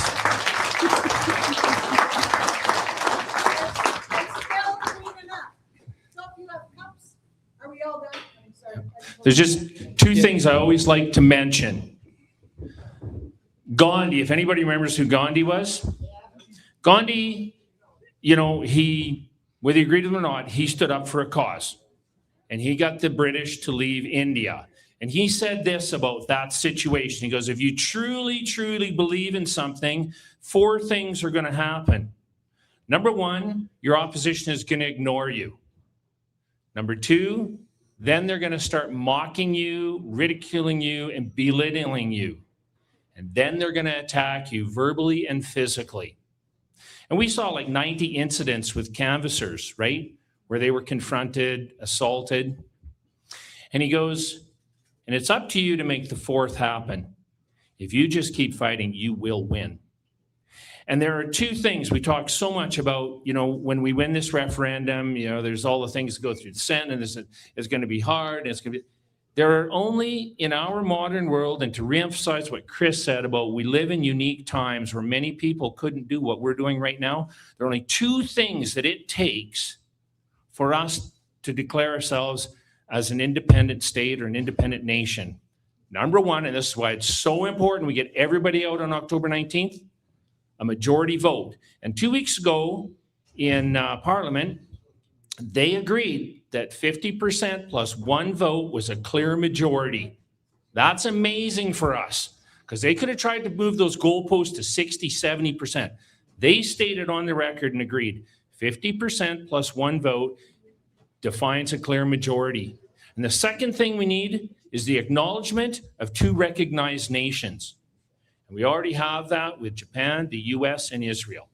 There's just two things I always like to mention. Gandhi, if anybody remembers who Gandhi was. Gandhi, you know, whether you agreed with him or not, he stood up for a cause. And he got the British to leave India. And he said this about that situation. He goes, if you truly, truly believe in something, 4 things are going to happen. Number 1, your opposition is going to ignore you. Number 2, then they're going to start mocking you, ridiculing you, and belittling you. And then they're going to attack you verbally and physically. And we saw like 90 incidents with canvassers, right? Where they were confronted, assaulted. And he goes, and it's up to you to make the 4th happen. If you just keep fighting, you will win. And there are 2 things we talk so much about, you know, when we win this referendum, you know, there's all the things that go through the Senate, and it's going to be hard. And it's going to be. There are only, in our modern world, and to reemphasize what Chris said about we live in unique times where many people couldn't do what we're doing right now, there are only 2 things that it takes for us to declare ourselves as an independent state or an independent nation. Number 1, and this is why it's so important we get everybody out on October 19th, a majority vote. And 2 weeks ago in Parliament, they agreed that 50% plus 1 vote was a clear majority. That's amazing for us because they could have tried to move those goalposts to 60, 70%. They stated on the record and agreed 50% plus 1 vote defines a clear majority. And the second thing we need is the acknowledgement of 2 recognized nations. And we already have that with Japan, the US, and Israel.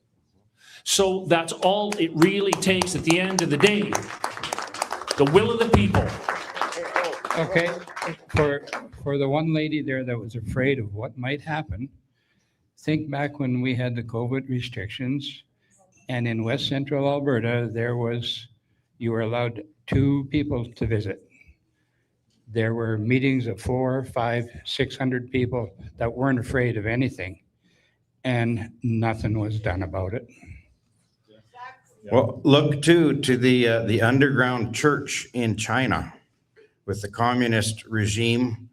So that's all it really takes at the end of the day. The will of the people. Okay, for the one lady there that was afraid of what might happen, think back when we had the COVID restrictions, and in West Central Alberta, you were allowed 2 people to visit. There were meetings of 400, 500, 600 people that weren't afraid of anything, and nothing was done about it. Well, look to the underground church in China with the communist regime.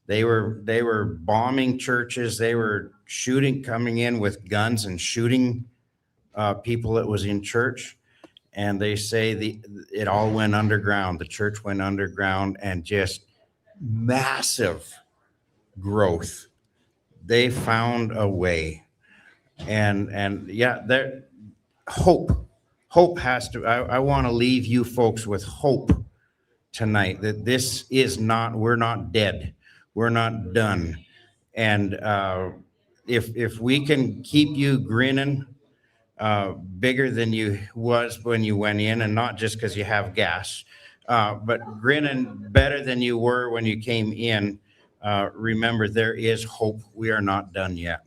They were bombing churches. They were coming in with guns and shooting people that was in church. And they say it all went underground. The church went underground, and just massive growth. They found a way, and yeah, there hope has to. I want to leave you folks with hope tonight that this is not. We're not dead. We're not done. And if we can keep you grinning. Bigger than you was when you went in, and not just because you have gas, but grinning better than you were when you came in. Remember, there is hope. We are not done yet.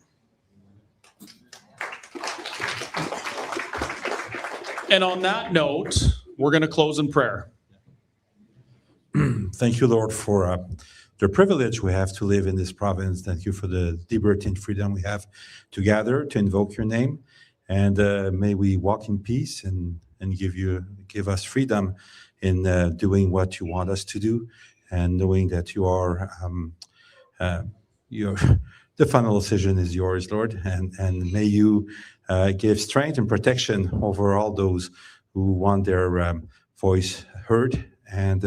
And on that note, we're going to close in prayer. Thank you, Lord, for the privilege we have to live in this province. Thank you for the liberty and freedom we have to gather, to invoke your name. And may we walk in peace and give us freedom in doing what you want us to do, and knowing that you are the final decision is yours, Lord, and may you give strength and protection over all those who want their voice heard. And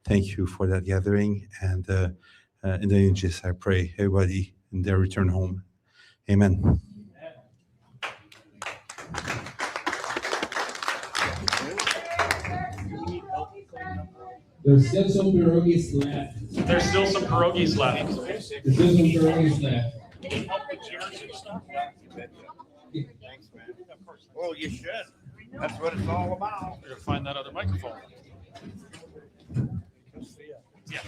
thank you for that gathering. And in the name of Jesus, I pray everybody in their return home. Amen. There's still some pierogies left. There's still some pierogies left. There's still some pierogies left. Thanks, man. Well, you should. That's what it's all about. We're gonna find that other microphone. Yeah.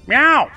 Meow.